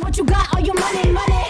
what you got, all your money, money.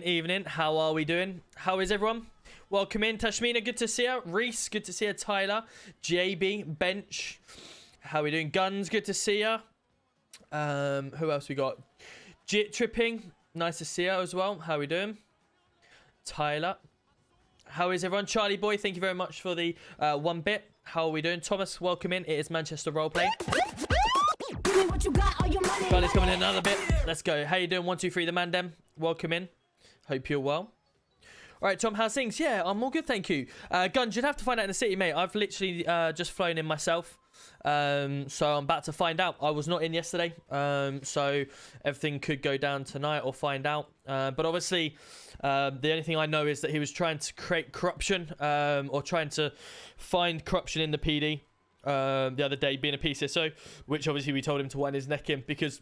Evening. How are we doing? How is everyone? Welcome in. Tashmina, good to see you. Reese, good to see you. Tyler, JB, Bench. How we doing? Guns, good to see you. Who else we got? Jit Tripping, nice to see you as well. How we doing? Tyler. How is everyone? Charlie Boy, thank you very much for the 1 bit. How are we doing? Thomas, welcome in. It is Manchester Roleplay. Charlie's coming in another bit. Let's go. How you doing? 1, 2, 3, the Mandem. Welcome in. Hope you're well. All right, Tom, how's things? Yeah, I'm all good, thank you. Guns, you'd have to find out in the city, mate. I've literally just flown in myself. So I'm about to find out. I was not in yesterday. So everything could go down tonight or find out. But obviously, the only thing I know is that he was trying to create corruption or trying to find corruption in the PD the other day, being a PCSO, which obviously we told him to wind his neck in because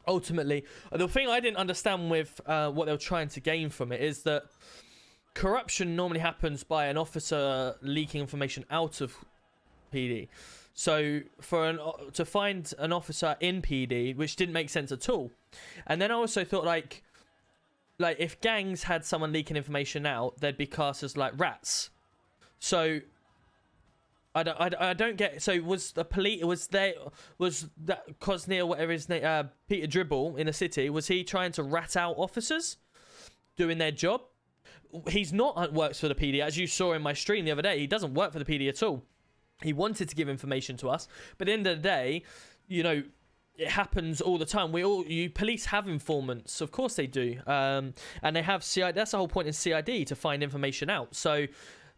ultimately, the thing I didn't understand with what they were trying to gain from it is that corruption normally happens by an officer leaking information out of PD. So to find an officer in PD, which didn't make sense at all. And then I also thought like if gangs had someone leaking information out, they'd be cast as like rats. So I don't get. So was the police? Was that Cosney, whatever his name, Peter Dribble in the city? Was he trying to rat out officers doing their job? He's not works for the PD, as you saw in my stream the other day. He doesn't work for the PD at all. He wanted to give information to us, but at the end of the day, you know, it happens all the time. Police have informants, of course they do, and they have CID. That's the whole point in CID, to find information out. So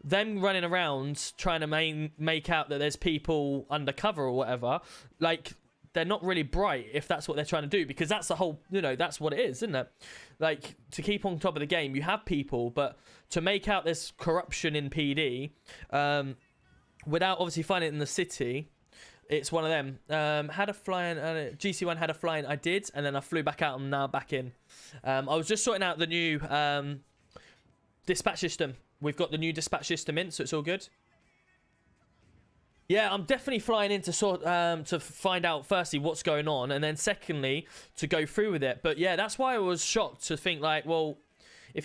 them running around trying to make out that there's people undercover or whatever, like, they're not really bright if that's what they're trying to do, because that's the whole, you know, that's what it is, isn't it? Like, to keep on top of the game, you have people, but to make out there's corruption in PD, without obviously finding it in the city, it's one of them. Had a fly-in, GC1 had a fly-in, I did, and then I flew back out and now back in. I was just sorting out the new dispatch system. We've got the new dispatch system in, so it's all good. Yeah, I'm definitely flying in to to find out firstly what's going on, and then secondly to go through with it. But yeah, that's why I was shocked to think like, well, if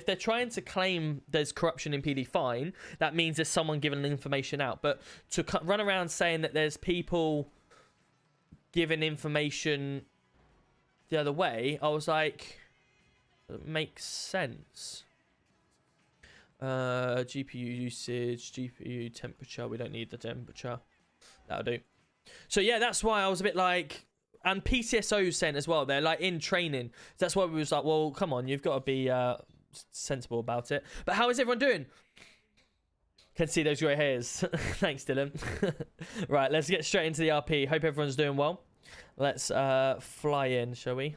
they're trying to claim there's corruption in PD, fine. That means there's someone giving information out. But to run around saying that there's people giving information the other way, I was like, it makes sense. GPU usage, GPU temperature. We don't need the temperature. That'll do. So yeah, that's why I was a bit like, and PCSO sent as well. They're like in training. That's why we was like, well, come on, you've got to be sensible about it. But how is everyone doing? Can see those grey hairs. Thanks, Dylan. Right, let's get straight into the RP. Hope everyone's doing well. Let's fly in, shall we?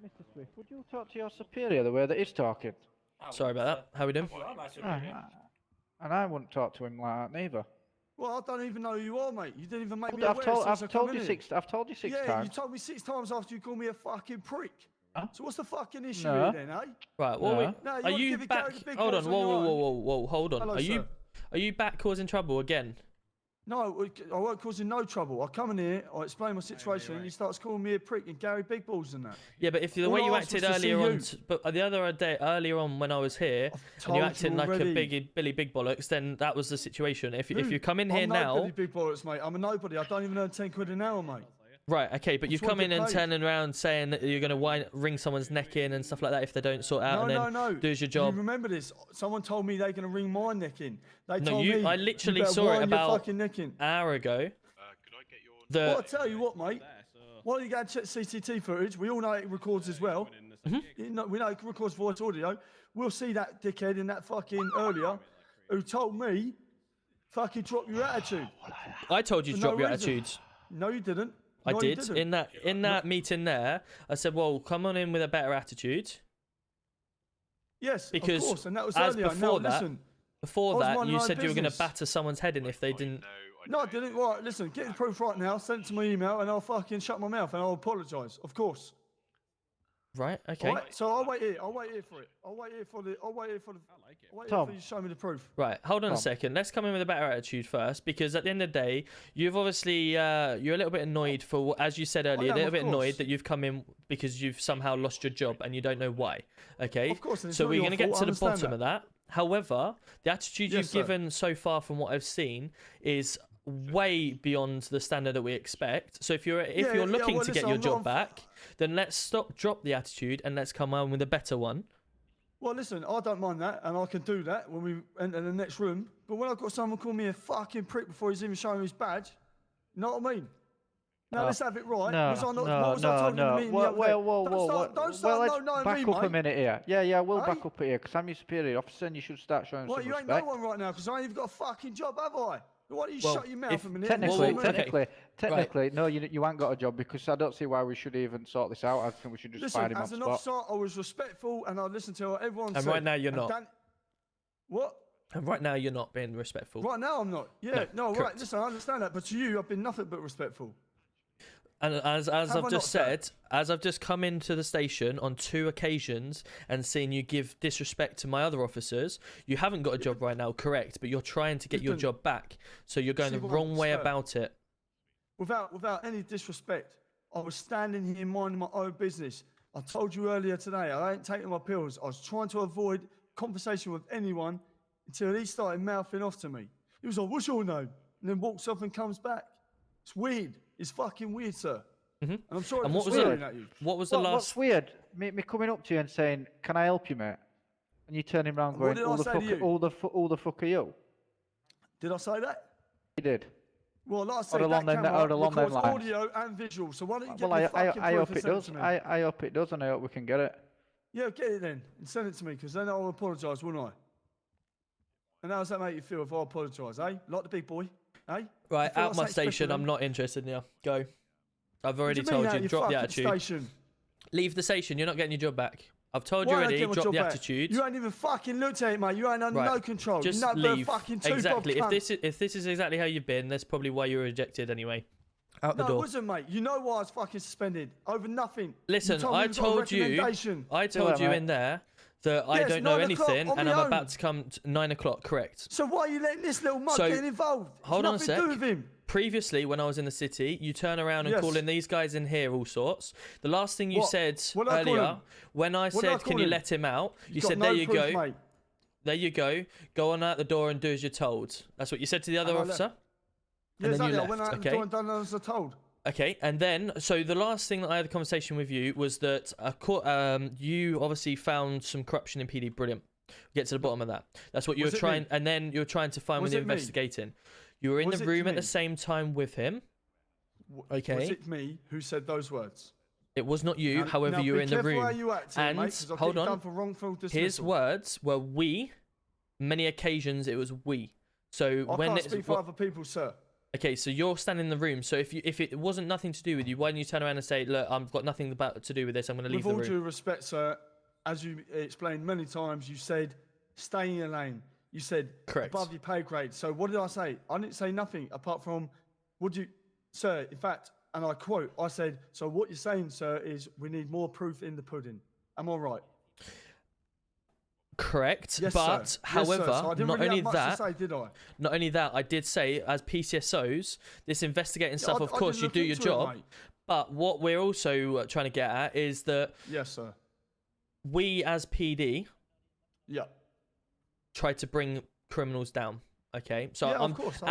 Mr. Swift, would you talk to your superior the way that he's talking? Sorry about that. How we doing? And I wouldn't talk to him like that neither. Well, I don't even know who you are, mate. You didn't even make me aware. I've told you six times. Yeah, you told me 6 times after you called me a fucking prick. Huh? So what's the fucking issue here then, eh? Right. Well, are you back? Hold on. Whoa. Hold on. Hello, are you back causing trouble again? No, I won't cause you no trouble. I come in here, I explain my situation, and he starts calling me a prick and Gary Big Balls and that. Yeah, but if the way you acted earlier on, but the other day earlier on when I was here, and you acted like a Billy Big Bollocks, then that was the situation. If you come in here now, I'm no Billy Big Bollocks, mate. I'm a nobody. I don't even earn 10 quid an hour, mate. Right, okay, but you've come in and turning around saying that you're going to ring someone's neck in and stuff like that if they don't sort out do your job. You remember this? Someone told me they're going to ring my neck in. They no, told me, I literally saw it about an hour ago. Could I get your... Well, I'll tell you what, mate. Why don't you go and check CCTV footage? We all know it records as well. We know it records voice audio. We'll see that dickhead in that fucking earlier who told me fucking drop your attitude. I told you to drop your attitude. No, you didn't. I did. In that meeting there, I said, well, come on in with a better attitude. Yes, because of course, and that was as earlier. Before that, you said you were going to batter someone's head in if they didn't... No, I didn't. Right, listen, get the proof right now, send it to my email, and I'll fucking shut my mouth, and I'll apologise, of course. Right, okay. Right, so I'll wait here. I'll wait here for it. I'll wait here for you to show me the proof. Right, hold on a second. Let's come in with a better attitude first, because at the end of the day, you've obviously you're a little bit annoyed for, as you said earlier, a little bit annoyed that you've come in because you've somehow lost your job and you don't know why. Okay. Of course. So we're going to get to the bottom of that. However, the attitude you've given so far, from what I've seen, is way beyond the standard that we expect. So if you're looking to get your job back, then let's drop the attitude and let's come on with a better one. Well, listen, I don't mind that, and I can do that when we enter the next room. But when I've got someone call me a fucking prick before he's even showing his badge, you know what I mean? Now let's have it right. No. Well, back up a minute here. Yeah, we'll back up here, because I'm your superior officer and you should start showing some respect. Well, you ain't no one right now, because I ain't even got a fucking job, have I? Why don't you shut your mouth a minute? Technically, no, you ain't got a job, because I don't see why we should even sort this out. I think we should just find him on spot. As an officer, I was respectful and I listened to what everyone said. And right now you're not. What? And right now you're not being respectful. Right now I'm not. Yeah, no right. Listen, I understand that, but to you, I've been nothing but respectful. And as I've just said, as I've just come into the station on 2 occasions and seen you give disrespect to my other officers, you haven't got a job right now, correct? But you're trying to get your job back, so you're going the wrong way about it. Without any disrespect, I was standing here minding my own business. I told you earlier today, I ain't taking my pills. I was trying to avoid conversation with anyone until he started mouthing off to me. He was like, "What's your name?" And then walks off and comes back. It's weird. It's fucking weird, sir. And I'm sorry for swearing at you. What was the last... What's weird? Me coming up to you and saying, "Can I help you, mate?" And you turning around going, "Who the fuck are you?" Did I say that? You did. Well, like I said, that camera records audio and visual, so why don't you get the fucking I proof hope and it send it does. to me? I hope it does, and I hope we can get it. Yeah, get it then, and send it to me, because then I'll apologise, wouldn't I? And how does that make you feel if I apologise, eh? Like the big boy, eh? Right, out my station, I'm not interested now. Go. I've already told you, drop the attitude. Station? Leave the station, you're not getting your job back. I've told you already, drop the attitude. You ain't even fucking looked at it, mate. You ain't under no control. Just leave. Exactly. If this is exactly how you've been, that's probably why you were rejected anyway. Out the door. No, it wasn't, mate. You know why I was fucking suspended? Over nothing. Listen, I told you in there that I don't know anything, and I'm about to come 9 o'clock, correct? So why are you letting this little mug get involved? Hold on a sec. To do with him. Previously, when I was in the city, you turn around and calling these guys in here all sorts. The last thing you said earlier, when I said, "Can you let him out?" You said, "There you go. Mate. There you go. Go on out the door and do as you're told." That's what you said to the other officer. And then you left. I went out the door and done as I told. Okay, and then, so the last thing that I had a conversation with you was that you obviously found some corruption in PD. Brilliant. Get to the bottom of that. That's what you were trying, and then you were trying to find when you're investigating. You were in the room at the same time with him. Okay. Was it me who said those words? It was not you. However, you were in the room. And hold on. His words were "we." Many occasions it was "we." So I can't speak for other people, sir. Okay, so you're standing in the room. So if it wasn't nothing to do with you, why didn't you turn around and say, "Look, I've got nothing to do with this. I'm going to leave the room"? With all due respect, sir, as you explained many times, you said, "Stay in your lane." You said, "Correct. Above your pay grade." So what did I say? I didn't say nothing apart from, sir, in fact, and I quote, I said, "So what you're saying, sir, is we need more proof in the pudding." Am I right? Correct. Yes, but sir. however, Yes, sir. So I didn't really have much to say, did I? Not only that, I did say as PCSOs, this investigating stuff, of course, you do your job. But what we're also trying to get at is that yes, sir. We as PD try to bring criminals down. Okay, so of course,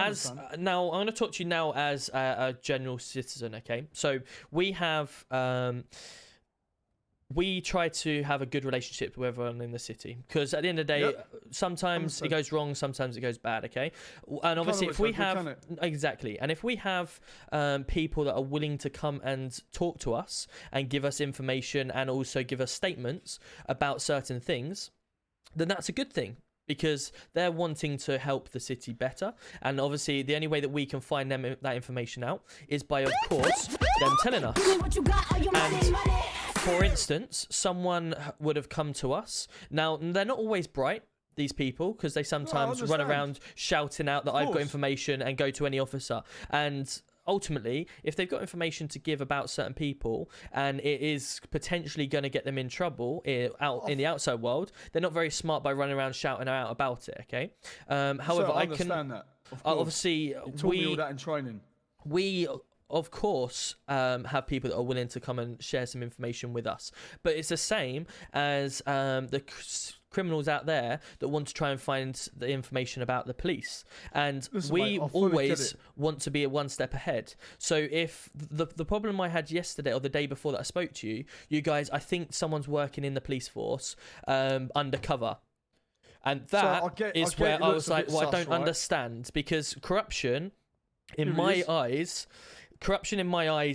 now I'm going to talk to you now as a general citizen. Okay, so we have we try to have a good relationship with everyone in the city, because at the end of the day, sometimes it goes wrong, sometimes it goes bad. Okay, and obviously if we have and if we have people that are willing to come and talk to us and give us information and also give us statements about certain things, then that's a good thing, because they're wanting to help the city better. And obviously the only way that we can find them that information out is by, of course, them telling us. And for instance, someone would have come to us. Now, they're not always bright, these people, because they sometimes run around shouting out that I've got information and go to any officer. And ultimately, if they've got information to give about certain people and it is potentially going to get them in trouble out in the outside world, they're not very smart by running around shouting out about it. Okay. However, I understand that. Obviously, you taught me all that in training. We, of course, have people that are willing to come and share some information with us, but it's the same as the criminals out there that want to try and find the information about the police, and we always want to be a one step ahead. So if the problem I had yesterday or the day before that I spoke to you guys, I think someone's working in the police force undercover, and that is where I was like, well, I don't understand, because corruption in my eyes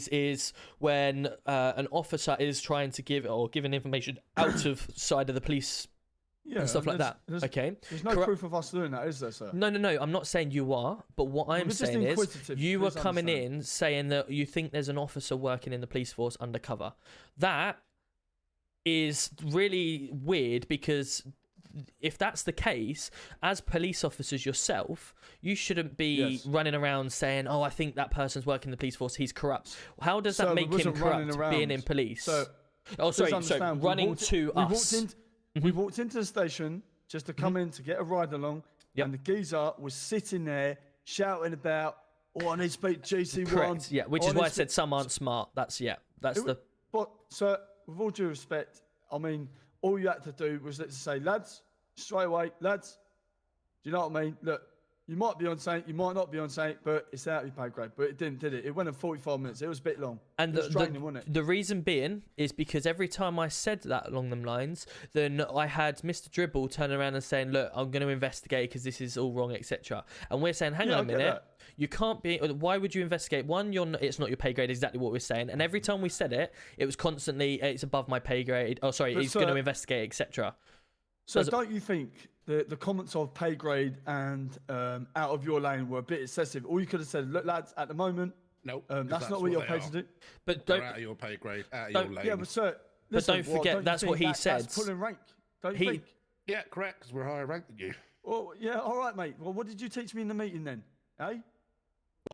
is when an officer is trying to give information out of side of the police and stuff like that. Okay. There's no proof of us doing that, is there, sir? No. I'm not saying you are, but what I'm saying is you were coming in saying that you think there's an officer working in the police force undercover. That is really weird, because if that's the case, as police officers yourself, you shouldn't be running around saying, "Oh, I think that person's working in the police force. He's corrupt." How does that make him corrupt? Being in police. So running to us. We walked into the station just to come in to get a ride along, and the geezer was sitting there shouting about, "Oh, I need to speak GC1." Correct. Yeah, which is why I said some aren't smart. That's the. But sir, with all due respect, I mean, all you had to do was let's say, lads, straight away, lads. Do you know what I mean? Look, you might be on Saint, you might not be on Saint, but it's out of your pay grade. But it didn't, did it? It went in 45 minutes. It was a bit long. And the reason being is because every time I said that along them lines, then I had Mr. Dribble turn around and saying, "Look, I'm going to investigate because this is all wrong, etc." And we're saying, "Hang on a minute. You can't be. Why would you investigate? One, it's not your pay grade. Exactly what we're saying. And every time we said it, it was constantly, it's above my pay grade. Oh, sorry, he's going to investigate, etc." So don't you think the comments of pay grade and out of your lane were a bit excessive? All you could have said, "Look, lads, at the moment, nope, that's not what you're paid to do." But they're out of your pay grade, out of your lane. Yeah, but sir, listen, don't forget that's what he said. That's pulling rank. Don't you think? Yeah, correct. Because we're higher ranked than you. Well, yeah, all right, mate. Well, what did you teach me in the meeting then, eh?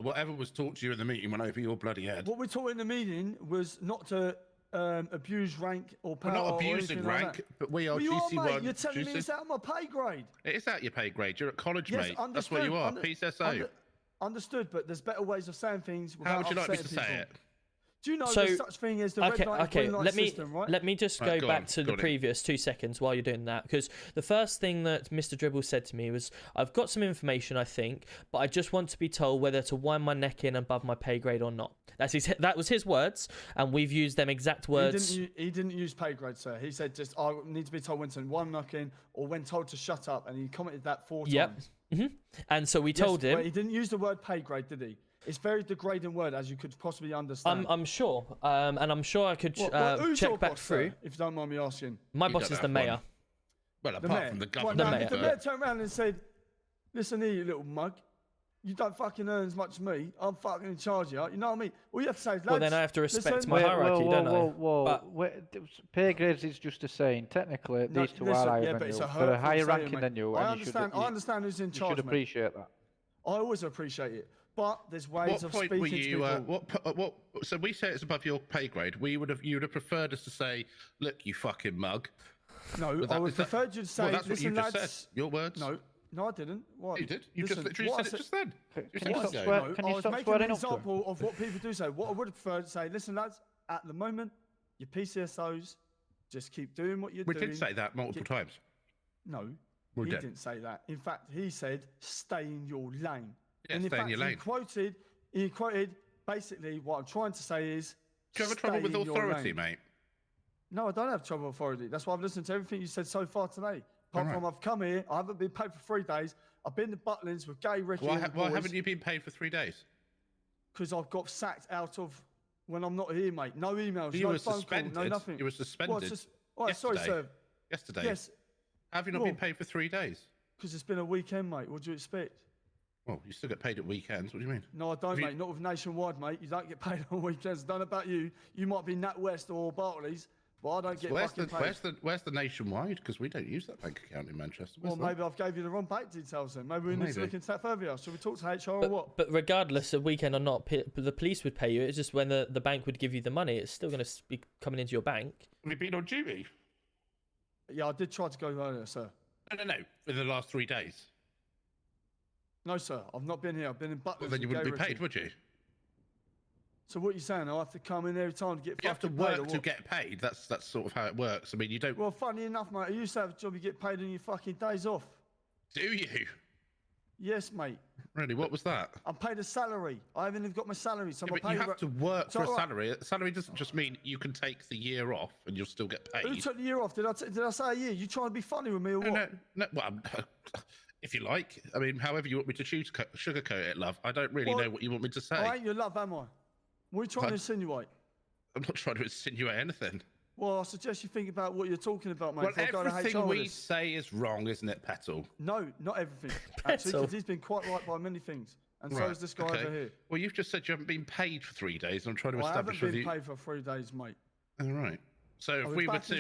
Whatever was taught to you in the meeting went over your bloody head. What we taught in the meeting was not to abuse rank or power. We're not abusing rank, but we are GC1. You're telling me it's out of my pay grade. It is out your pay grade. You're at college, mate. That's what you are, PSSO. Understood, but there's better ways of saying things. How would you like me to say it? Do you know there's such thing as the red light and green light system, right? Let me just go back to the previous 2 seconds while you're doing that, because the first thing that Mr. Dribble said to me was, "I've got some information, I think, but I just want to be told whether to wind my neck in above my pay grade or not." That was his words, and we've used them exact words. He didn't use pay grade, sir. He said just, "I need to be told when to wind my neck in or when told to shut up," and he commented that 4 times. And so we told him. But he didn't use the word pay grade, did he? It's a very degrading word, as you could possibly understand. I'm sure, and I'm sure I could check back through. If you don't mind me asking. My boss is the mayor. Well, apart from the government. If the mayor turned around and said, "Listen here, you little mug, you don't fucking earn as much as me. I'm fucking in charge here." You know what I mean? All you have to say is, "Lads, well, then I have to respect my hierarchy, don't I? Pay grades is just a saying. Technically, these two are higher than you. For a higher ranking than you. I understand who's in charge. You should appreciate that. I always appreciate it. But there's ways of speaking to people. So we say it's above your pay grade. You would have preferred us to say, "Look, you fucking mug." No, I would prefer you to say, well, that's what you just lads, said. Your words. No, I didn't. What? You did. You just literally said it just then. Can you stop I was making an example of what people do say. What I would have preferred to say, "Listen, lads, at the moment, your PCSOs, just keep doing what you're doing." We did say that multiple times. No, he didn't say that. In fact, he said, "Stay in your lane." Yeah, and in stay fact, in your lane. He quoted basically what I'm trying to say is. Do you have trouble with authority, mate? No, I don't have trouble with authority. That's why I've listened to everything you said so far today. Apart from I've come here, I haven't been paid for 3 days. I've been to Butlins with Gay, Ricky, why haven't you been paid for 3 days? Because I've got sacked out of when I'm not here, mate. No emails, you no were phone suspended. call, no nothing. You were suspended. Sorry, sir. Yesterday. Yes. Have you not been paid for 3 days? Because it's been a weekend, mate. What do you expect? Well, you still get paid at weekends. What do you mean? No, I don't, mate. Not with Nationwide, mate. You don't get paid on weekends. I don't know about you. You might be Nat West or Barclays, but I don't get fucking paid. Where's the Nationwide? Because we don't use that bank account in Manchester. Well, maybe I've gave you the wrong bank details then. Maybe we need to look into that further. Shall we talk to HR or what? But regardless of weekend or not, the police would pay you. It's just when the bank would give you the money, it's still going to be coming into your bank. Have you been on duty? Yeah, I did try to go earlier, sir. No. For the last 3 days. No, sir. I've not been here. I've been in Butlins. Well, then you wouldn't be paid, would you? So what are you saying? I have to come in every time to get You have to work to get paid. That's sort of how it works. I mean, you don't... Well, funny enough, mate, I used to have a job you get paid on your fucking days off. Do you? Yes, mate. Really? What was that? I'm paid a salary. I haven't even got my salary. So but you have to work for a salary. A salary doesn't just mean you can take the year off and you'll still get paid. Who took the year off? Did I say a year? You trying to be funny with me or what? No. Well, if you like. I mean, however you want me to sugarcoat it, love. I don't really know what you want me to say. I ain't your love, am I? What are you trying to insinuate? I'm not trying to insinuate anything. Well, I suggest you think about what you're talking about, mate. Well, everything we say is wrong, isn't it, Petal? No, not everything. Actually, because he's been quite right by many things. And so is this guy over here. Well, you've just said you haven't been paid for 3 days. I'm trying to establish with you. I haven't been paid for 3 days, mate. All right. So if we were to,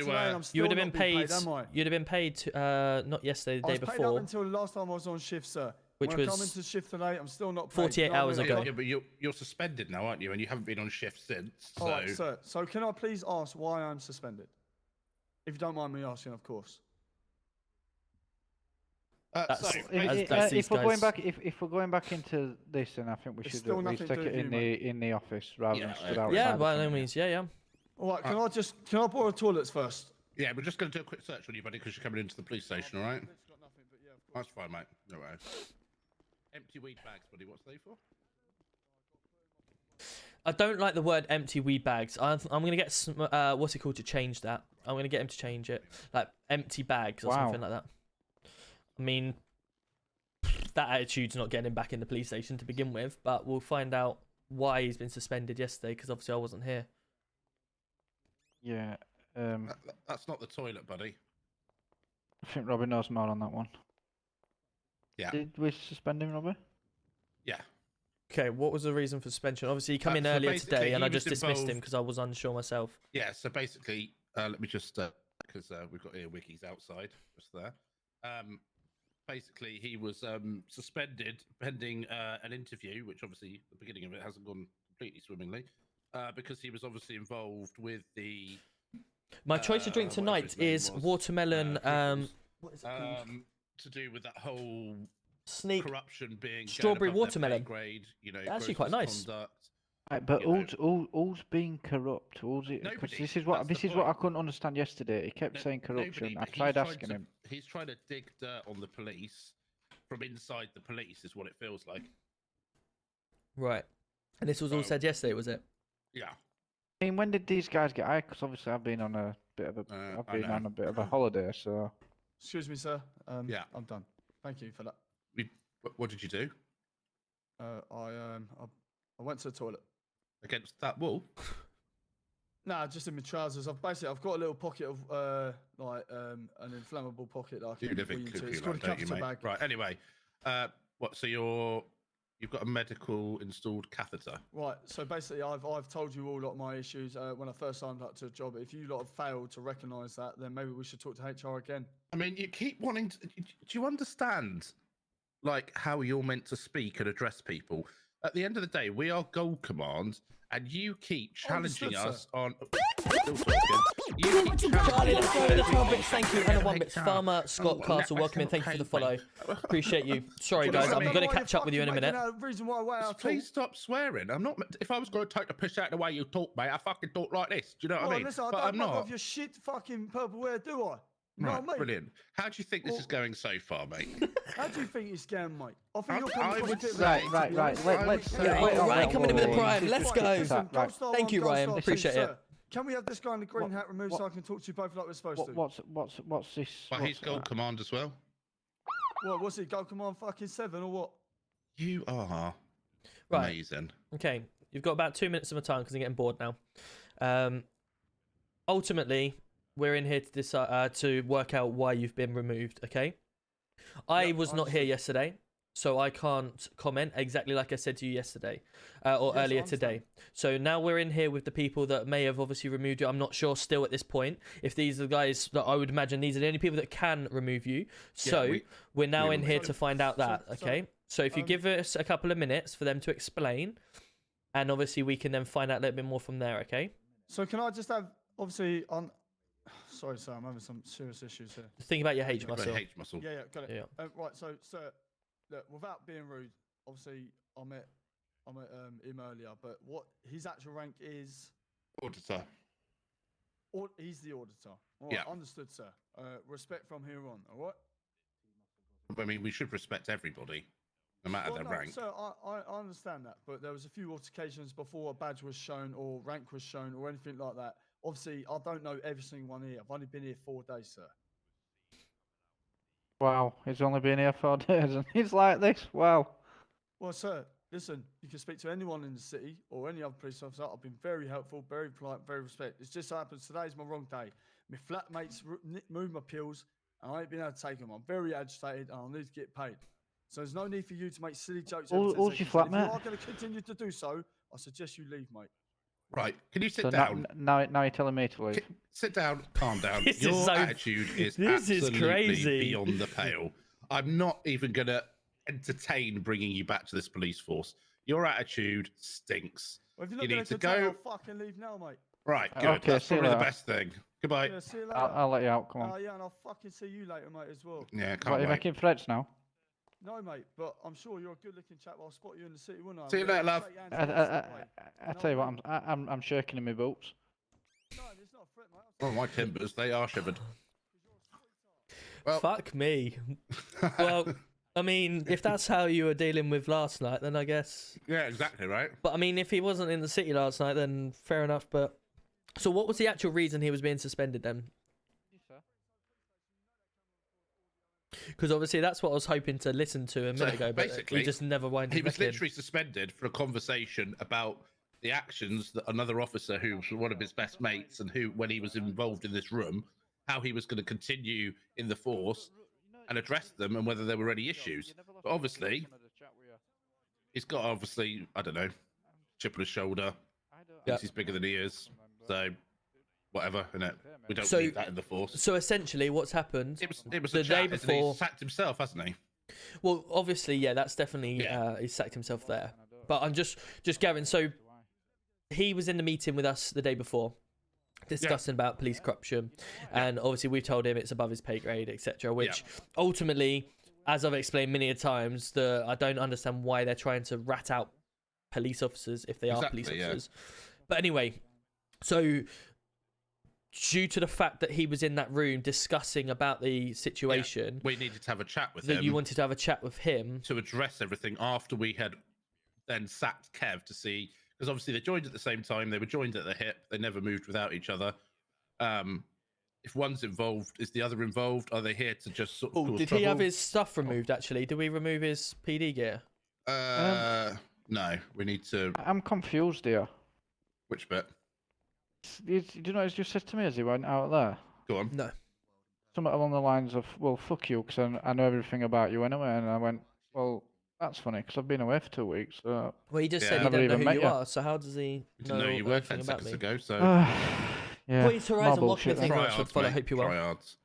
you would have been paid. You'd have been paid not yesterday, the day before. I was paid up until the last time I was on shift, sir. Which when was I come into shift today, I'm still not paid. 48 hours ago. Yeah, but you're suspended now, aren't you? And you haven't been on shift since. So. All right, sir. So can I please ask why I'm suspended? If you don't mind me asking, of course. If we're going back into this, then I think we should at least take it in the office rather than stood out. Yeah, by no means. Yeah. All right. Can I borrow toilets first? Yeah, we're just going to do a quick search on you, buddy, because you're coming into the police station. All right. That's fine, mate. No worries. Empty weed bags, buddy. What's they for? I don't like the word empty weed bags. I'm going to get what's it called to change that. I'm going to get him to change it. Like empty bags or something like that. I mean, that attitude's not getting him back in the police station to begin with, but we'll find out why he's been suspended yesterday, because obviously I wasn't here. Yeah. That's not the toilet, buddy. I think Robbie knows more on that one. Yeah. Did we suspend him, Robbie? Yeah. Okay, what was the reason for suspension? Obviously, he came in earlier today, and I just dismissed him because I was unsure myself. Yeah, so basically, let me just, because we've got ear wikis outside, just there. Basically, he was suspended pending an interview, which obviously the beginning of it hasn't gone completely swimmingly, because he was obviously involved with the... My choice of drink tonight is watermelon... what is it to do with that whole... corruption being strawberry watermelon grade, you know, actually quite nice. Right, but all's being corrupt. This is what I couldn't understand yesterday. He kept saying corruption. I tried asking him. He's trying to dig dirt on the police from inside the police, is what it feels like. Right, and this was all said yesterday, was it? Yeah. I mean, when did these guys get hired? Because obviously I've been on a bit of a holiday, so. Excuse me, sir. Yeah, I'm done. Thank you for that. What did you do? I went to the toilet. Against that wall? Nah, just in my trousers. I've got a little pocket of an inflammable pocket that I can put into. It's called a catheter bag. Right. Anyway, So you've got a medical installed catheter? Right. So basically, I've told you all lot of my issues when I first signed up to a job. If you lot have failed to recognise that, then maybe we should talk to HR again. I mean, you keep wanting to. Do you understand, like, how you're meant to speak and address people? At the end of the day, we are Gold Command, and you keep challenging us on. Charlie, let's go with the 12 bits. Thank you. And a 1 bits. Farmer Scott Castle, welcome in. Thank you for the follow. Appreciate you. Sorry, guys. I'm going to catch up with you in a minute. Please stop swearing. I'm not. If I was going to take the piss out of the way you talk, mate, I fucking talk like this. Do you know what I mean? Listen, but I'm not. Of your shit fucking purple hair, do I? Right, brilliant. How do you think this is going so far, mate? How do you think it's going, mate? I think you're coming Right. Let's Ryan coming in with the prime. Let's go. Thank you, Ryan. Appreciate it. Can we have this guy in the green hat removed so I can talk to you both like we're supposed to? What's this? Well, he's Gold Command as well. What? What's he? Gold Command fucking 7 or what? You are amazing. Okay, you've got about 2 minutes of my time because I'm getting bored now. Ultimately, we're in here to decide to work out why you've been removed. Okay, I was not here yesterday, so I can't comment exactly like I said to you yesterday earlier today. So now we're in here with the people that may have obviously removed you. I'm not sure still at this point if these are the guys that I would imagine these are the only people that can remove you. So we're now in here to find out that. Okay, so if you give us a couple of minutes for them to explain, and obviously we can then find out a little bit more from there. Okay. So can I just have obviously on. Sorry, sir, I'm having some serious issues here. Think about your H muscle. Yeah, got it. Yeah. Right, so, sir, look, without being rude, obviously, I met him earlier, but what his actual rank is? Auditor. He's the auditor. All right, yeah. Understood, sir. Respect from here on, all right? I mean, we should respect everybody, no matter their rank. Sir, I understand that, but there was a few altercations before a badge was shown or rank was shown or anything like that. Obviously, I don't know every single one here. I've only been here 4 days, sir. Wow, he's only been here 4 days and he's like this. Wow. Well, sir, listen, you can speak to anyone in the city or any other police officer. I've been very helpful, very polite, very respectful. It just happens today's my wrong day. My flatmates moved my pills and I ain't been able to take them. I'm very agitated and I need to get paid. So there's no need for you to make silly jokes. Who's your flatmate? If you are going to continue to do so, I suggest you leave, mate. Right, can you sit So down? now you're telling me to leave. Sit down, calm down. This is Your so- attitude is this is absolutely crazy. beyond the pale. I'm not even going to entertain bringing you back to this police force. Your attitude stinks. Well, if you're You not need to gonna go. I'll fucking leave now, mate. Right, good. Okay, That's see you probably the later. best thing. Goodbye. Yeah, see you later. I'll let you out. Come on. Yeah, and I'll fucking see you later, mate, as well. Yeah, What, can't are you wait. making threats now? No, mate, but I'm sure you're a good-looking chap. I'll spot you in the city, won't I? See you later, love. I tell you what, I'm shaking in my boots. No, it's not a threat, mate. Oh, my timbers, they are shivered. Well, Fuck me. Well, I mean, if that's how you were dealing with last night, then I guess. yeah, exactly right. But I mean, if he wasn't in the city last night, then fair enough. But so, what was the actual reason he was being suspended then? Because obviously that's what I was hoping to listen to a minute ago, but basically, he just never winded He was back in. literally suspended for a conversation about the actions that another officer who was one of his best mates and who, when he was involved in this room, how he was going to continue in the force and address them and whether there were any issues. But obviously, he's got I don't know, chip on his shoulder. Thinks he's bigger than he is. So, whatever, innit? We don't need that in the force. So essentially, what's happened? It was the a chat, day isn't he? before. He's sacked himself, hasn't he? Well, obviously, yeah, that's definitely he sacked himself there. But I'm just gathering. So he was in the meeting with us the day before, discussing about police corruption, and obviously we told him it's above his pay grade, etc. Which ultimately, as I've explained many a times, I don't understand why they're trying to rat out police officers if they are police officers. But anyway, so due to the fact that he was in that room discussing about the situation, we needed to have a chat with him. You wanted to have a chat with him to address everything after we had then sacked Kev to see, because obviously they joined at the same time. They were joined at the hip. They never moved without each other. If one's involved, is the other involved? Are they here to just sort of cause did trouble? he have his stuff removed? Actually, did we remove his PD gear? No, we need to. I'm confused here. Which bit? Do you know what he just said to me as he went out there? Go on. No. Something along the lines of, well, fuck you, because I know everything about you anyway. And I went, well, that's funny, because I've been away for 2 weeks. So... Well, he just said he Never don't know even who met you you. are, so how does he know you were anything 10 about seconds me? ago, so. Yeah. Please, Horizon, more welcome. bullshit Thank you then. very much for the follow. mate, Hope you're well. tryhards.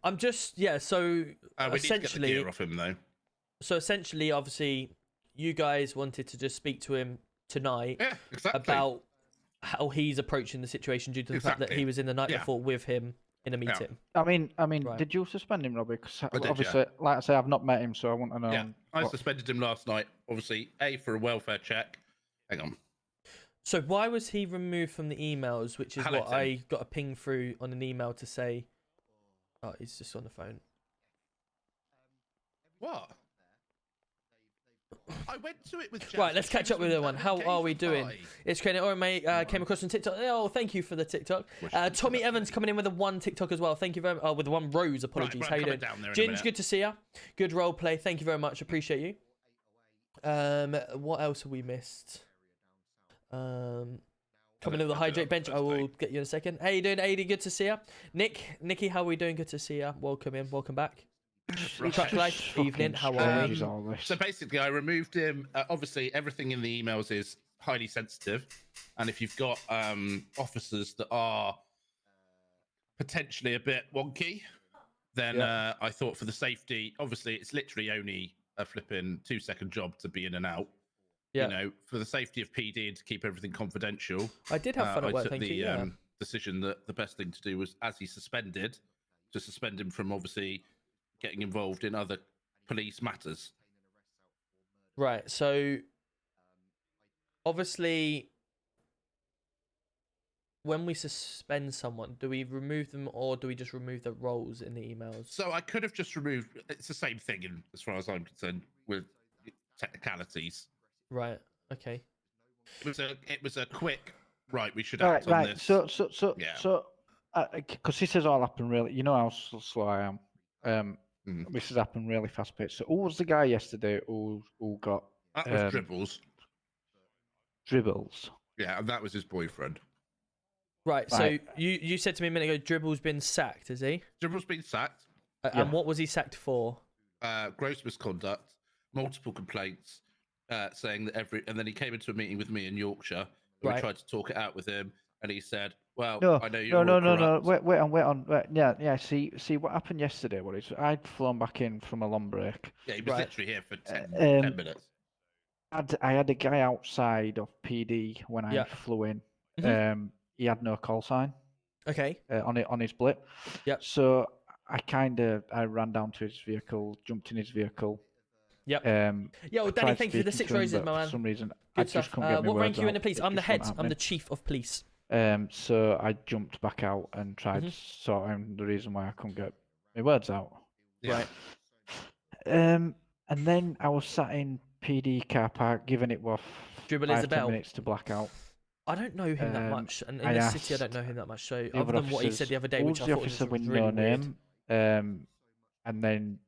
I'm just, so We need to get the essentially, gear off him, though. so essentially, obviously, you guys wanted to just speak to him tonight Yeah, exactly. about how he's approaching the situation due to the fact that he was in the night before with him in a meeting. I mean, Right. did you suspend him, Robbie? Because did, obviously, like I say, I've not met him, so I want to know. Yeah, I suspended him last night, obviously, for a welfare check. Hang on. So why was he removed from the emails, which is what I got a ping through on an email to say, oh, he's just on the phone. What? I went to it with Jack. Right, let's catch up with the one. How are we doing? It's Kenny. All right, mate. Came across on TikTok. Oh, thank you for the TikTok. Tommy Evans coming in with a 1 TikTok as well. Thank you very much. With 1 rose. Apologies. How you doing? Ginge, good to see you. Good role play. Thank you very much. Appreciate you. What else have we missed? Coming in with the hydrate bench. I will get you in a second. How you doing, AD? Good to see you. Nikki, how are we doing? Good to see you. Welcome in. Welcome back. Truck life, evening. How are we? So basically, I removed him. Obviously, everything in the emails is highly sensitive, and if you've got officers that are potentially a bit wonky, then I thought for the safety, obviously, it's literally only a flipping 2-second job to be in and out. Yeah. You know, for the safety of PD and to keep everything confidential. I did have fun at work. I took Thank the you. Yeah. decision that the best thing to do was, as he's suspended, to suspend him from obviously getting involved in other police matters. Right. So, obviously, when we suspend someone, do we remove them or do we just remove the roles in the emails? So I could have just removed. It's the same thing, as far as I'm concerned, with technicalities. Right. Okay. It was a quick. Right. We should act on this. So, because this has all happened really. You know how slow I am. This has happened really fast paced. So, who was the guy yesterday who got? That was Dribbles. Dribbles. Yeah, and that was his boyfriend. Right. So you said to me a minute ago, Dribble's been sacked, is he? Dribbles been sacked. And what was he sacked for? Gross misconduct, multiple complaints, saying that and then he came into a meeting with me in Yorkshire, We tried to talk it out with him, and he said, "Well, No, I know you're no. Wait on. Yeah. See what happened yesterday. What is? I'd flown back in from a long break. Yeah, he was literally here for 10 minutes. I had a guy outside of PD when I flew in. He had no call sign. Okay. On his blip. Yep. So I ran down to his vehicle, jumped in his vehicle. Yep. Well, Danny, thank you for the 6 roses, my man. For some reason, Good I stuff. just couldn't get my what rank words are you in out. the police? I'm the head. I'm the chief of police. So I jumped back out and tried to sort out the reason why I couldn't get my words out. Right. And then I was sat in PD car park, giving it 10 minutes to black out. I don't know him that much, and in the city I don't know him that much. So other than what he said the other day, which I thought was really no weird. Name, and then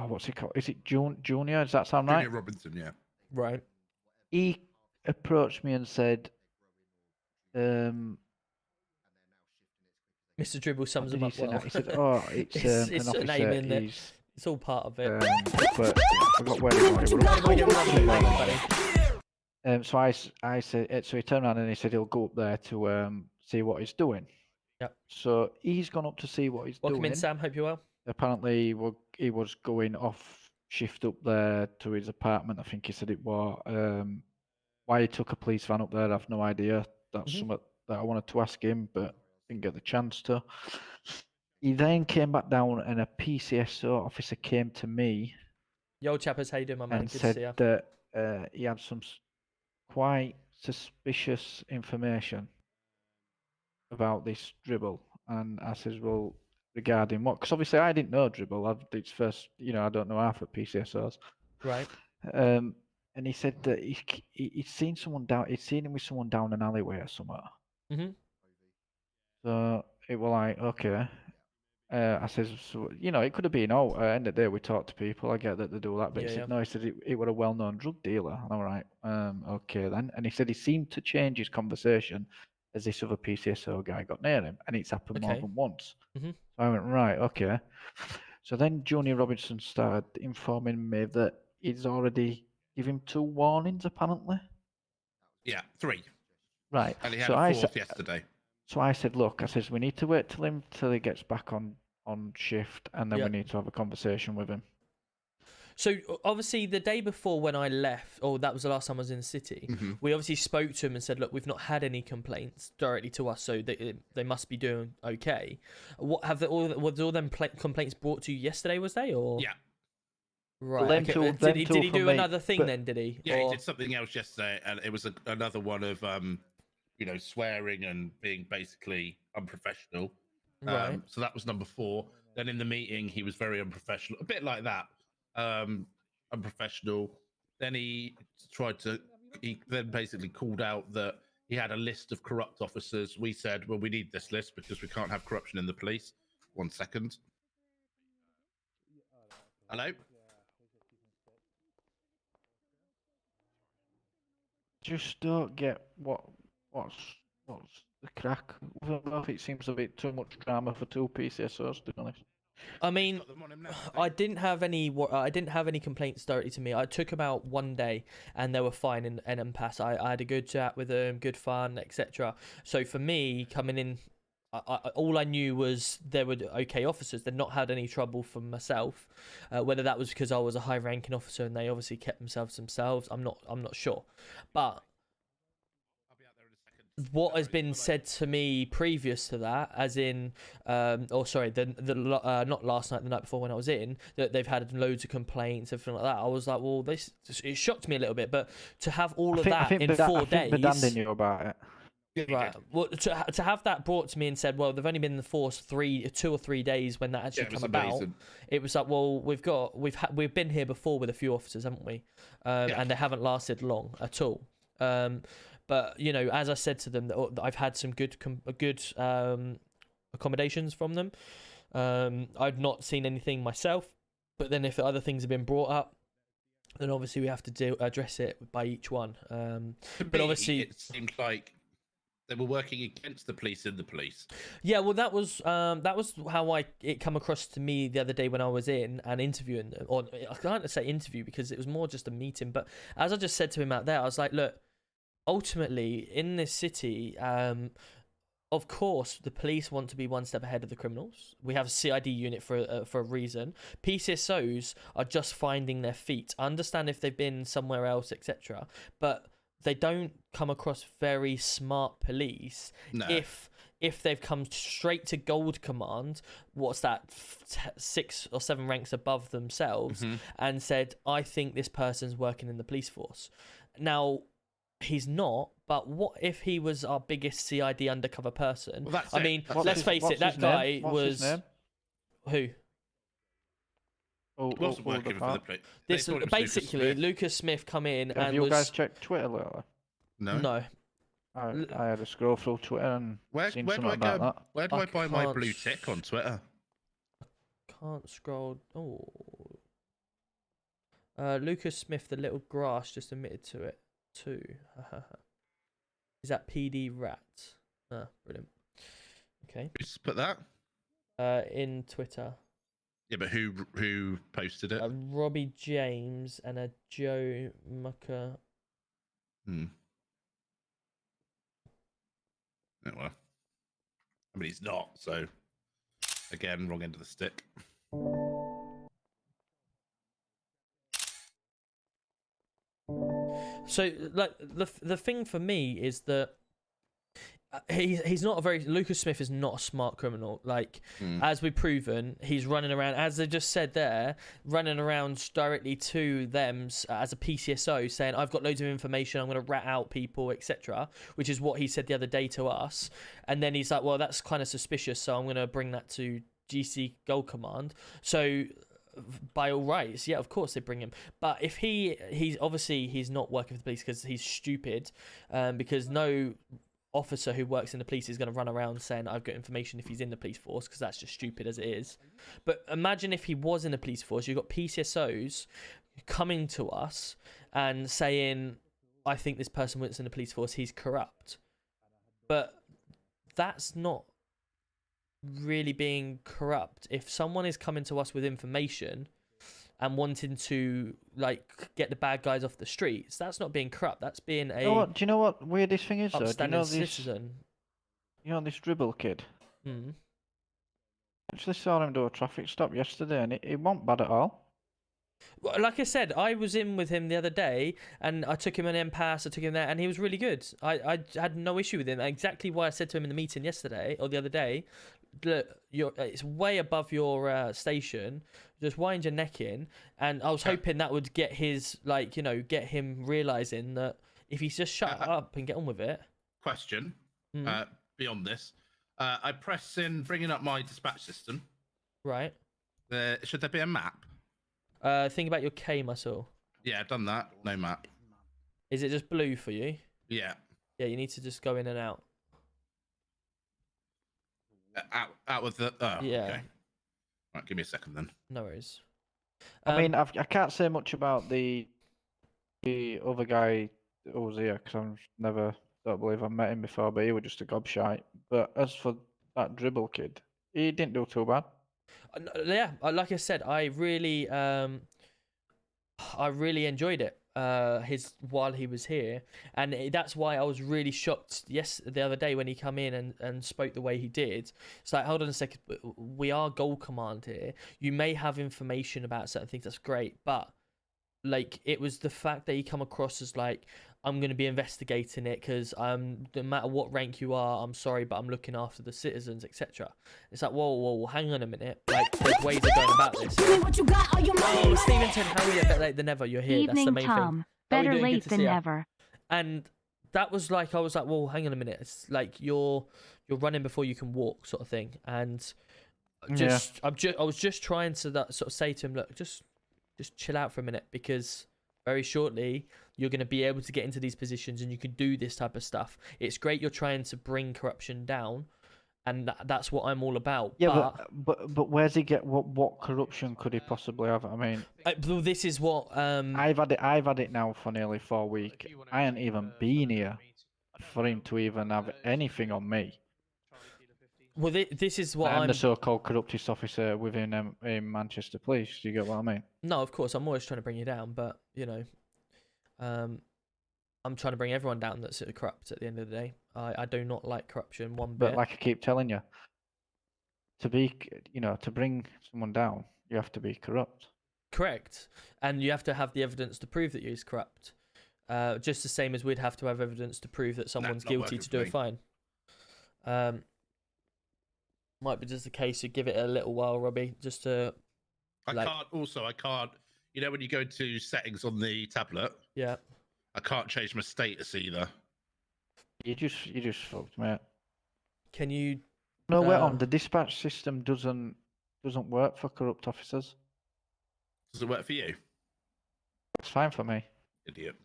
what's he called? Is it Junior? Does that sound right? Junior Robinson, yeah. Right. He approached me and said, Mr. Dribble sums him up well. He said, "Oh, it's an officer. A name in there. It's all part of it." But I forgot where he was. So I said, so he turned around and he said he'll go up there to see what he's doing. Yep. So he's gone up to see what he's doing. Welcome in, Sam. Hope you're well. Apparently, he was going off shift up there to his apartment. I think he said it was. Why he took a police van up there, I've no idea. That's something that I wanted to ask him, but didn't get the chance to. He then came back down, and a PCSO officer came to me. Yo, chappers, how you doing, my man? And Good said to see you. that he had some quite suspicious information about this Dribble, and I says, "Well, regarding what?" Because obviously I didn't know Dribble. It's first, I don't know half of PCSOs. Right. And he said that he'd seen someone down. He'd seen him with someone down an alleyway or somewhere. So it was like, okay. I says, so, it could have been, end of the day, we talk to people. I get that they do that. But he said, no, he said it was a well-known drug dealer. And I'm right, okay then. And he said he seemed to change his conversation as this other PCSO guy got near him. And it's happened more than once. So I went, right, okay. So then Junior Robinson started informing me that he's already given 2 warnings, apparently. Yeah, 3. Right. And he had a 4th yesterday. So I said, look, we need to wait till he gets back on shift, and then we need to have a conversation with him. So obviously the day before when I left, or that was the last time I was in the city, we obviously spoke to him and said, look, we've not had any complaints directly to us, so they must be doing okay. What was all them complaints brought to you yesterday? Was they or? Yeah. Right. Okay. Did he do another thing then? Did he? Yeah, he did something else yesterday, and it was another one of swearing and being basically unprofessional. Right. So that was number 4. Then in the meeting, he was very unprofessional, a bit like that. Unprofessional. Then he then basically called out that he had a list of corrupt officers. We said, well, we need this list because we can't have corruption in the police. 1 second. Hello? Just don't get what's the crack. It seems a bit too much drama for 2 PCSOs, to be honest. I mean, I didn't have any complaints directly to me. I took about 1 day, and they were fine in NM Pass. I had a good chat with them, good fun, etc. So for me, coming in, all I knew was there were okay officers. They'd not had any trouble from myself. Whether that was because I was a high-ranking officer and they obviously kept themselves, I'm not sure. But what has been said to me previous to that, as in, not last night, the night before when I was in, that they've had loads of complaints, everything like that. I was like, well, it shocked me a little bit, but to have all of that in 4 days. I knew about it. Right. Well, to have that brought to me and said, well, they've only been in the force 2 or 3 days when that actually come about. It was like, well, we've been here before with a few officers, haven't we? And they haven't lasted long at all. But as I said to them, I've had some good accommodations from them. I've not seen anything myself, but then if other things have been brought up, then obviously we have to address it by each one. But obviously, it seemed like they were working against the police in the police. Yeah, well, that was how it come across to me the other day when I was in and interviewing them. Or I can't say interview because it was more just a meeting. But as I just said to him out there, I was like, look, ultimately in this city, of course, the police want to be one step ahead of the criminals. We have a CID unit for a reason. PCSOs are just finding their feet. I understand if they've been somewhere else, etc., but they don't come across very smart police. No. If they've come straight to Gold Command, what's that, 6 or 7 ranks above themselves, and said, I think this person's working in the police force. Now, he's not, but what if he was our biggest CID undercover person? Well, I mean, let's face it, that guy was... Who? Wasn't working for the police. This basically, Lucas Smith come in and have you guys checked Twitter lately? No. I had a scroll through Twitter and seen something about that. Where do I buy my blue tick on Twitter? Can't scroll. Oh. Lucas Smith, the little grass, just admitted to it too. Is that PD Rat? Ah, brilliant. Okay. Who's put that? In Twitter. Yeah, but who posted it? Robbie James and a Joe Mucker. Oh, well. I mean, he's not, so again, wrong end of the stick. So, like, the thing for me is that he's not a very... Lucas Smith is not a smart criminal. Like, as we've proven, he's running around, as they just said there, running around directly to them as a PCSO, saying, I've got loads of information, I'm going to rat out people, etc., which is what he said the other day to us. And then he's like, well, that's kind of suspicious, so I'm going to bring that to GC Gold Command. So... by all rights, yeah, of course they bring him. But if he's obviously he's not working for the police because he's stupid, because no officer who works in the police is going to run around saying I've got information if he's in the police force, because that's just stupid as it is. But imagine if he was in the police force, you've got PCSOs coming to us and saying, I think this person works in the police force, he's corrupt. But that's not really being corrupt. If someone is coming to us with information and wanting to like get the bad guys off the streets, that's not being corrupt, that's being a... do you know what weirdest thing is, though? Upstanding citizen. You know this dribble kid? Actually saw him do a traffic stop yesterday and it wasn't bad at all. Well, like I said, I was in with him the other day and I took him an impasse, I took him there, and he was really good. I had no issue with him. Exactly why I said to him in the meeting yesterday or the other day, look, it's way above your station, just wind your neck in. And I was hoping that would get his, like, you know, get him realising that if he's just shut up and get on with it. Question, beyond this, I press in bringing up my dispatch system. Right. Should there be a map? Think about your K muscle. Yeah, I've done that. No map. Is it just blue for you? Yeah. Yeah, you need to just go in and out. Out with the... Oh, yeah. Okay. Right, give me a second then. No worries. I mean, I can't say much about the other guy who was here, because don't believe I've met him before, but he was just a gobshite. But as for that dribble kid, he didn't do too bad. Yeah, like I said, I really enjoyed it. While he was here, and that's why I was really shocked the other day when he come in and spoke the way he did. It's like, hold on a second, we are Gold Command here. You may have information about certain things, that's great, but like, it was the fact that he come across as like, I'm going to be investigating it because no matter what rank you are, I'm sorry, but I'm looking after the citizens, etc. It's like, whoa, hang on a minute. Like, there's ways of going about this. Oh, Stevenson, how are you? Better late than never. You're here. Evening, that's the main Tom. thing. Better late than never. And that was like, I was like, well, hang on a minute. It's like you're running before you can walk, sort of thing. And I was just trying to sort of say to him, look, just chill out for a minute, because very shortly you're going to be able to get into these positions and you can do this type of stuff. It's great you're trying to bring corruption down, and that's what I'm all about. Yeah, but where's he get what corruption could he possibly have? I mean, this is what I've had it now for nearly 4 weeks. I ain't even been here for him to even have anything on me. Well, this is what I'm the so-called corruptest officer within Manchester Police. Do you get what I mean? No, of course, I'm always trying to bring you down, but you know, I'm trying to bring everyone down that's corrupt at the end of the day. I do not like corruption one bit. But like I keep telling you, to be, to bring someone down, you have to be corrupt. Correct. And you have to have the evidence to prove that he's corrupt. Just the same as we'd have to have evidence to prove that someone's guilty to do a fine. Might be just the case you give it a little while, Robbie, just to... I can't, when you go to settings on the tablet, yeah, I can't change my status either. You just fucked, mate. Can you... No, wait on. The dispatch system doesn't work for corrupt officers. Does it work for you? It's fine for me. Idiot.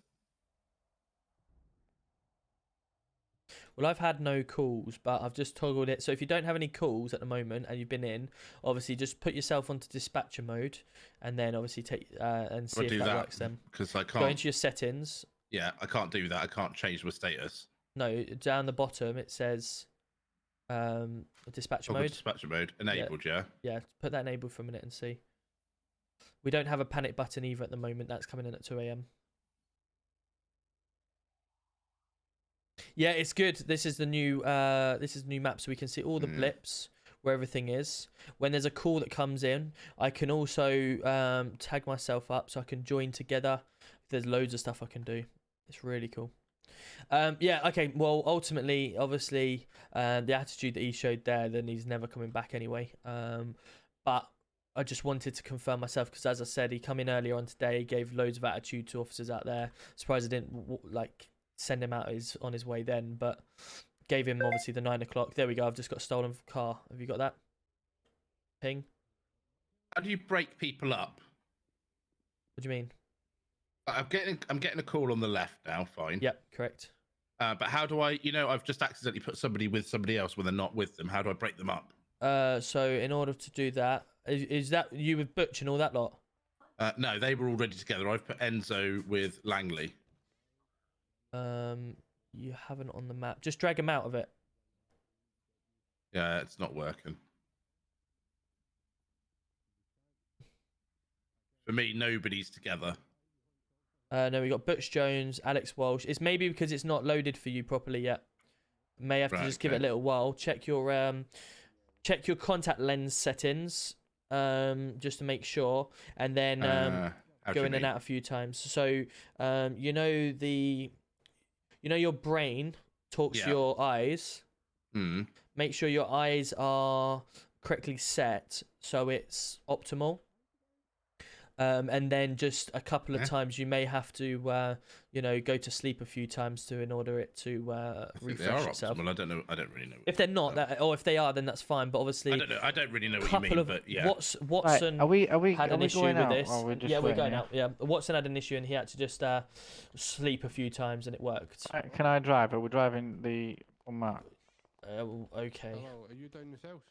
Well, I've had no calls, but I've just toggled it. So if you don't have any calls at the moment and you've been in, obviously just put yourself onto dispatcher mode, and then obviously take and see if that works. Then because I can't go into your settings. Yeah, I can't do that. I can't change my status. No, down the bottom it says dispatcher mode. Dispatcher mode enabled. Yeah. Yeah, put that enabled for a minute and see. We don't have a panic button either at the moment. That's coming in at 2 AM. Yeah, it's good. This is the new map, so we can see all the blips where everything is. When there's a call that comes in, I can also tag myself up so I can join together. There's loads of stuff I can do. It's really cool. Yeah, okay. Well, ultimately, obviously, the attitude that he showed there, then he's never coming back anyway. But I just wanted to confirm myself because, as I said, he come in earlier on today, gave loads of attitude to officers out there. Surprised I didn't send him out on his way then, but gave him obviously the 9 o'clock. There we go. I've just got a stolen car. Have you got that? Ping. How do you break people up? What do you mean? I'm getting a call on the left now. Fine. Yep, correct. But how do I? I've just accidentally put somebody with somebody else when they're not with them. How do I break them up? So in order to do that, is that you with Butch and all that lot? No, they were already together. I've put Enzo with Langley. You haven't on the map. Just drag him out of it. Yeah, it's not working. For me, nobody's together. No, we got Butch Jones, Alex Walsh. It's maybe because it's not loaded for you properly yet. May have to just give it a little while. Check your contact lens settings, just to make sure, and then go in and out a few times. So, your brain talks to your eyes. Make sure your eyes are correctly set so it's optimal. And then just a couple of times you may have to, go to sleep a few times in order it to refresh itself. Optimal. I don't really know. If they're not, or if they are, then that's fine. But obviously, I don't really know what you mean. But yeah, Watson had an issue with this. Yeah, we're going out. Yeah, Watson had an issue and he had to just sleep a few times and it worked. Can I drive? Are we driving the map? Okay. Hello, are you down yourselves?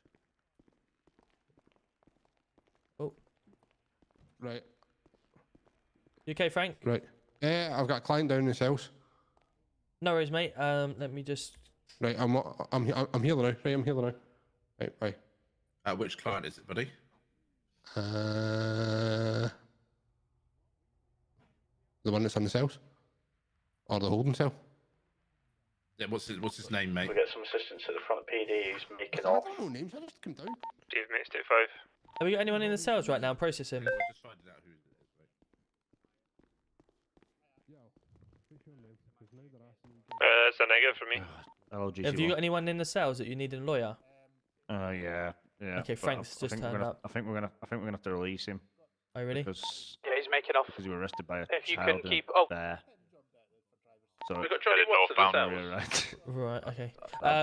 Oh. Right. You okay, Frank? Right. I've got a client down in his house. No worries, mate. Let me just. Right, I'm here now. Right, I'm here now. Right, bye. Which client is it, buddy? The one that's on the cells, or the holding cell. Yeah, what's his name, mate? We get some assistance at the front of PD who's making I off. don't know names. I just come down. Steve, mate, Steve 5. Have we got anyone in the cells right now? Processing. We're just finding out who it is, right? It's a negative for me. Hello, GC1. Have you got anyone in the cells that you need a lawyer? Yeah. Okay, Frank's just turned up. I think we're gonna have to release him. Oh, really? Because Yeah, he's making off. he was arrested by a If you child can keep. there. So We've got Charlie Watson in the right. Right. Okay.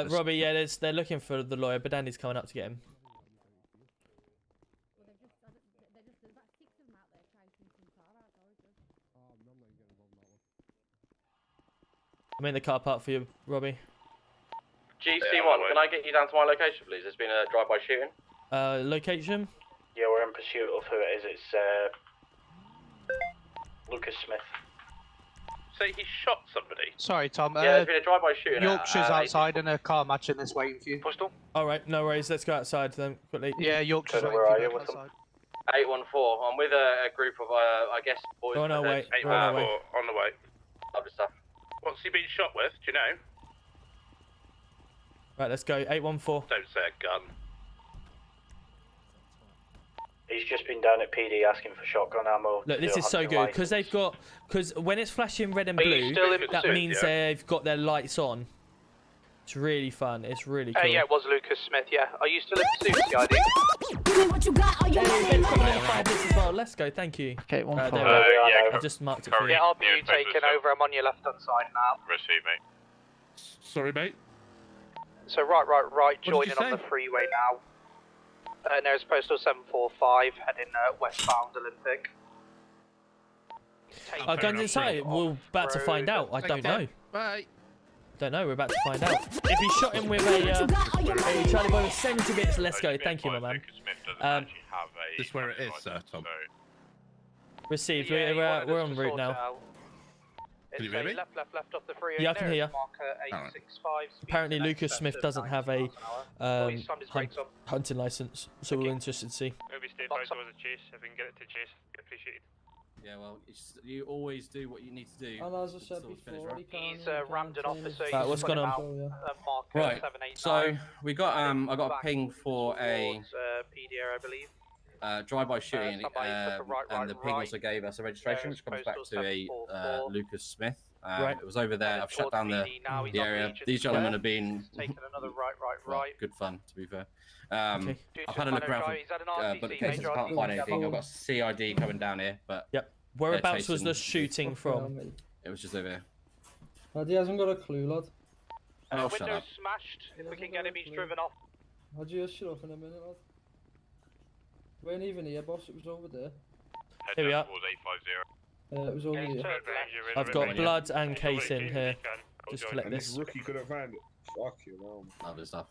Robbie, yeah, they're looking for the lawyer, but Danny's coming up to get him. I'm in the car park for you, Robbie. GC1, can I get you down to my location, please? There's been a drive-by shooting. Location? Yeah, we're in pursuit of who it is. It's Lucas Smith. So he shot somebody. Sorry, Tom. Yeah, there's been a drive-by shooting. Yorkshire's outside and a car matching this waiting for you. Postal? Alright, no worries. Let's go outside then, quickly. Yeah, Yorkshire's Where waiting are for you? you outside. 814. I'm with a group of, I guess, boys. Oh, no, wait. On the way. Lovely stuff. What's he been shot with? Do you know? Right, let's go. 814. Don't say a gun. He's just been down at PD asking for shotgun ammo. Look, this is so good because they've got when it's flashing red and blue, that means they've got their lights on. It's really fun. It's really cool. Yeah, it was Lucas Smith. Yeah, are you still in pursuit, CID? This as well. Let's go. Thank you. Okay, 1 I just marked it for you. Yeah, RPU taken over. I'm on your left-hand side now. Receive, mate. Sorry, mate. So right, did joining you on say? the freeway now. Nearest postal 745, heading westbound Olympic. Guns inside. We're about to find out. I don't know. Bye. Don't know. We're about to find out. If he shot him with a Charlie Boy with 70 bits, let's go. Thank you, my man. This is where it is, sir, Tom. Received. We're en route now. Can you hear me? Left off the freeway. Yeah, I can hear you. Marker 865, Apparently, Lucas Smith doesn't have a he's slammed his brakes on. hunting license, so we're interested to see. Maybe stay by towards the chase. If we can get it to chase, appreciate it. Yeah, well, you always do what you need to do. And as I said before, He's rammed an officer. Right, what's going on? Right. So we got I got a ping for a PD area, I believe. drive-by shooting, and the ping also gave us a registration, which comes back to a Lucas Smith. Right. It was over there. I've shut down the area. These gentlemen have been taking another right. good fun, to be fair. I've had a look around for bullet cases. I can't find anything. I've got CID coming down here, but whereabouts was the shooting from? It was just over here. Lad, he hasn't got a clue, lad. Oh, shut Windows up. smashed. If we can get him, he's driven off. How'd you just shut off in a minute, lad? We weren't even here, boss. It was over there. Here we are. It was over here. I've got blood and case in here. Just collect this. Rookie couldn't find it. Fuck you, man. Lovely stuff.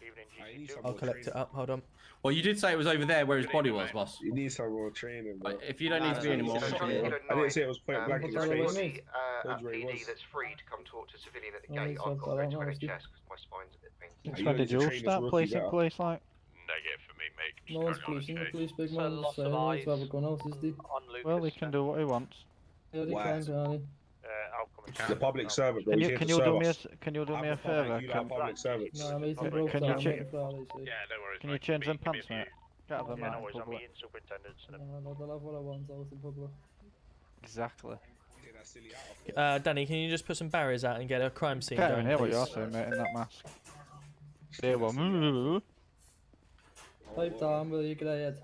I'll collect it up. Hold on. Well, you did say it was over there where his body was, boss. You need some more training, bro. If you don't need to be anymore, I didn't say it was point blank in his face. PD that's free to come talk to a civilian at the gate. I've got to go to NHS because my spine's a bit painful. When did you start policing police like? Negative for me, mate. No one's policing the police, big man. He's saying he wants to have a gun out, is he? Well, he can do what he wants. Yeah, he can, can't he? The public servant, bro. Can you do me a favour? Public servants. No, mate, he broke down. Can you change them pants, mate? Get out of them out in public. No, they'll have what I want out in public. Exactly. Danny, can you just put some barriers out and get a crime scene Can't going, even hear what please? you're saying, mate, in that mask. Say one. Pipe down, will you, greyhead?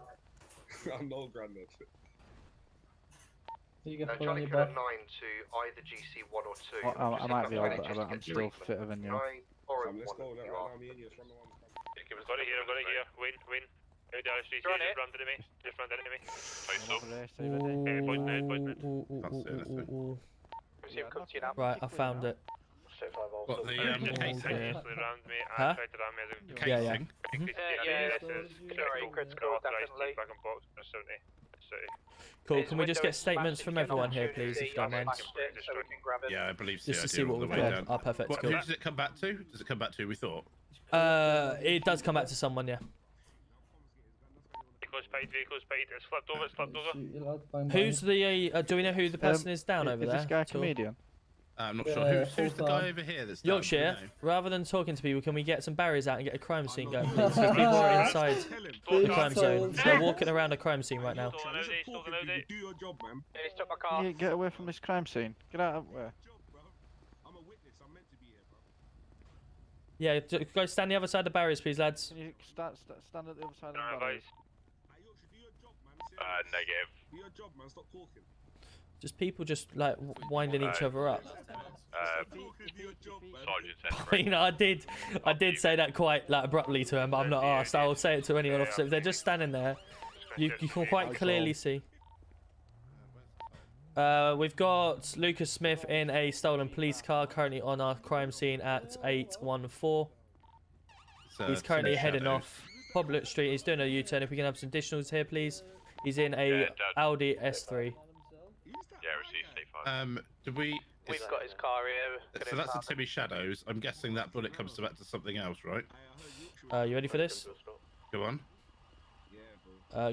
I'm no granddad. You get put on Johnny your Killer back. 9 to either GC1 or 2. Well, I might be old, but I'm still fitter than you. Let's go. Let me in here. Run the one. I've got it here. Win. Down the street, just run to me. Just run to me. Right, I found it. What, the casing? Huh? Yeah. Cool, can we just get statements from everyone here, please, if you don't mind? Yeah, I believe so. Just to see what we've got. Oh, perfect. What, Cool. who does it come back to? Does it come back to who we thought? It does come back to someone, yeah. Vehicles paid. It's flipped over. Who's the, do we know who the person is down over there? Is this guy a comedian? I'm not sure. Who's the guy over here that's down? Yorkshire, rather than talking to people, can we get some barriers out and get a crime scene going, please? Because people are inside the crime zone. They're walking around a crime scene right now. Do your job, man. Can you get away from this crime scene? Get out of where? I'm a witness. I'm meant to be here, bro. Yeah, go stand the other side of the barriers, please, lads. Can you stand at the other side of the barriers? Negative. Do your job, man. Stop talking. Just people just like winding each other up. Sergeant, I mean, I did say that quite like abruptly to him, but I'm not asked. I'll say it to any officer. If they're just standing there, you can quite clearly see. We've got Lucas Smith in a stolen police car, currently on our crime scene at 814. He's currently heading off Public Street. He's doing a U-turn. If we can have some additionals here, please. He's in a Audi S3. Did we? We've got his car here. So that's the Timmy Shadows. I'm guessing that bullet comes back to something else, right? You ready for this? Go on.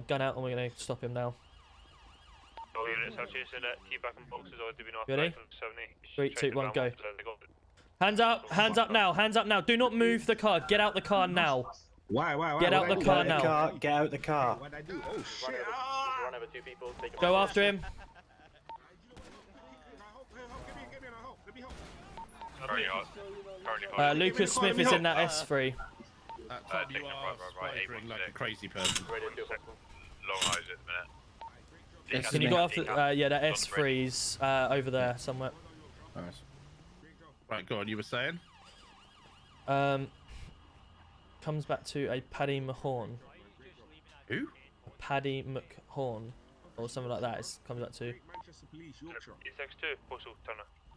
Gun out, and we're gonna stop him now. minutes. I'll chase it. Keep back in boxes, or do we not? Ready? 70. 3, 2, 1, go. Hands up! Hands up now! Hands up now! Do not move the car. Get out the car now. Why? Get out the car now. Get out the car. What'd I do? Oh shit! Run over 2 people. Go after him. Lucas Smith is in that S3. You are spidering like a crazy person. Long eyes at the minute. Can you go after? Yeah, that S3's over there somewhere. Nice. Right, go on. You were saying? Comes back to a Paddy Mahorn. Who? Paddy McHorn, or something like that. It comes back to.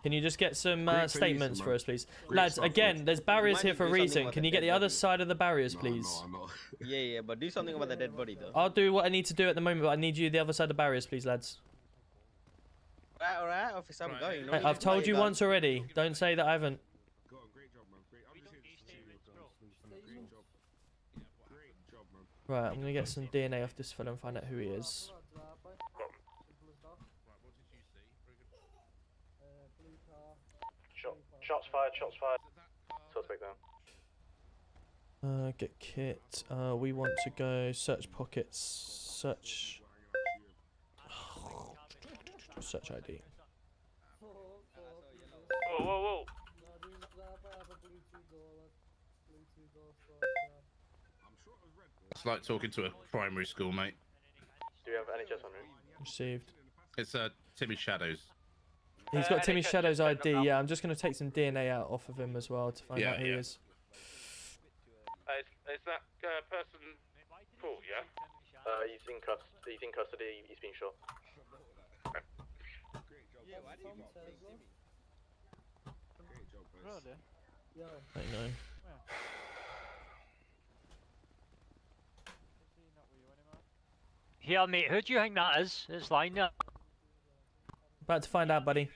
Can you just get some statements for us, please? Lads, again, there's barriers here for a reason. Can you get the other side of the barriers, please? Yeah, but do something about the dead body, though. I'll do what I need to do at the moment, but I need you the other side of the barriers, please, lads. Alright, officer, I'm going. Hey, I've told you once already. Don't say that I haven't. Right, I'm gonna get some DNA off this fella and find out who he is. Shots fired, shots fired. Suspect down. Get kit. We want to go search pockets. Search. Search ID. Whoa, whoa, whoa. It's like talking to a primary school mate. Do you have NHS on route? Received. It's Timmy Shadows. He's got Timmy Shadow's ID. Yeah, I'm just going to take some DNA out off of him as well to find out who he is. Is that person Paul? Yeah. He's in custody. He's been shot. I know. Yeah, mate, who do you think that is? It's lined up. About to find out, buddy.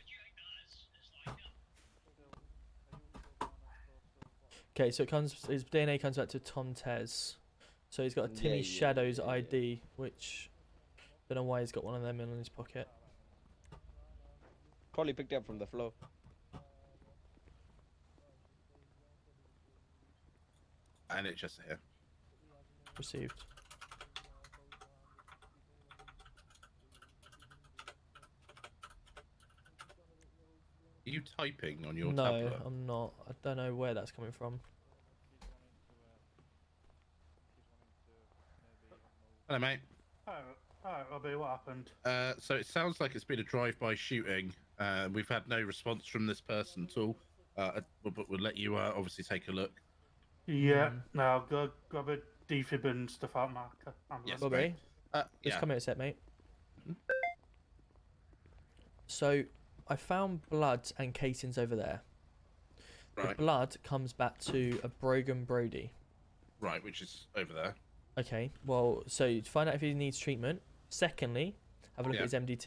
Okay, so his DNA comes back to Tom Tez. So he's got a Timmy Shadows ID, which don't know why he's got one of them in his pocket. Probably picked up from the floor. And it's just here. Received. Are you typing on your no, tablet? No, I'm not. I don't know where that's coming from. Hello, mate. Alright, Robbie, what happened? So it sounds like it's been a drive-by shooting. We've had no response from this person at all. But we'll let you obviously take a look. Yeah, now go grab a defib and stuff out, Mark. Yes, Bobby. Just come here a sec, mate. So, I found blood and casings over there. Right. The blood comes back to a Brogan Brody. Right, which is over there. Okay, well, so to find out if he needs treatment. Secondly, have a look at his MDT.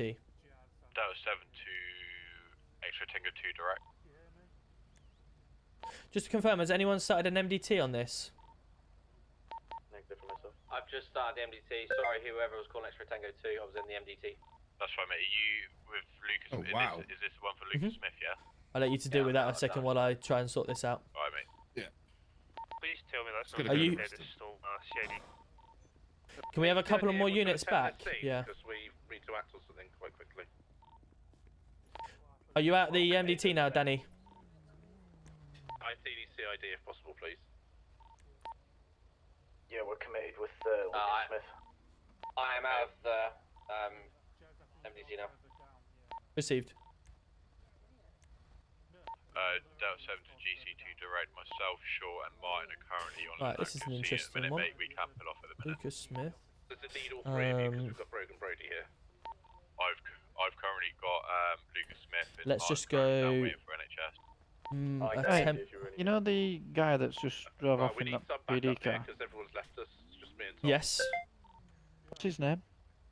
That was 7 to extra Tango 2 direct. Just to confirm, has anyone started an MDT on this? Negative for myself. I've just started the MDT. Sorry, whoever was calling extra Tango 2, I was in the MDT. That's right, mate. Are you with Lucas? Oh, wow. Is this the one for Lucas Smith, yeah? I'll let you to deal with that a second while I try and sort this out. Alright, mate. Yeah. Please tell me that's not you... shady. Can we have a couple of more units back? Yeah. Because we need to act on something quite quickly. Are you at the MDT now, Danny? CID if possible, please. Yeah, we're committed with Lucas Smith. I am out of the MDT now. Received. Delta 7 to GC2 direct. Myself, Shaw, and Martin are currently on. Right, this is an interesting one. Mate, we can pull off at the minute. Lucas Smith. Does it need all three of you? Because we've got Brogan Brody here. I've currently got Lucas Smith. And let's Martin just go. waiting for NHS. Hey, you know the guy that's just drove off in that PD car? Because everyone's left us. It's just me and Tom. Yes. What's his name?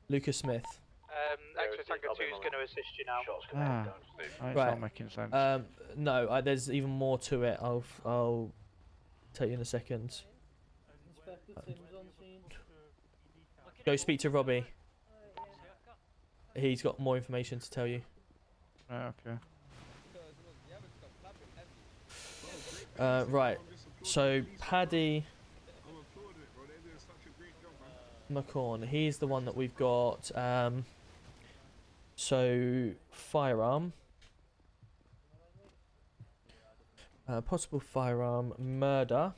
Lucas Smith. Extra Tango 2 is going to assist you now. It's not making sense. No, there's even more to it. I'll tell you in a second. Go speak to Robbie. he's got more information to tell you. Okay. Right. So Paddy McCorn, he's the one that we've got. So firearm, possible firearm, murder.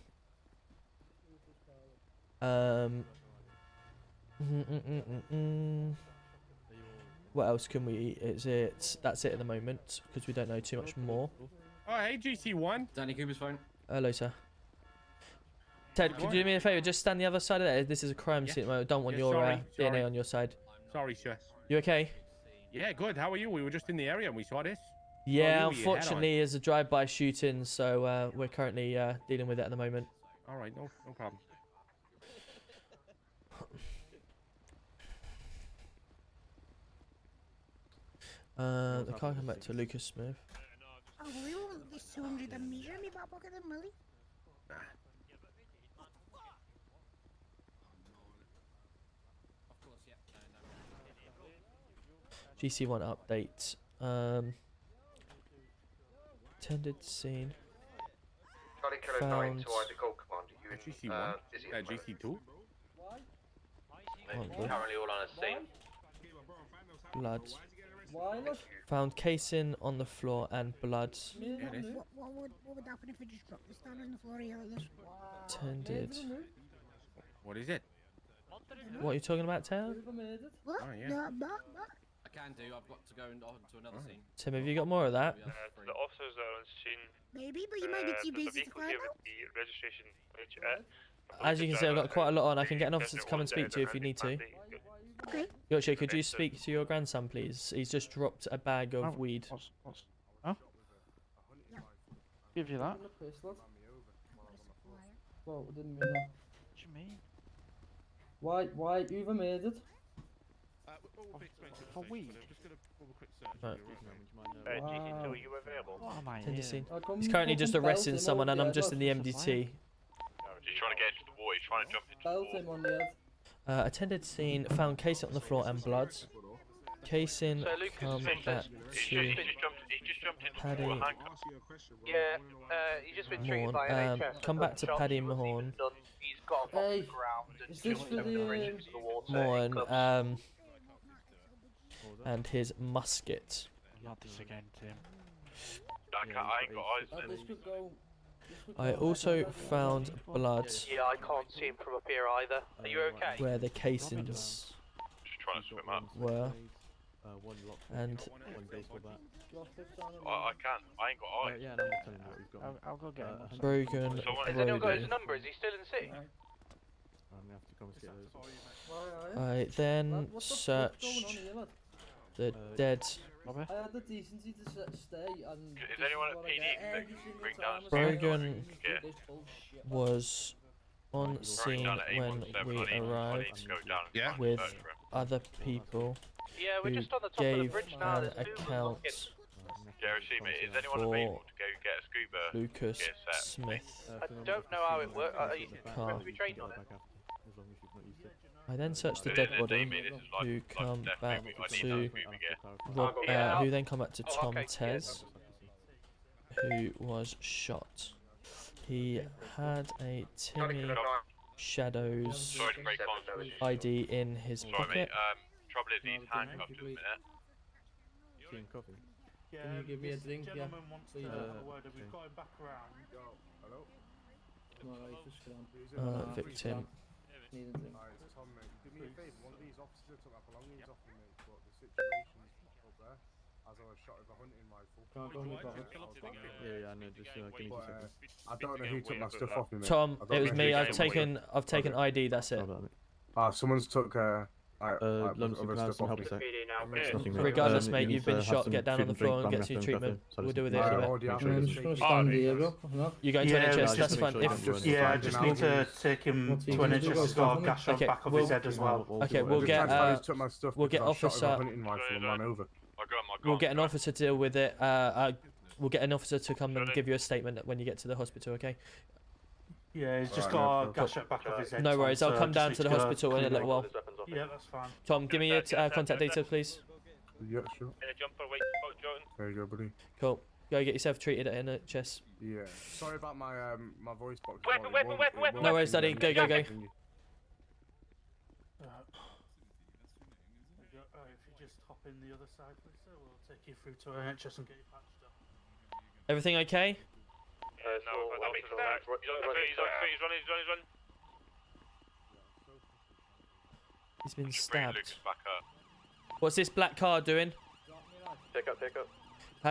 What else can we? That's it at the moment because we don't know too much more. Oh, hey, GC1. Danny Cooper's phone. Hello, sir. Ted, could you do me a favor? Just stand the other side of that. This is a crime scene. I don't want your DNA on your side. Sorry, sir. You okay? Yeah, good. How are you? We were just in the area and we saw this. Yeah, unfortunately, it's a drive-by shooting, so we're currently dealing with it at the moment. All right, no problem. The car came back to Lucas Smith. Oh, we want this 200 and measure me back pocket of money. GC1 update. Attended scene. Charlie Kilo 9 to Isaac Gold Commander. GC1? GC2? Currently all on a scene. Blood. Found casing on the floor and blood. What would happen if we just dropped this down on the floor here like this? Attended. What is it? What are you talking about, Taylor? What? Oh, yeah. I can do. I've got to go on to another scene. Tim, have you got more of that? The officers are on scene. Maybe, but you might be too busy to find out. The registration. As you can see, I've got quite a lot on. I can get an officer to come and speak to you if you need to. Okay. Yorkshire, could you speak to your grandson, please? He's just dropped a bag of weed. Huh? Give you that. Well, didn't mean that. What do you mean? Why you've made it? For weed. Right. GC2, are you available? What am I Attend to here? scene. He's currently just arresting someone, and I'm just in the MDT. He's trying to get into the water. He's trying to jump into the water. Attended scene, found casing on the floor and blood. Casing come back to Paddy Mahorn. Come back to Paddy Mahorn. He's got him off the ground and Is this for the Mahorn, and his musket. Not this again, Tim. I ain't got eyes. This could go. I also found blood. Yeah, I can't see him from up here either. Are you okay? Where the casings Just trying to swim up. were. And I can't. I ain't got eyes. Yeah, no, I'm telling you what we've got. I'll go get him. Brogan Has anyone got his Road. number? Is he still in the city? I'm gonna have to come and get those. I then searched the dead. I had the decency to stay and. Is anyone at PD that can bring down a Brogan was on scene when we arrived with other people Yeah, we're who just on the top of the gave bridge now. an There's two account Jerry, mate, is anyone available to go get a scuba? Lucas Get set, Smith. I don't know how it works. Are you Car. meant to be trained on it? I then searched the dead body, who come back to Rob, who then come back to Tom Tez, who was shot. He had a Timmy Shadows ID in his pocket. Trouble is he's handcuffed at the minute. Can you give me a drink? Yeah. Gentleman wants to have a word. We've got him back around. Hello? Victim. Need a drink. Tom, mate. Do me a favour. One of these officers took my belongings off me, mate. But the situation's up there. As I was shot with a hunting rifle. Yeah, I know. Just give me 2 seconds. I don't know who took my stuff off me, mate. Tom, it was me. I've taken ID. That's it. Someone's took London Superhouse, help me sec. Regardless, mate, you've been shot. Get down on the floor and get some treatment. We'll deal with it anyway. I'm just gonna stand here, bro. You going to NHS? That's fine. Yeah, I just need to take him to NHS. He's got a gash on the back of his head as well. Okay, we'll get officer. We'll get an officer to deal with it. We'll get an officer to come and give you a statement when you get to the hospital. Okay. Yeah, he's just got a gash at the back of his head. No worries. I'll come down to the hospital in a little while. Yeah, that's fine. Tom, give me your contact details, please. Yeah, sure. In a jumper, white spot, Jordan. There you go, buddy. Cool. Go get yourself treated at NHS. Yeah. Sorry about my my voice box. Weapon. No worries, Daddy. Go. If you just hop in the other side, please, sir, we'll take you through to NHS and get you patched up. Everything okay? No, we've got he's running. He's been stabbed. What's this black car doing? Take up.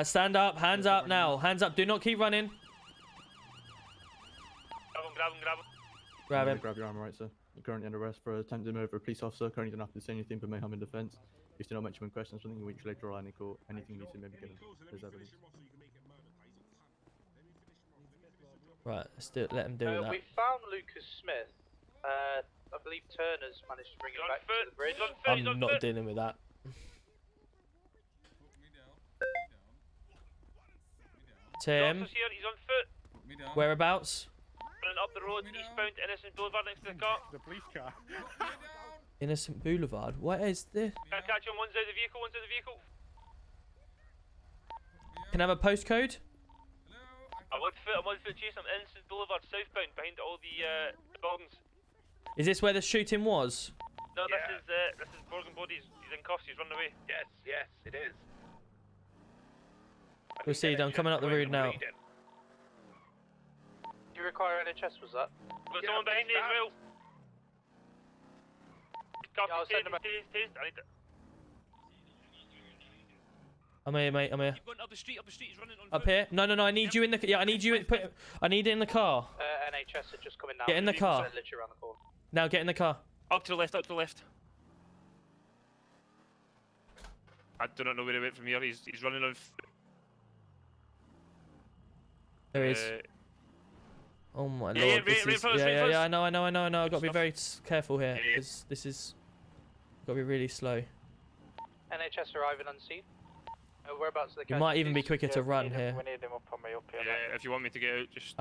Stand up. Hands up now. Hands up. Do not keep running. Grab him. Grab your arm, right, sir. You're currently under arrest for attempted murder of a police officer. Currently don't have to say anything but may harm in defence. If you do not mention when questions, something in which later or in court, anything you say may be given as evidence. Right, let's do it. Let him do that. We found Lucas Smith. I believe Turner's managed to bring him back to the bridge. I'm not dealing with that. Tim. He's on foot. Whereabouts? Running up the road, eastbound Innocent Boulevard next to the car. The police car. Innocent Boulevard. What is this? Can't catch him. One's out of the vehicle. Can I have a postcode? I'm on foot chasing him. Innocent Boulevard southbound behind all the buildings. Is this where the shooting was? No, this is Borgen Bodies. He's in cuffs. He's running away. Yes, it is. Proceed. I'm coming up the road now. Do you require NHS, was that? Got someone behind me as well. I'm here, mate. I'm here. Keep going up the street. He's running on Up here? No. I need you in the. Yeah, I need you. I need it in the car. NHS are just coming now. Get in the car. Literally around the corner. Now get in the car. Up to the left. I do not know where he went from here. He's running on. There he is. Oh my lord. Yeah, I know. I've got to be very careful here because this is got to be really slow. NHS arriving on scene. Whereabouts are the You might even be quicker to run here. We need him up on me up here. Yeah, if you want me to get out, just.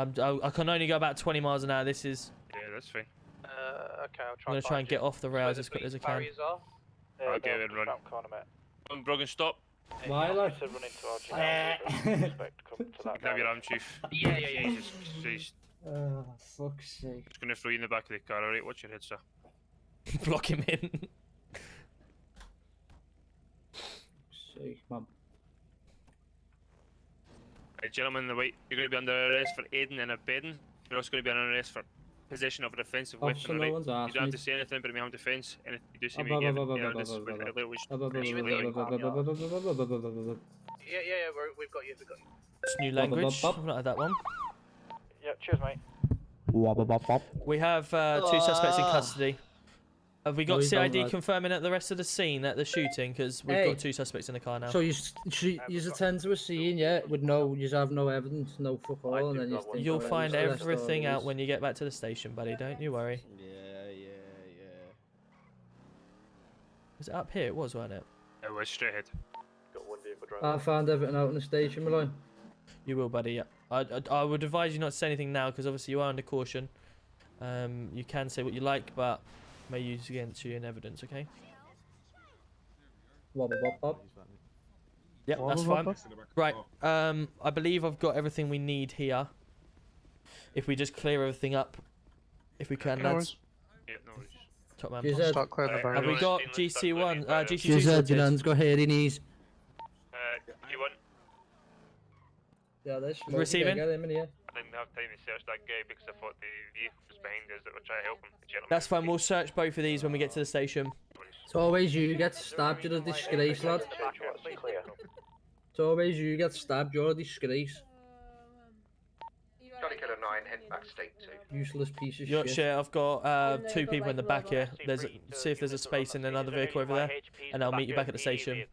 I can only go about 20 miles an hour. This is. Yeah, that's fine. Okay, I'll try. I'm gonna try and get off the rails as quick as I can. I'll get in running. Brogan, stop. Why, lad? Grab your arm, chief. Yeah. Just Oh, fuck's sake. just gonna throw you in the back of the car. Alright, watch your head, sir. Block him in. Sake, man. Right, gentlemen in the white, you're going to be under arrest for aiding and abetting. You're also going to be under arrest for possession of an offensive weapon. No Right? one's You asked don't have me. to say anything, but it may have defence. And if you do see me again, you know, this is with a little Yeah, we've got you. It's new language. I've not had that one. Yeah, cheers, mate. We have 2 suspects in custody. Have we got No, you don't, CID lad. confirming at the rest of the scene at the shooting? Because we've got 2 suspects in the car now. So you attend to a scene, yeah, with you have no evidence, no fuck all, and then you think, You'll alright, find what's the rest everything of out this? when you get back to the station, buddy. Don't you worry. Yeah. Was it up here? It was, wasn't it? It was straight ahead. Got one vehicle driving. I found everything out in the station, will I? You will, buddy. Yeah. I would advise you not to say anything now because obviously you are under caution. You can say what you like, but may use against you in evidence. Okay. Yeah, that's fine. Right. I believe I've got everything we need here. If we just clear everything up, if we can, lads. Yeah, no worries. Top man. Start clearing the Have we got GC1? GC2 GZ, sorted? your hands got hairy knees. You want? Yeah, there's Receiving? Get him in here. I didn't have time to search that guy because I thought the vehicle was behind us that were trying to help him. The gentleman. That's fine. We'll search both of these when we get to the station. It's always you get stabbed, you're a disgrace, lad. It's always you get stabbed, you're a disgrace. Charlie Killer 9, head back state 2. Useless piece of Your shit. share. I've got 2 people in the back here. See if there's a space in another vehicle over there, and I'll meet you back at the station.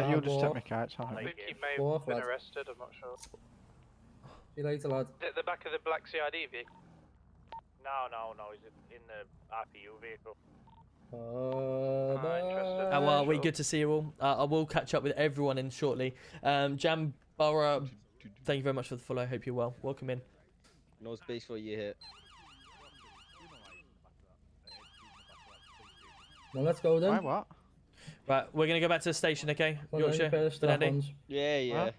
You'll just take my car. It's alright. I think he may have been arrested, I'm not sure. See you later, lad. The back of the black CID vehicle? No, he's in the RPU vehicle. How are we? Good to see you all. I will catch up with everyone in shortly. Jam Borough, thank you very much for the follow. I hope you're well. Welcome in. No space for you here. Well, let's go then. Why what? Right, we're gonna go back to the station, okay? Yorkshire, Dandy. Yeah, yeah. Huh?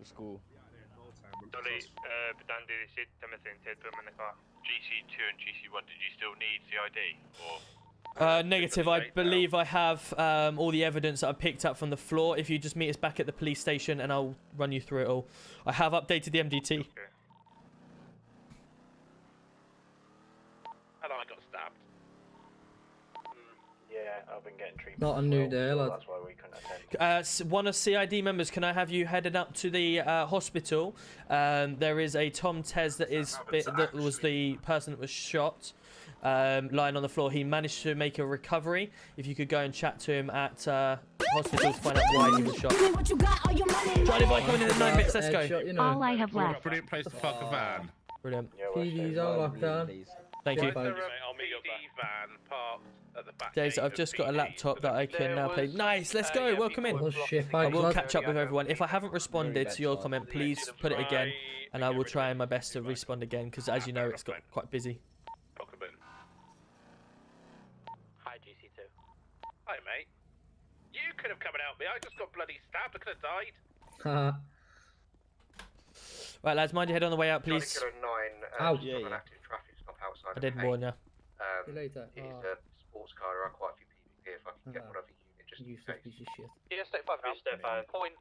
It's cool. Sorry, Dandy, they said Timothy and Ted put him in the car. GC2 and GC1, did you still need CID? Or... Negative. I believe I have all the evidence that I picked up from the floor. If you just meet us back at the police station and I'll run you through it all. I have updated the MDT. And I got stabbed. Yeah, I've been getting treatment. Not a new day, lad. That's why we couldn't attend. One of CID members, can I have you headed up to the hospital? There is a Tom Tez that was the person that was shot, lying on the floor. He managed to make a recovery. If you could go and chat to him at hospital to find out why he was shot. Charlie Boy coming in at 9 bits. Let's go. All I have left. Brilliant place to park a van. Brilliant. PD's on lockdown. Thank you. I'll meet your van parked at the back. Days, I've just got a laptop that I can now play. Nice, let's go. Welcome in. I will catch up with everyone. If I haven't responded to your comment, please put it again, and I will try my best to respond again. Because as you know, it's got quite busy. Hi, GC2. Hi, mate. You could have come and helped me. I just got bloody stabbed. I could have died. Right, lads, mind your head on the way out, please. Kilo 9, Ow. an active traffic stop outside. I didn't warn you. See you later. It is a sports car. There are quite a few people here. If I can get whatever unit, just in Useless case. piece of shit. Yeah, step 5 now. Step 5. Point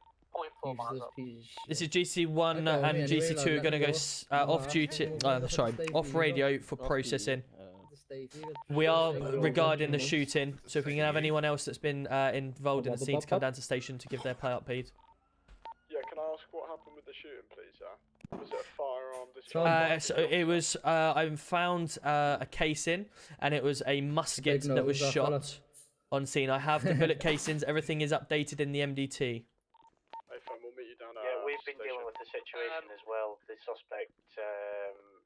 4 miles Useless up. piece of shit. This is GC1 and GC2 are going to go off duty. Off radio for processing. We are regarding the shooting, so if we can have anyone else that's been involved in the scene to come down to station to give their pay up, please. Yeah, can I ask what happened with the shooting, please, yeah? Was it a firearm discharge? So it was, I found a casing, and it was a musket that was shot on scene. I have the bullet casings, everything is updated in the MDT. Hey, fam, we'll meet you down at Yeah, we've been dealing with the situation as well. The suspect,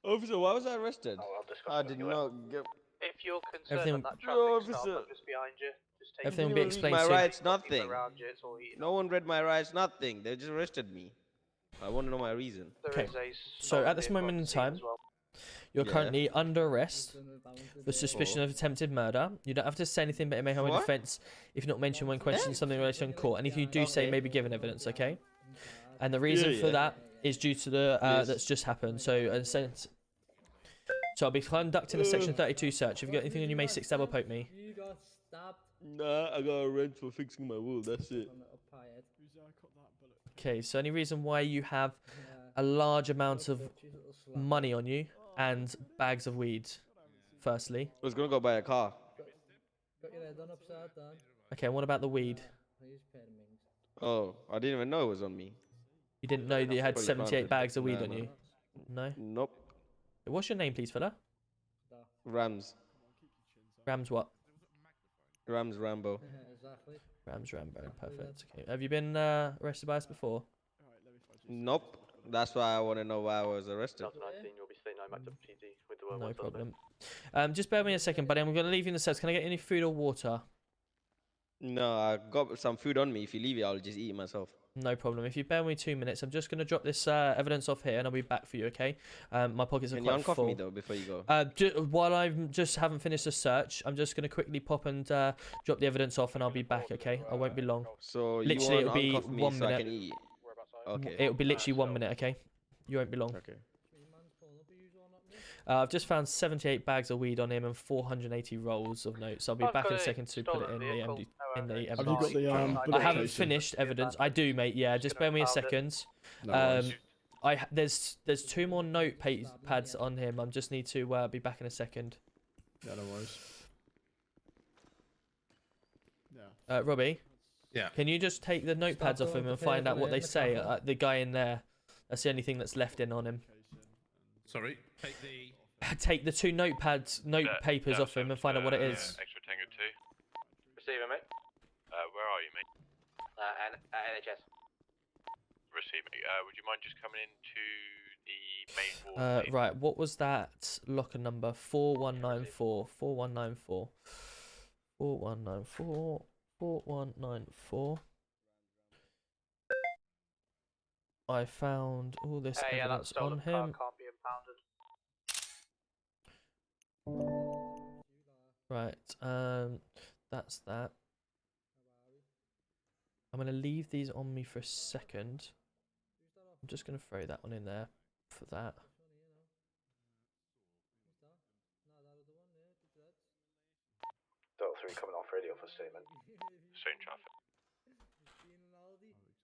Officer, why was I arrested? I'll discuss I with did you not get... If you're concerned Everything- that traffic stop just behind you, just take Everything will it. be Read explained my soon. rights, nothing. Around you, it's all eaten No one read my rights, nothing. They just arrested me. I want to know my reason. Okay, so at this moment in time, you're currently under arrest for suspicion of attempted murder. You don't have to say anything but it may have a defence if not mentioned when questioned something related in court. And if you do say, may be given evidence, okay? And the reason for that is due to the that's just happened. So, so I'll be conducting a Section 32 search. If you've got anything on you, may stick, stab, or poke me. You got stabbed. Nah, I got a rent for fixing my wool. That's it. Okay, so any reason why you have a large amount of money on you and bags of weed, firstly? I was gonna go buy a car. Got your head on upside down. Okay, and what about the weed? Oh, I didn't even know it was on me. You didn't know that you had 78 bags of weed on you? No? Nope. What's your name, please, fella? Rams. Rams what? Rams Rambo. Exactly. Rams Rambo, perfect. Okay, have you been arrested by us before? Nope. That's why I want to know why I was arrested. You'll be staying back to PD with the No problem. Just bear with me a second, buddy. I'm going to leave you in the cells. Can I get any food or water? No, I got some food on me. If you leave it, I'll just eat it myself. No problem. If you bear with me 2 minutes, I'm just going to drop this evidence off here and I'll be back for you, okay? My pockets are Can you quite uncuff full. me though before you go? While I just haven't finished the search, I'm just going to quickly pop and drop the evidence off and I'll be back, okay? I won't be long. So literally, you it'll be uncuff me 1 so I minute. can eat? Okay. It'll be literally 1 minute, okay? You won't be long. Okay. I've just found 78 bags of weed on him and 480 rolls of notes. I'll be back in a second to put it in the MD. In the Have you got the I haven't finished evidence. I do, mate. Yeah, just bear me a second. There's 2 more note pads on him. I just need to be back in a second. Yeah, no worries. Yeah. Robbie. Yeah. Can you just take the notepads off him and find out what they say? The guy in there. That's the only thing that's left in on him. Sorry. Take the. Take the 2 note papers off him and find out what it is. Extra Tango 2. Receiver, mate. Where are you, mate? And NHS. Receive, mate. Would you mind just coming into the main ward? Right, what was that locker number? 4194. 4194. 4194. 4194. I found all this evidence on him. Can't be impounded. Right, that's that. I'm going to leave these on me for a second. I'm just going to throw that one in there for that. Delta 3 coming off radio for statement. Same traffic.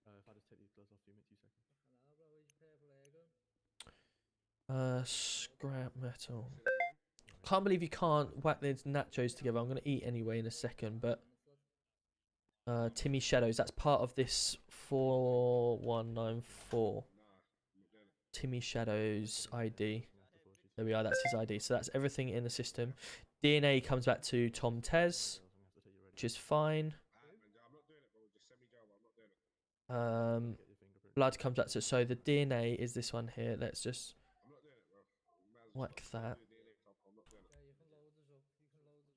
If I just take these gloves off you, 2 seconds. Scrap metal. Can't believe you can't whack these nachos together. I'm going to eat anyway in a second, but Timmy Shadows, that's part of this 4194. Timmy Shadows ID. There we are, that's his ID. So that's everything in the system. DNA comes back to Tom Tez, which is fine. Blood comes back to, so the DNA is this one here. Let's just whack that.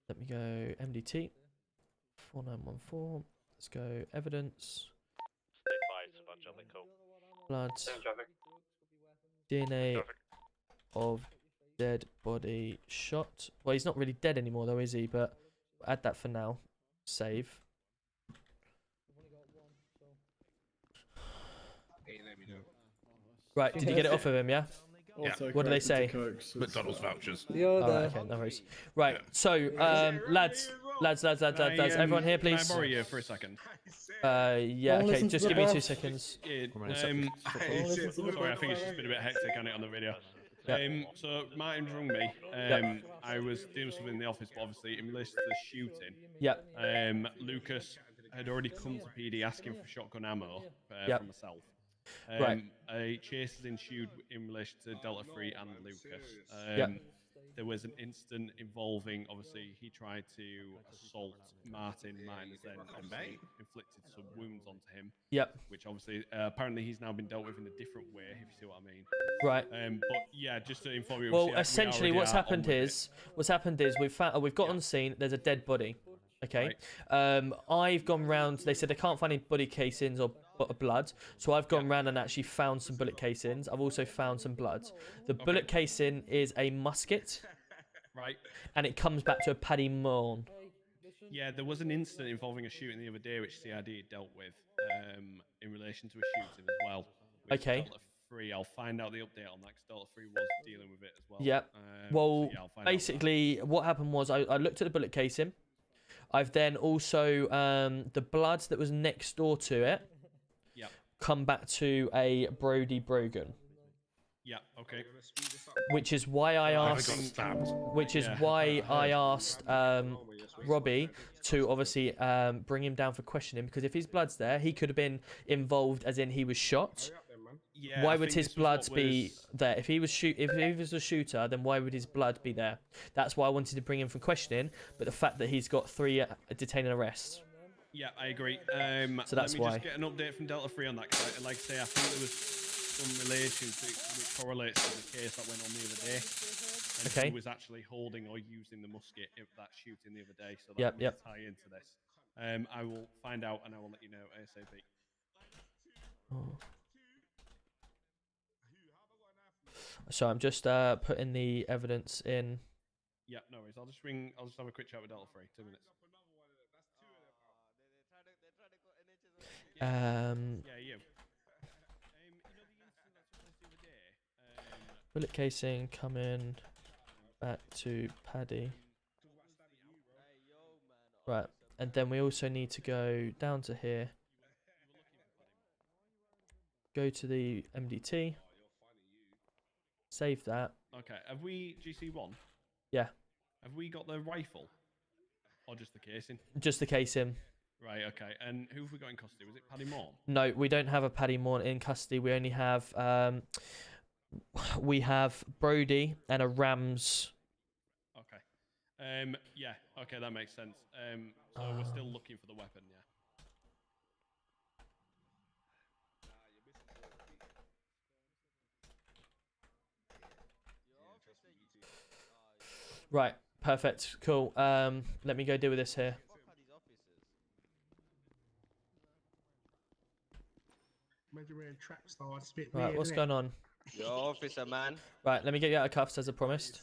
Let me go MDT 4914. Let's go evidence. Blood. DNA of dead body shot. Well, he's not really dead anymore though, is he? But add that for now. Save. Right, did you get it off of him, yeah? Yeah. What do they say? McDonald's vouchers. Alright, okay, no worries. Right, so, lads, everyone here, please. Can I borrow you for a second? Yeah, okay, just give me 2 seconds. Sorry, I think it's just been a bit hectic on it on the video. So Martin rung me. I was doing something in the office, but obviously in relation to the shooting. Lucas had already come to PD asking for shotgun ammo from myself. A chase has ensued in relation to Delta 3 and Lucas. There was an incident involving, obviously, he tried to assault Martin. Martin then obviously inflicted some wounds onto him. Which obviously, apparently, he's now been dealt with in a different way, if you see what I mean. Right. But yeah, just to inform you. Well, essentially, what's happened is we've got on the scene. There's a dead body. Okay. I've gone round. They said they can't find any body casings or blood, so I've gone round and actually found some bullet casings. I've also found some blood. The bullet casing is a musket, right? And it comes back to a Paddy Morn. Yeah, there was an incident involving a shooting the other day, which CID dealt with in relation to a shooting as well. Okay. Delta 3, I'll find out the update on that because Delta 3 was dealing with it as well. Yeah. Well, basically, what happened was I looked at the bullet casing. I've then also the blood that was next door to it. Come back to a Brody Brogan. Yeah. Okay. Which is why I asked. Which is why I asked Robbie to obviously bring him down for questioning, because if his blood's there, he could have been involved, as in he was shot. Yeah, why would his blood be there? If he was a shooter, then why would his blood be there? That's why I wanted to bring him for questioning. But the fact that he's got 3 detained and arrests. Yeah, I agree. So that's why. Let me just get an update from Delta 3 on that, because like I say, I think there was some relation to which correlates to the case that went on the other day. And who was actually holding or using the musket in that shooting the other day. So that will tie into this. I will find out and I will let you know ASAP. Oh. So I'm just putting the evidence in. Yeah, no worries. I'll just have a quick chat with Delta 3. 2 minutes. Bullet casing coming back to Paddy. Right, and then we also need to go down to here. Go to the MDT. Save that. Okay, have we GC1? Yeah. Have we got the rifle? Or just the casing? Just the casing. Right, okay. And who have we got in custody? Was it Paddy Morn? No, we don't have a Paddy Morn in custody. We only have Brody and a Rams. Okay. Yeah, okay, that makes sense. So we're still looking for the weapon, yeah. Right, perfect, cool. Let me go deal with this here. Right, what's going on? Yo, officer, man. Right, let me get you out of cuffs as I promised.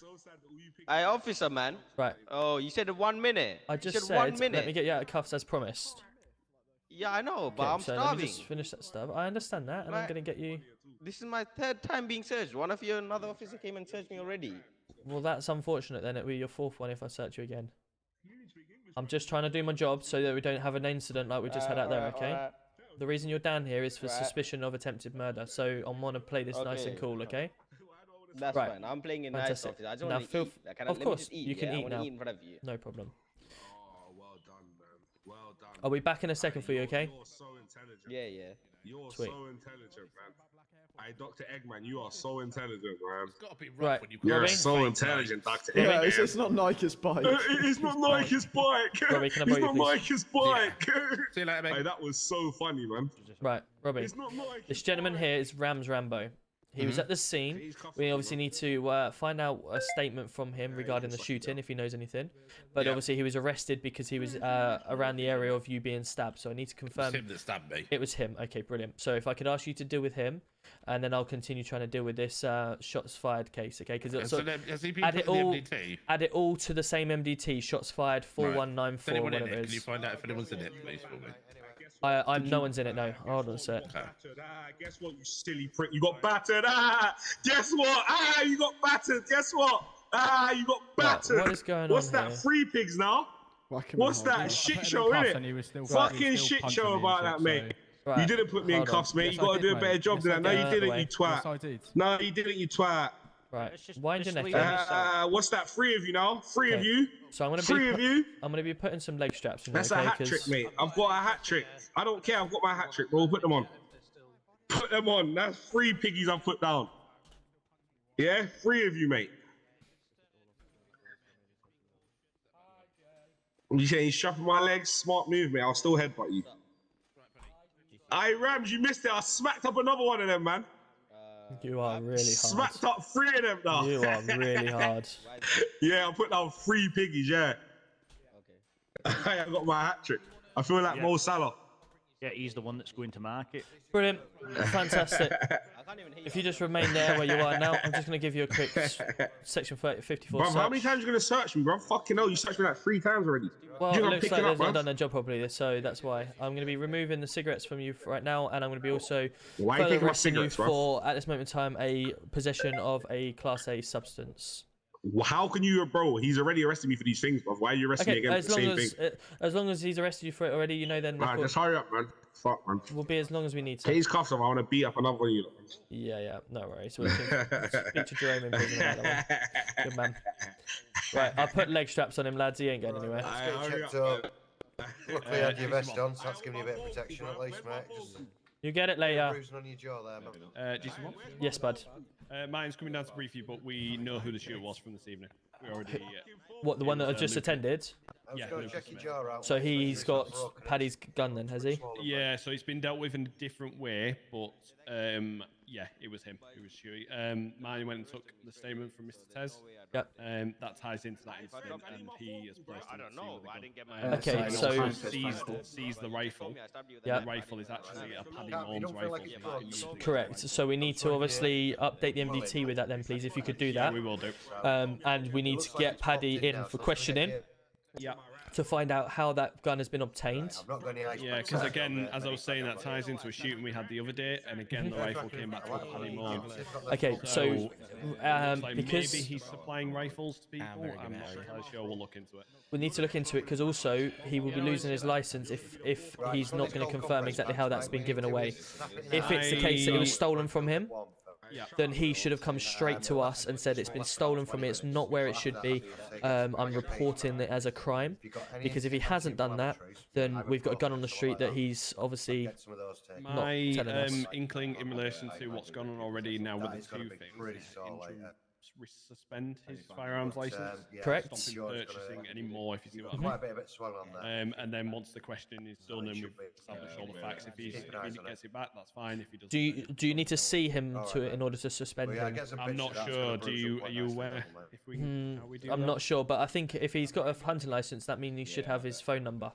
Hey, officer, man. Right. Oh, you said 1 minute. I just said 1 minute. Let me get you out of cuffs as promised. Yeah, I know, but Okay, I'm so starving. let me just finish that stuff. I understand that, and I'm gonna get you. This is my 3rd time being searched. One of your another officer came and searched me already. Well, that's unfortunate. Then it'll be your 4th one if I search you again. I'm just trying to do my job so that we don't have an incident like we just had out there. Okay. The reason you're down here is for suspicion of attempted murder. So I'm gonna play this nice and cool. Okay. That's fine. I'm playing in nice office. I just want to eat. Of course, you can eat now. Eat in front of you. No problem. Oh, well done, man. Well done. I'll be back in a second for you, okay? You're so intelligent. Yeah. You're Sweet. so intelligent, man. Hey, Dr. Eggman, you are so intelligent, man. It's got to be rough Right. when you You're Robbie? so intelligent, Dr. Yeah, Eggman. it's not Nike's bike. It's not Nike's bike. Robbie, can I It's borrow not you, please? Nike's bike. See you later, mate. Hey, that was so funny, man. Right, Robbie. It's not Nike's This gentleman here is Rams Rambo. He was at the scene. We obviously need to find out a statement from him regarding the shooting, if he knows anything. But obviously he was arrested because he was around the area of you being stabbed. So I need to confirm. It was him that stabbed me. It was him. Okay, brilliant. So if I could ask you to deal with him, and then I'll continue trying to deal with this shots fired case, okay? Because Has he been add put it in the all, MDT? add it all to the same MDT. Shots fired 4194. Anyone in Whatever it? it Can you is. find out if anyone's in it, please, for me? No one's in it. No. Hold on a sec. Guess what, you silly prick? You got battered. Guess what? You got battered. Guess what? You got battered. Right, what is going What's on that? here? Free pigs now? What's that shit show, innit? Fucking shit show about that, mate. Right. You didn't put me in cuffs, mate. You got to do a better job than that. No, you didn't, you twat. No, you didn't, you twat. Right. Wind your neck in. What's that? 3 of you now? 3 of you? So I'm gonna 3 of you? I'm gonna be putting some leg straps in. That's a hat trick, mate. I've got a hat trick. I don't care. I've got my hat trick, bro. Put them on. Put them on. That's 3 piggies I've put down. Yeah? 3 of you, mate. You saying he's shuffling my legs? Smart move, mate. I'll still headbutt you. Aye, Rams, you missed it. I smacked up another one of them, man. You are really hard. Smacked up 3 of them, now. You are really hard. Yeah, I put down 3 piggies, yeah. Okay. I got my hat trick. I feel like Mo Salah. Yeah, he's the one that's going to market. Brilliant. Fantastic. If you just remain there where you are now, I'm just going to give you a quick section 54 Bro, search. how many times are you going to search me, bro? Fucking hell, you searched me like 3 times already. Well, it looks like they've not done their job properly, so that's why. I'm going to be removing the cigarettes from you right now, and I'm going to be also further arresting you for, at this moment in time, a possession of a Class A substance. How can you, bro? He's already arrested me for these things, bro. Why are you arresting me again for the same thing? As long as he's arrested you for it already, you know, then... Right, just hurry up, man. Fuck, man. We'll be as long as we need to. Take his cuffs off. I want to beat up another one of you. Yeah, no worries. We'll speak to Jerome in prison about that one. Good man. Right, I'll put leg straps on him, lads. He ain't going anywhere. Luckily, I had your vest on, so that's giving you a bit of protection at least, mate. Just you get it later. bruising on your jaw there, man. GC1? Yes, bud. Mine's coming down to brief you, but we know who the shooter was from this evening. We already. What, the one that I just attended? Yeah. Check your jar out. So he's got Paddy's gun then, has he? Yeah, so he's been dealt with in a different way, but yeah, it was him who was shooting. Mine went and took the statement from Mr. Tez. Yep. That ties into that incident, and he has placed him at sea with a gun. Okay, so seized the rifle. Yeah. The rifle is actually a Paddy Momes rifle. Correct. So we need to obviously update the MDT with that then, please, if you could do that. We will do. And we need to get Paddy in for questioning. Yeah. To find out how that gun has been obtained. Yeah, because again, as I was saying, that ties into a shooting we had the other day, and again, the rifle came back to a Paddy Momes. Okay, so like because maybe he's supplying rifles to people, I'm not entirely sure. We'll look into it. we need to look into it because also he will be losing his license if he's not going to confirm exactly how that's been given away. If it's the case that it was stolen from him, then he should have come straight to us and said it's been stolen from me, it's not where it should be, I'm reporting it as a crime. Because if he hasn't done that, then we've got a gun on the street that he's obviously not telling us. Inkling in relation to what's gone on already now with the 2 things, suspend his firearms license. Correct. Stop him purchasing anymore, if you see what I mean. Quite a bit swell on there. And then once the questioning is done and we've established all the facts, if he gets it back, that's fine. If he doesn't, do you need to see him in order to suspend him? I'm not sure. Are you aware? If we how we do I'm that? not sure, but I think if he's got a hunting license, that means he should have his phone number.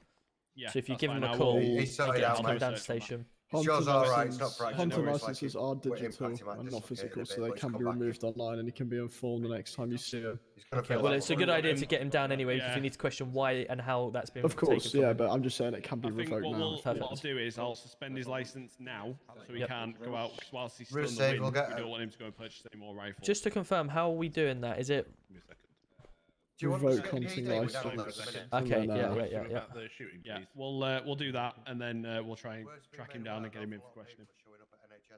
Yeah. So if you give him fine. a call, He's get him sorted out, to come mate. down to the station. Sure, alright, it's not fractional. Hunting It's like licenses it- are it digital impacts him, and not dislocated a physical, bit, so but they he's can come be back. removed online and he can be informed the next time you see him. Okay, well, it's a good idea to get him down anyway, because we need to question why and how that's been Of course, taken from yeah, him. but I'm just saying it can be I think revoked what, now. what I'll do is I'll suspend his license now, so he can't go out, because whilst he's still Route in save, the we'll win, get we a- don't want him to go and purchase any more rifles. Just to confirm, how are we doing that? Is it... Do you want Revoke to hunting license. Okay, and yeah, then, yeah. The shooting, Yeah, please. we'll do that, and then we'll try and track him down and get him in for questioning.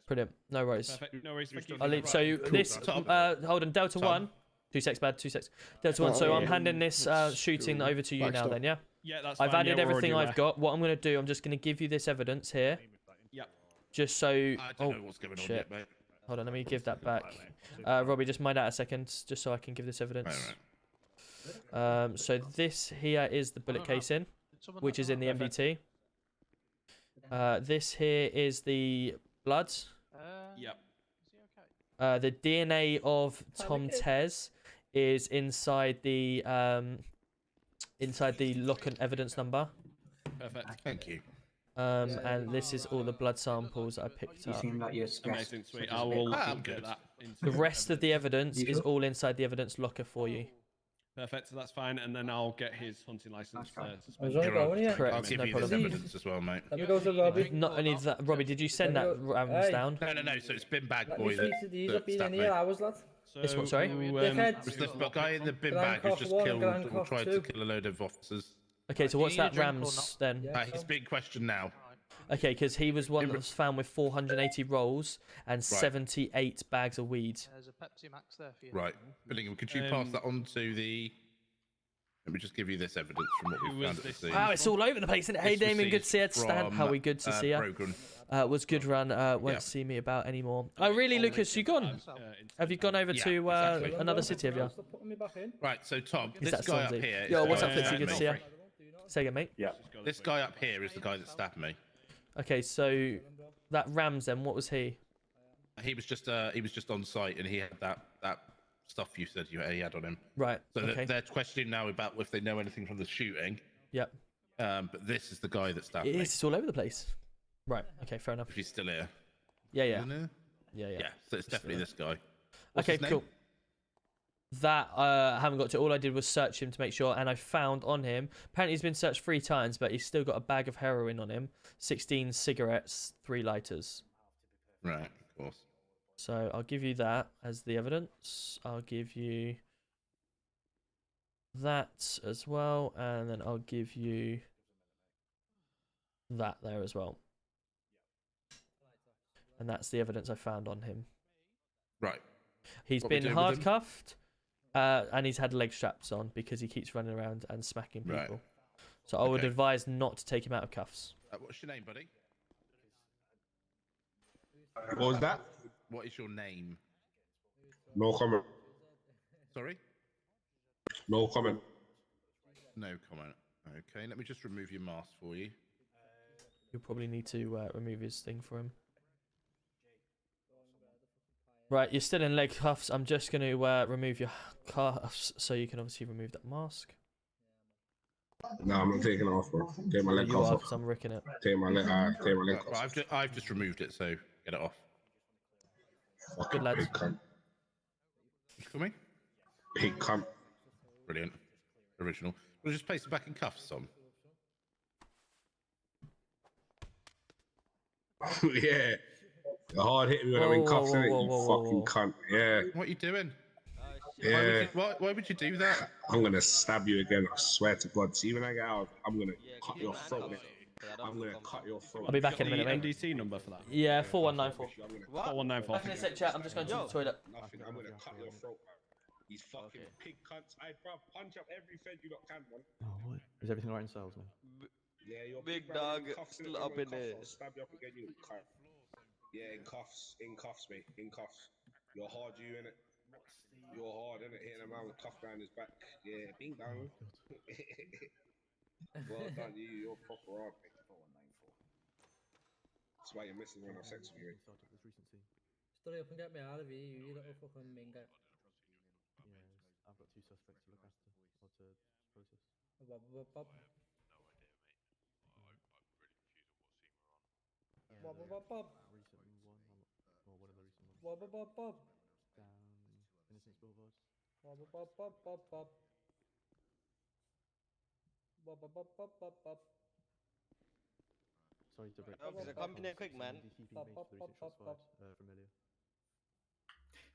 Brilliant. No worries. Perfect. No worries. Thank you. I'll leave. So this, hold on, Delta 1. 2 secs, bad, 2 secs. Delta 1, so I'm handing this shooting over to you now then, yeah? Yeah, that's I've fine. added Yeah, we're everything already I've got. What I'm going to do, I'm just going to give you this evidence here. Yep. Just so... I don't know what's going on shit. yet, mate. Hold on, let me give that back. Robbie, just mind out a second, just so I can give this evidence. So this here is the bullet casing, which is in the MDT. This here is the blood. Yep. The DNA of Tom Tez is inside the lock and evidence number. Perfect. Thank you. And this is all the blood samples I picked up. Amazing, sweet. I will get that. The rest of the evidence is all inside the evidence locker for you. Perfect, so that's fine, and then I'll get his hunting license Correct, I'll give no you problem. this evidence as well, mate. Let me go to the lobby. Not only that, Robbie, did you send that rounds down? No. So it's bin bag Let boy me that. speak to these up in stabbed any me. hours, lad. This one, sorry? It's the guy in the bin bag who's just killed or tried to kill a load of officers. Okay, so what's that Rams then? He's being questioned now. Okay, because he was one that was found with 480 rolls and 78 bags of weed. There's a Pepsi Max there for you. Right. Billingham, could you pass that on to the... Let me just give you this evidence from what we found at the scene. Wow, it's all over the place, isn't it? Hey, This was Damon, good to see you. seized Stan, how are we? Good to from, see you. Brogan. Was good run. Won't see me about anymore. Oh, really, Lucas? You gone? Have you gone over to exactly. another city? Have you? Right. So Tom, Is this that guy up Sonzy? here. Yo, is the what's guy up, that Flitzy? stabbed Good to me. see you. Say again, mate. Yeah. This guy up here is the guy that stabbed me. Okay, so that Rams then, what was he? He was just on site and he had that stuff you said he had on him. Right. So okay. they're questioning now about if they know anything from the shooting. Yep. But this is the guy that stabbed me. It's all over the place. Right. Okay. Fair enough. If he's still here. Yeah. Yeah. Isn't he? Yeah. Yeah. So it's definitely this guy. What's Okay. his name? Cool. That I haven't got to. All I did was search him to make sure, and I found on him. Apparently, he's been searched 3 times, but he's still got a bag of heroin on him, 16 cigarettes, 3 lighters. Right. Of course. So I'll give you that as the evidence. I'll give you that as well, and then I'll give you that there as well. And that's the evidence I found on him. Right. He's What we been doing with him? handcuffed, and he's had leg straps on because he keeps running around and smacking people. Right. So I would Okay. advise not to take him out of cuffs. What's your name, buddy? What was that? What is your name? No comment. Sorry? No comment. No comment. Okay, let me just remove your mask for you. You'll probably need to remove his thing for him. Right, you're still in leg cuffs. I'm just going to remove your cuffs so you can obviously remove that mask. No, I'm not taking it off, bro. Take my leg You are, off. 'cause I'm ricking it. Take my leg Right, off. I've just removed it, so get it off. Good lads. Big cunt. For me? Big cunt. Brilliant. Original. We'll just place it back in cuffs, Tom. Yeah. The hard hit me when I'm in cuffs, innit? You fucking cunt. Yeah. What are you doing? Yeah. Why would you do that? I'm gonna stab you again. I swear to God. See, when I get out, I'm gonna cut your throat. I'm gonna cut your throat. I'll be back in a minute, mate. MDT number for that? Yeah, 4194. 4194. Back in a sec, chat. I'm just going to the toilet. Nothing. I'm gonna cut your throat, man. These fucking pig cunts. I punch up every fed you lot can, man. Oh, what? Is everything right in cells, man? Yeah, you're Big dog cuffs, still up in there. I'll stab you up again, you cunt. Yeah, in cuffs, mate, in cuffs. You're hard, you innit? You're hard, innit? Hitting a man with cuff behind his back. Yeah, bing bang. Well done, you're proper hard, mate. That's why you're missing when I sex with you. Story up and get me out of here, you little fucking minga. Yeah, I've got 2 suspects to look after, or to process. Bob, Bob, Bob. Recent one, or one of the recent ones. Bob, Bob, Bob. Down Innocence Boulevard. Bob, Bob, Bob, Bob, Bob. Bob, Bob, Bob, Bob, Bob, Bob. Sorry to break. Officer, come in here quick, man. Familiar.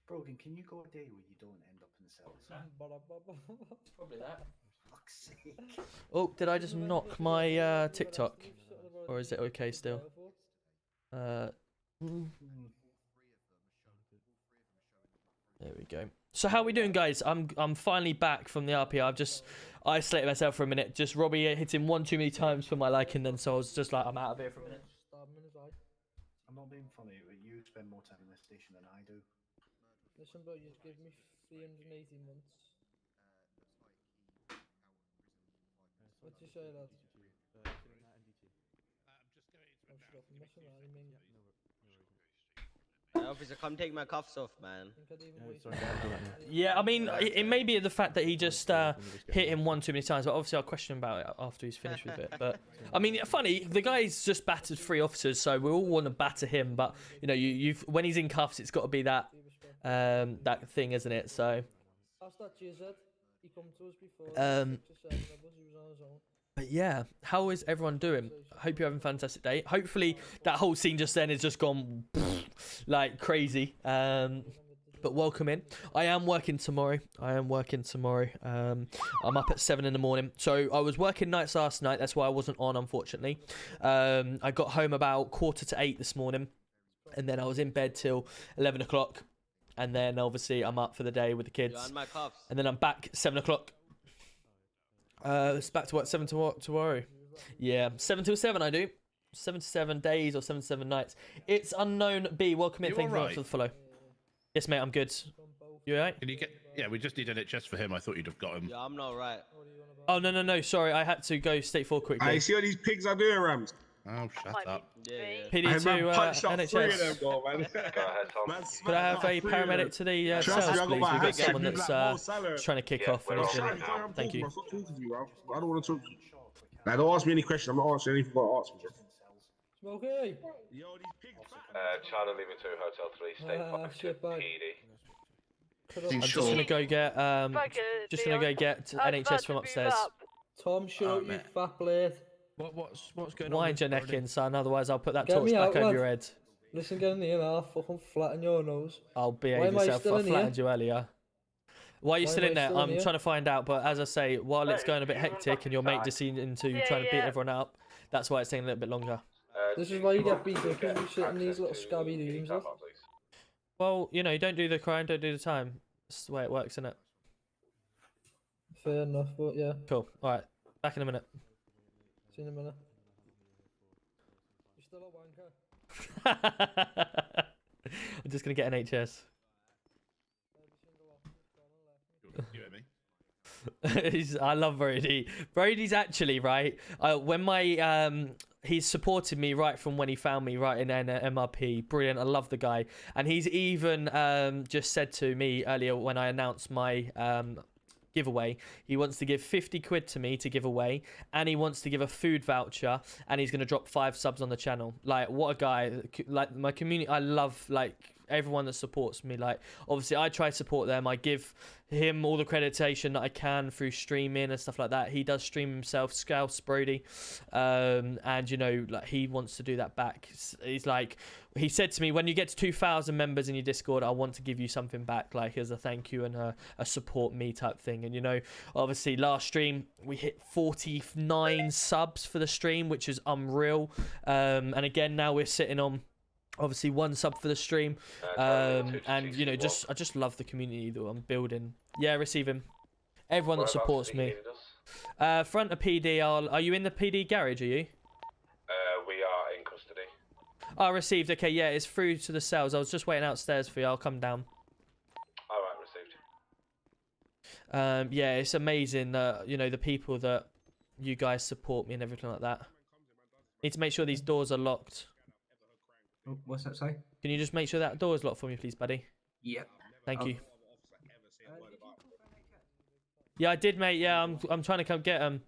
Brogan, can you go a day where you don't end up in the cells? Probably that. Fuck's sake. Oh, did I just knock my TikTok? Or is it okay still? There we go. So how are we doing, guys? I'm finally back from the RP. I've just isolated myself for a minute. Just Robbie hit him one too many times for my liking, then so I was just like, I'm out of here for a minute. I'm not being funny, but you spend more time in this station than I do. Listen, bro, you just give me 380 months. What you say, lad? Officer, come take my cuffs off, man. Yeah, I mean, it may be the fact that he just hit him one too many times, but obviously I'll question him about it after he's finished with it. But I mean, funny, the guy's just battered 3 officers, so we all want to batter him. But you know, you've when he's in cuffs, it's got to be that that thing, isn't it? So. That's that GZ. He come to us before. 6 or 7 of us. He was on his own. But yeah, how is everyone doing? I hope you're having a fantastic day. Hopefully that whole scene just then has just gone like crazy. But welcome in. I am working tomorrow. I'm up at 7 in the morning. So I was working nights last night. That's why I wasn't on, unfortunately. I got home about 7:45 this morning. And then I was in bed till 11 o'clock. And then obviously I'm up for the day with the kids. And then I'm back 7 o'clock. It's back to work 7 tomorrow. Yeah, 7 till 7 I do. 7 to 7 days or 7 to 7 nights. It's unknown B. Welcome in. Thank you very much for the follow. Yes, mate. I'm good. You alright? Can you get? Yeah, we just need NHS for him. I thought you'd have got him. Yeah, I'm not right. Oh no. Sorry, I had to go state 4 quickly. I see what these pigs are doing, Rams. Oh, shut up. PD2 NHS. Could I have a paramedic to the cells, please? We've got someone that's trying to kick off. And he's been... Thank you. I don't want to talk to you. Now, don't ask me any questions. I'm not answering anything but ask me. Smokey. Charlie leaving to Hotel 3, state 5 PD. I'm just gonna go get NHS from upstairs. Tom, shut up, you fat blade. What's going on? Wind your neck in, son. Otherwise, I'll put that torch back over your head. Listen, get in here, I'll fucking flatten your nose. I'll behave yourself. I flattened you earlier. Why are you still in there? I'm trying to find out, but as I say, while it's going a bit hectic and your mate just seemed into trying to beat everyone up, that's why it's taking a little bit longer. This is why you get beat up, because you sit in these little scabby rooms. Well, you know, you don't do the crime, don't do the time. That's the way it works, isn't it? Fair enough, but yeah. Cool. All right. Back in a minute. See you in a minute. You're still a wanker. I'm just going to get an HS. You hear me? I love Brody. Brody's actually, right, when my... he's supported me right from when he found me right in MRP. Brilliant. I love the guy. And he's even just said to me earlier when I announced my giveaway, he wants to give 50 quid to me to give away, and he wants to give a food voucher, and he's going to drop 5 subs on the channel. Like, what a guy. Like, my community, I love, like, everyone that supports me. Like, obviously I try to support them. I give him all the accreditation that I can through streaming and stuff like that. He does stream himself, Scouse Brody, and you know, like, he wants to do that back. He's like, he said to me, when you get to 2,000 members in your Discord, I want to give you something back, like as a thank you and a support me type thing. And you know, obviously last stream we hit 49 subs for the stream, which is unreal. And again, now we're sitting on obviously 1 sub for the stream, and you know, I just love the community that I'm building. Yeah, receive him. Everyone that supports me. Front of PD. Are you in the PD garage? Are you? We are in custody. I received. Okay, yeah, it's through to the cells. I was just waiting outstairs for you. I'll come down. Alright, received. Yeah, it's amazing that, you know, the people that you guys support me and everything like that. Need to make sure these doors are locked. Oh, what's that say? Can you just make sure that door is locked for me, please, buddy? Yep. Thank you. Yeah, I did, mate. Yeah, I'm trying to come get them.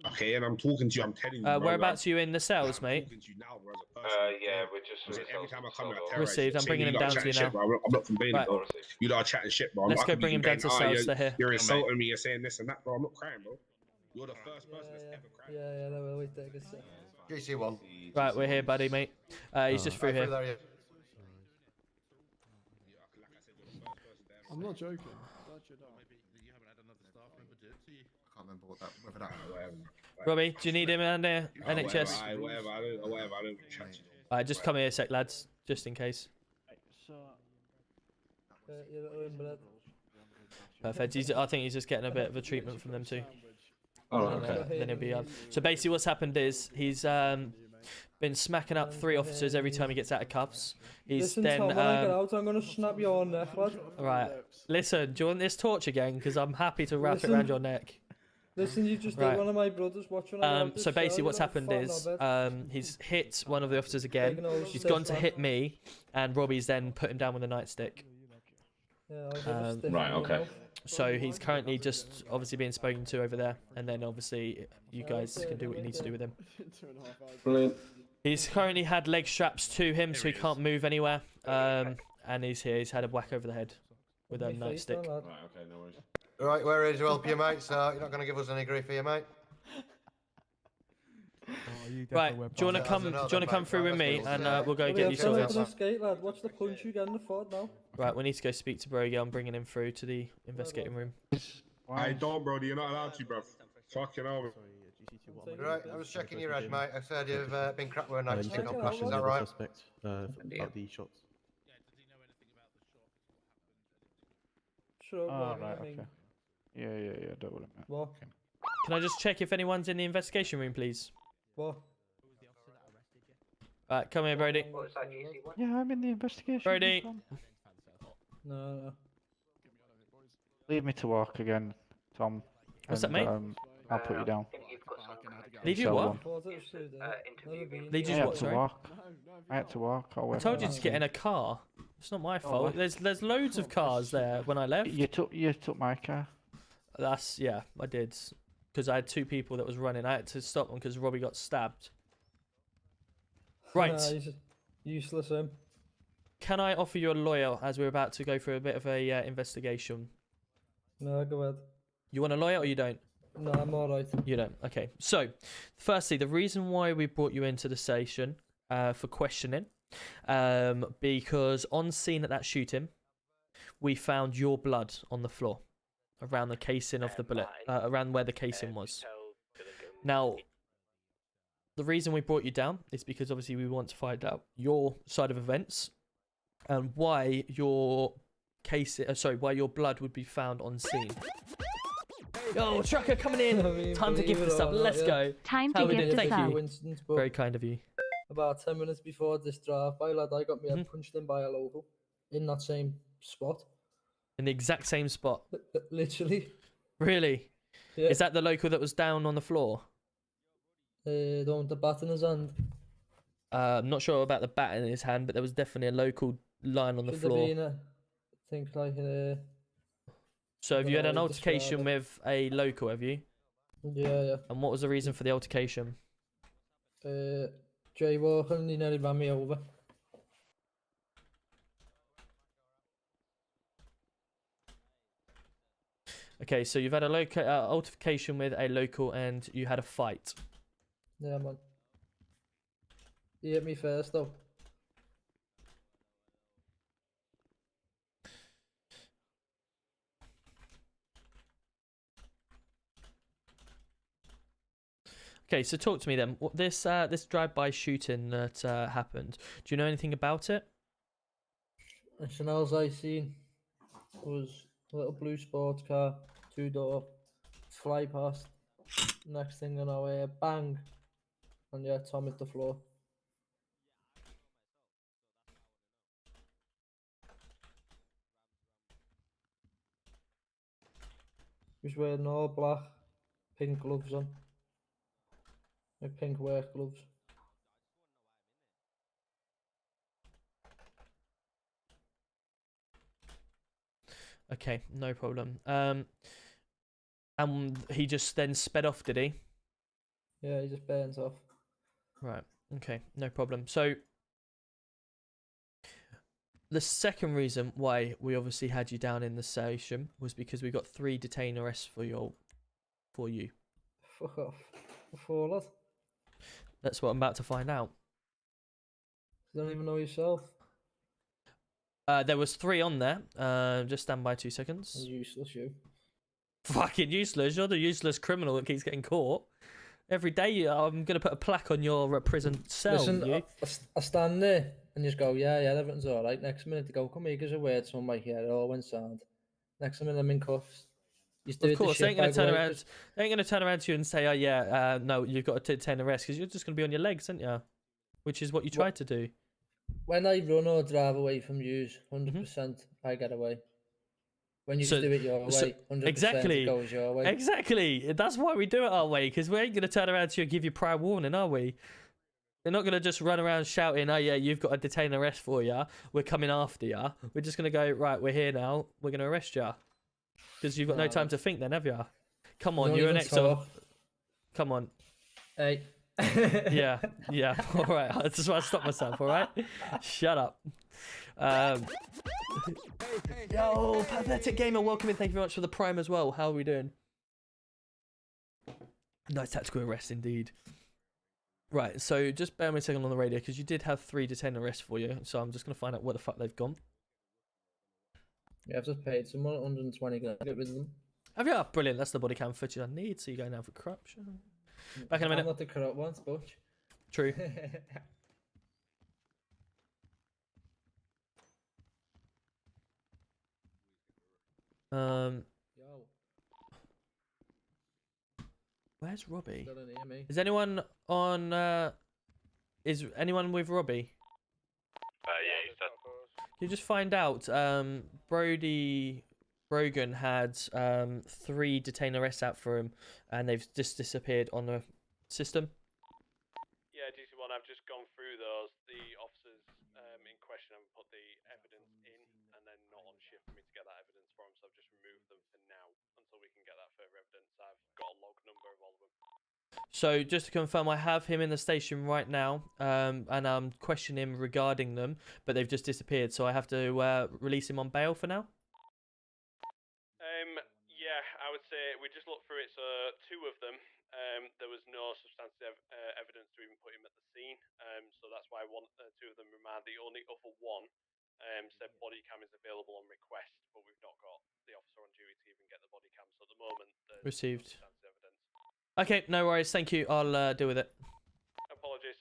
Okay, and I'm talking to you. I'm telling you. Bro, Whereabouts are you in the cells, mate? I'm talking to you now, bro, as a person. Yeah, we're just. Every time I come here, I Received. I'm bringing him down to you now. Shit, bro. I'm not from Bailey, Right. bro. You lot are chatting shit, bro. Let's go bring him down to cells. They're here. You're insulting me. You're saying this and that, bro. I'm not crying, bro. You're the first person that's ever cried. Yeah, no, wait, take a sec. GC1. Right, we're here, buddy, mate. He's just through here. I'm not joking. I can't remember whether that. Robbie, do you need him in there? NHS? Whatever, I don't chat to you. Alright, just come here a sec, lads, just in case. Perfect. I think he's just getting a bit of a treatment from them too. Oh, okay. Then he'll be on. So basically, what's happened is he's been smacking up 3 officers every time he gets out of cuffs. He's Listen, then. Tom, when I get out, I'm gonna snap your neck, lad. Right. Listen, do you want this torch again? Because I'm happy to wrap it around your neck. Listen, you just did one of my brothers watching. So basically, what's happened is he's hit one of the officers again. He's gone to hit me, and Robbie's then put him down with a nightstick. Right. Okay. So he's currently just obviously being spoken to over there, and then obviously you guys can do what you need to do with him. Brilliant. He's currently had leg straps to him, so he can't move anywhere. And he's here. He's had a whack over the head with a nightstick. Right. Okay. No worries. Right, where is help you, mate? So you're not going to give us any grief here, mate. Right, do you want to come through with me, and we'll go get you sorted. Lad. Watch the punch you get in the foot now. Right, we need to go speak to Brogy. I'm bringing him through to the investigating room. I don't, Brody. You're not allowed to, bro. Fucking hell. Right, I was checking your head, mate. I said you've been cracked with a nightstick on crash. Is that right? Suspect about the shots. Sure. Oh, right. Okay. Yeah. Don't worry, mate. What? Can I just check if anyone's in the investigation room, please? What? Right, come here, Brody. Yeah, I'm in the investigation. Brody. No. Leave me to walk again, Tom. What's that, mate? I'll put you down. Leave you what? Leave you what, sorry? I had to walk. I told you to get in a car. It's not my fault. There's loads of cars there when I left. You took my car. Yeah, I did. Because I had 2 people that was running. I had to stop them because Robbie got stabbed. Right. He's useless, him. Can I offer you a lawyer as we're about to go through a bit of a investigation? No, go ahead. You want a lawyer or you don't? No, I'm alright. You don't? Okay. So, firstly, the reason why we brought you into the station for questioning, because on scene at that shooting, we found your blood on the floor around the casing of the bullet, around where the casing was. Now, the reason we brought you down is because obviously we want to find out your side of events and why your why your blood would be found on scene. Yo, trucker coming in. Time to give this up. Let's go. Time to give this up. Thank you. Very kind of you. About 10 minutes before this drive-by, lad, I got me head punched in by a local in that same spot. In the exact same spot? Literally. Really? Yeah. Is that the local that was down on the floor? The one with the bat in his hand. I'm not sure about the bat in his hand, but there was definitely a local lying on the floor. I think like So have you had an altercation with a local, have you? Yeah. And what was the reason for the altercation? Jaywalking, and he nearly ran me over. Okay, so you've had a altercation with a local and you had a fight. Yeah, man. He hit me first, though. Okay, so talk to me then. What this drive-by shooting that happened? Do you know anything about it? As soon as I seen was a little blue sports car, 2-door, fly past. Next thing you know, bang, and yeah, Tom hit the floor. He was wearing all black, pink gloves on. Like pink work gloves. Okay, no problem. And he just then sped off, did he? Yeah, he just burns off. Right. Okay. No problem. So the second reason why we obviously had you down in the station was because we got 3 detain arrests for you. Fuck off. Before that. That's what I'm about to find out. You don't even know yourself. There was 3 on there. Just stand by 2 seconds. Useless, you. Fucking useless. You're the useless criminal that keeps getting caught. Every day I'm going to put a plaque on your prison cell. Listen, I stand there and just go, yeah, everything's alright. Next minute they go, come here, give us a word. So I'm like, yeah, it all went sound. Next minute I'm in cuffs. Of course, they ain't going to turn around. They ain't going to turn around to you and say, oh yeah, no, you've got to detain arrest, because you're just going to be on your legs, aren't you? Which is what you tried to do. When I run or drive away from you, 100% I get away. When you just do it your way, 100% it goes your way. Exactly. That's why we do it our way, because we ain't going to turn around to you and give you prior warning, are we? They're not going to just run around shouting, oh yeah, you've got a detain arrest for you. We're coming after you. We're just going to go, right, we're here now. We're going to arrest you. Because you've got no time to think then, have you? Come on, you're an ex-op. Come on. Hey. yeah. All right. I just want to stop myself, all right? Shut up. Yo, Pathetic Gamer, welcome in. Thank you very much for the Prime as well. How are we doing? Nice tactical arrest indeed. Right, so just bear me a second on the radio, because you did have 3 detain arrests for you. So I'm just going to find out where the fuck they've gone. Yeah, I've just paid someone 120 grand to get rid of them. Have you? Brilliant. That's the body cam footage I need. So you're going down for corruption. Back in a minute. I'm not the corrupt ones, Butch. True. Where's Robbie? Is anyone on? Is anyone with Robbie? Yeah, he's dead. Can you just find out? Brogan had 3 detain arrests out for him, and they've just disappeared on the system. Yeah, DC1, I've just gone through those. The officers in question have put the evidence in, and they're not on shift for me to get that evidence from, so I've just removed them for now until we can get that further evidence. I've got a log number of all of them. So just to confirm, I have him in the station right now, and I'm questioning him regarding them, but they've just disappeared, so I have to release him on bail for now. Yeah, I would say we just looked through it. So 2 of them, there was no substantive evidence to even put him at the scene. So that's why 2 of them remand. The only other one said body cam is available on request, but we've not got the officer on duty to even get the body cam. So at the moment, there's Received. no substantive evidence. Okay, no worries. Thank you. I'll deal with it. Apologies.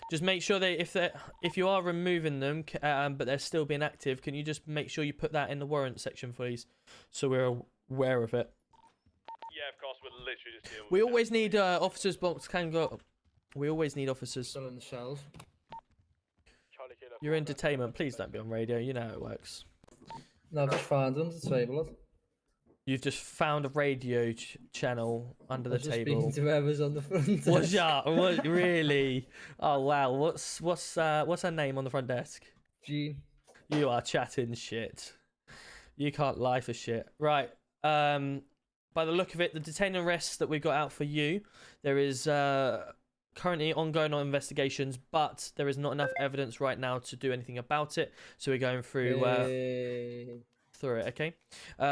Just make sure if you are removing them, but they're still being active, can you just make sure you put that in the warrant section, please, so we're aware of it. Yeah, of course. We're literally just dealing with We always need officers. Box can go. We always need officers. Still in the cells. You're in detainment. Please don't be on radio. You know how it works. No, I've just found them to disable it. You've just found a radio channel under the table. Just to whoever's on the front. What's that? What, really? Oh wow. What's her name on the front desk? Jean. You are chatting shit. You can't lie for shit. Right. By the look of it, the detain arrests that we got out for you, there is currently ongoing investigtions, but there is not enough evidence right now to do anything about it. So we're going through through it. Okay.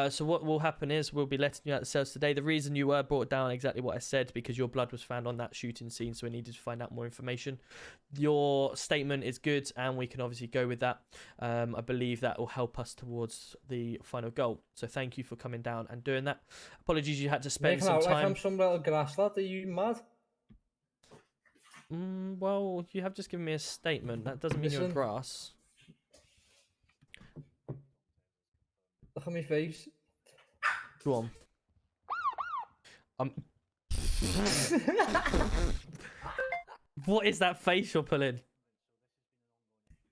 So what will happen is we'll be letting you out the cells today. The reason you were brought down, exactly what I said, because your blood was found on that shooting scene, so we needed to find out more information. Your statement is good, and we can obviously go with that. I believe that will help us towards the final goal. So thank you for coming down and doing that. Apologies, you had to spend some time. Like I'm some little grass lad. Are you mad? Well, you have just given me a statement. That doesn't mean you're grass. Look at my face. Go on. What is that face you're pulling?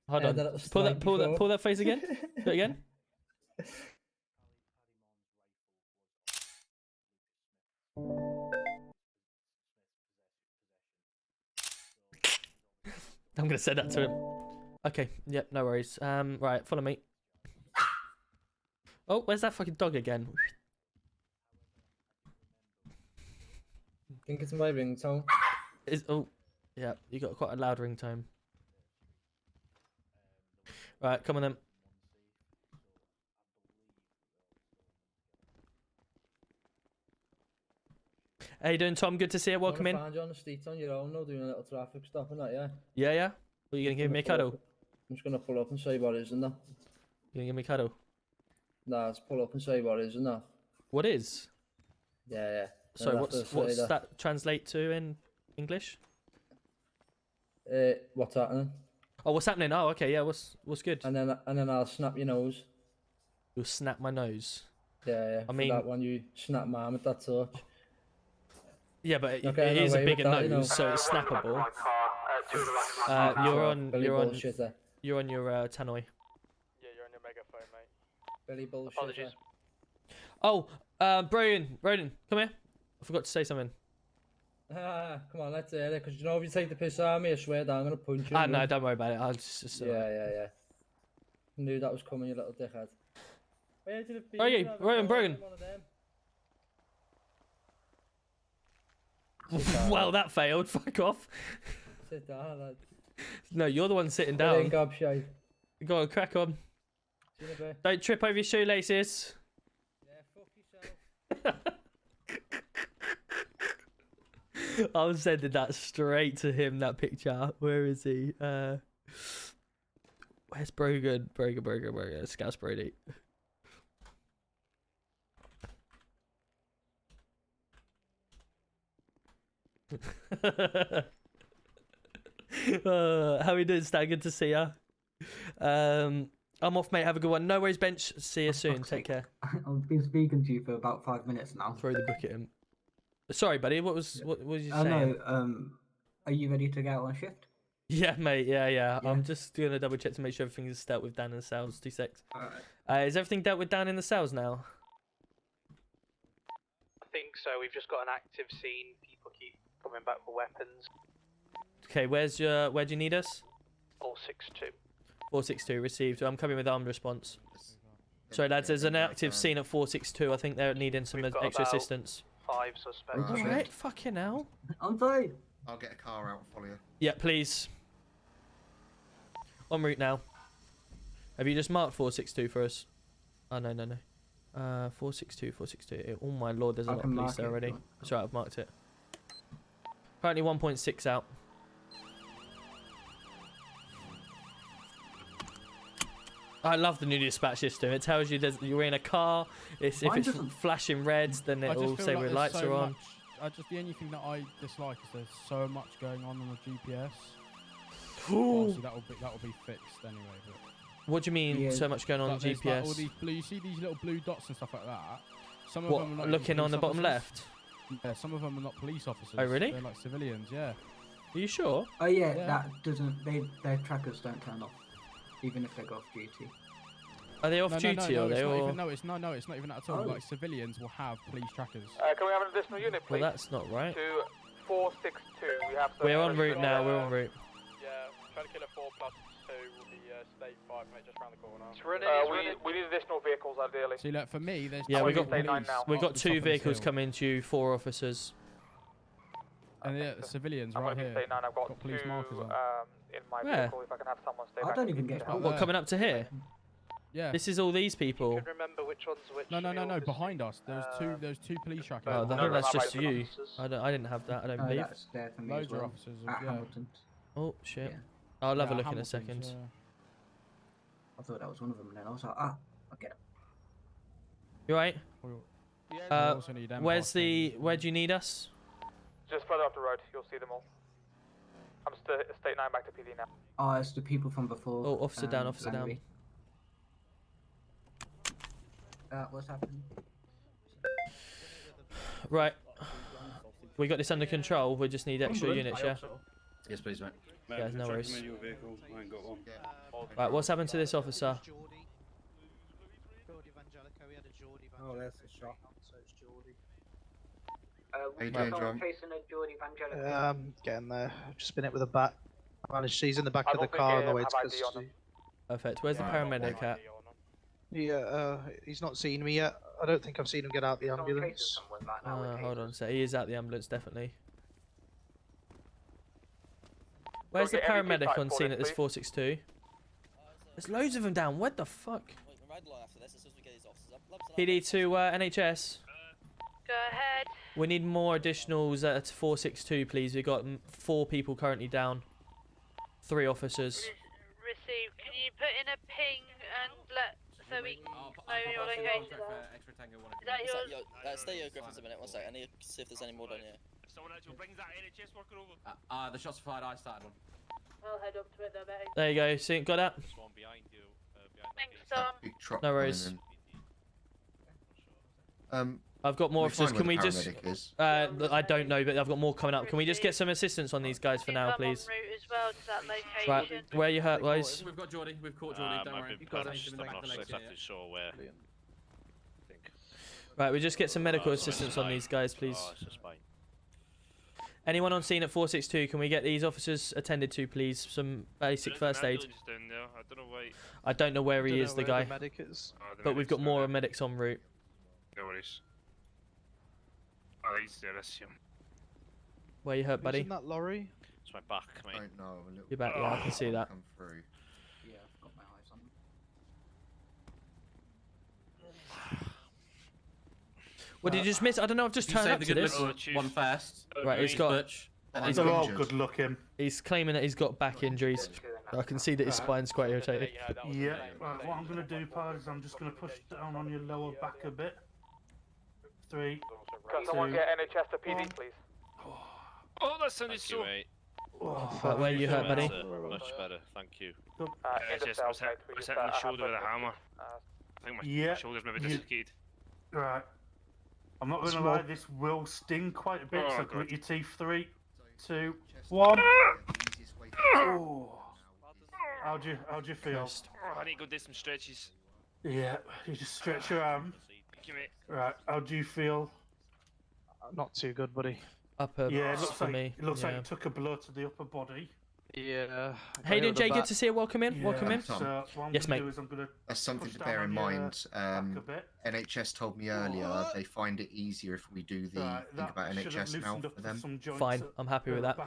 Hold on. Pull that face again. Do it again. I'm gonna send that to him. Okay. Yep. No worries. Right. Follow me. Oh, where's that fucking dog again? think it's my ringtone. Oh, yeah, you got quite a loud ringtone. Right, come on then. How you doing, Tom? Good to see you. Welcome in. I found you on the streets on your own, though, doing a little traffic stop and that, yeah? Yeah, yeah? Are you going to give me a cuddle? I'm just going to pull up and say what is and that. You going to give me a cuddle? Nah, let's pull up and say what is and that. What is? Yeah, yeah. So what's that translate to in English? What's happening? Oh, what's happening? Oh, okay, yeah. What's good? And then I'll snap your nose. You'll snap my nose. Yeah, yeah. I mean, that one you snap my arm at that torch. Yeah, but it is a bigger nose, so it's snappable. You're on your tannoy. Yeah, you're on your megaphone, mate. Billy bullshit. Apologies. Oh, Broden, come here. I forgot to say something. Come on, let's hear it, because you know if you take the piss out of me, I swear down, I'm going to punch you. No, don't worry about it. I'll just Yeah. I knew that was coming, you little dickhead. Where are you? Broden. Well, that failed. Fuck off. Sit down, lad. No, you're the one sitting down. Go on, crack on. Don't trip over your shoelaces. Yeah, fuck yourself. I'm sending that straight to him, that picture. Where is he? Where's Brogan? Brogan. Scouse Brody. How we doing, Stan? Good to see ya. I'm off, mate. Have a good one. No worries, Bench. See you soon. Take care. I've been speaking to you for about 5 minutes now. Throw the book at him. Sorry, buddy. What was you saying? No. Are you ready to get out on shift? Yeah, mate. Yeah. I'm just gonna double check to make sure everything is dealt with down in the cells. 2 secs. Alright. Is everything dealt with down in the cells now? I think so. We've just got an active scene. People keep coming back for weapons. Okay, where do you need us? 462. 462 received. I'm coming with armed response. Sorry, lads. There's an active scene at 462. I think they're needing some extra assistance. 5 suspects. Alright, fucking hell. I'm sorry. I'll get a car out and follow you. Yeah, please. En route now. Have you just marked 462 for us? Oh, no. 462. Oh my lord, there's a lot of police there already. That's right, I've marked it. Apparently 1.6 out. I love the new dispatch system. It tells you you're in a car. If it's flashing reds, then it will say where lights are on. The only thing that I dislike is there's so much going on the GPS. Ooh. Obviously that'll be fixed anyway. But what do you mean so much going on the GPS? Like all these blue, you see these little blue dots and stuff like that. Some of them are not looking on the bottom officers. left? Yeah, some of them are not police officers. Oh really? They're like civilians. Yeah. Are you sure? Oh yeah, that doesn't. Their trackers don't turn off, even if they go off duty. Are they off duty? No, or it's not even that at all. Like civilians will have police trackers. Can we have an additional unit, please? Well, that's not right. To 462. We have. We're en route now. We're en route. Yeah, trying to kill a 4+2 will be state 5, mate, just around the corner. We need additional vehicles, ideally. See, look, for me, there's we got 2 vehicles coming to you, 4 officers. And the civilians right here. State 9, I've got police markers on. In my vehicle, if I can have someone stay back. I don't even get caught. What, coming up to here? Yeah. This is all these people. You can remember which one's which. No. Behind us, there's two police trackers. Oh, I think that's just you. I didn't have that. I don't believe. That's there for me Loads as well. of officers. At Hamilton. Oh shit. Yeah. I'll have a look in a second. Yeah. I thought that was one of them, and then I was like, I'll get it. You right? Where do you need us? Just further up the road, you'll see them all. I'm state 9 back to PD now. Oh, it's the people from before. Oh, officer down, officer down. What's happening? Right. We got this under control. We just need extra units, yeah? Yes, please, mate. Yeah, no worries. Right, what's happened to this officer? Oh, that's a shot. So it's Geordie. Getting there. I've just been hit with a bat. She's in the back of the car on the way to custody. Perfect. Where's the paramedic at? Yeah, he's not seen me yet. I don't think I've seen him get out the ambulance. Hold on a sec. He is out the ambulance, definitely. Where's the paramedic on scene at this 462? There's loads of them down. What the fuck? PD to NHS. Go ahead. We need more additionals at 462, please. We've got 4 people currently down. 3 officers. Receive. Can you put in a ping and let so we can know your location? Extra tango one. Is that yours? Stay here, Griffiths, a minute. One sec. I need to see if there's any more down here. Someone actually brings that NHS worker over. The shots fired. I started one. I'll head up to it there, mate. There you go. See, got that? Thanks, Tom. No worries. I've got more officers. Can we just? I don't know, but I've got more coming up. Can we just get some assistance on these guys for now, please? As well to that location. Right, where you hurt, guys? We've got Geordie. We've caught Geordie. Don't worry. I'm not exactly sure where. Right, we just get some medical assistance on these guys, please. Anyone on scene at 462? Can we get these officers attended to, please? Some basic first aid. I don't know where he is, the guy. But we've got more medics en route. No worries. Oh, he's there, I see him. Where you hurt, buddy? In that lorry? It's my back, mate. You're back, yeah, I can see that. Yeah, I've got my eyes on him. What did you just miss? I don't know, I've just turned up to this. One first. Right, he's got... He's all good looking. He's claiming that he's got back injuries. I can see that his spine's quite irritated. Yeah, right, what I'm going to do, pal, is I'm just going to push down on your lower back a bit. 3, Can someone get NHS to PD, please? Oh, that sounded so... Right, where you hurt, buddy? Much better, thank you. I was hit on the shoulder with a hammer. I think my shoulder's maybe dislocated. Right. I'm not going to lie, this will sting quite a bit, so grit your teeth. 3, 2, 1. Oh. How'd you feel? I need to go do some stretches. Yeah, you just stretch your arm. Right, how do you feel? Not too good, buddy. Upper yeah, it looks for like me. It looks like you took a blow to the upper body. Yeah. Hey, doing Jay? Good to see you. Welcome in. Yeah, Welcome in. So what I'm yes, gonna mate. do is I'm gonna That's something push to down bear in on your mind. back a bit. NHS told me earlier they find it easier if we do the think about NHS now for them. Fine, I'm happy with that.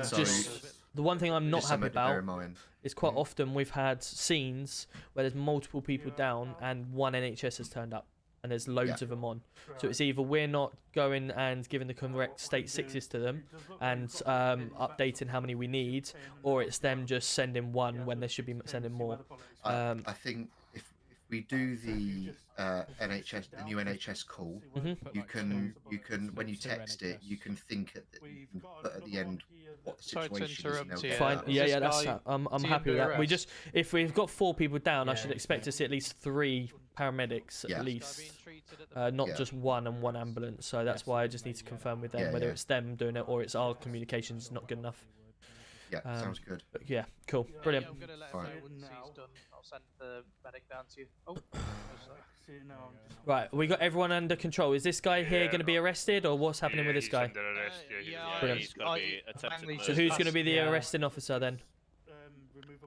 So just the one thing I'm not just happy something to bear about in mind. is quite often we've had scenes where there's multiple people down and one NHS has turned up. And there's loads of them on. So it's either we're not going and giving the correct state 6s to them and updating how many we need, or it's them just sending one when they should be sending more. I think if we do the NHS, the new NHS call, you can when you text it, you can think you can put at the end what the situation is. And they'll get Fine. that. Yeah, that's I'm happy with that. We just if we've got 4 people down, I should expect to see at least 3 paramedics at least, not just one and one ambulance. So that's why I just need to confirm with them whether it's them doing it or it's our communications not good enough. Yeah, sounds good. But yeah, cool, brilliant. I'm gonna let him know once he's done. I'll send the medic down to you. Oh. Right, we got everyone under control. Is this guy here going to be arrested, or what's happening with this guy? Brilliant. So who's going to be the arresting officer then?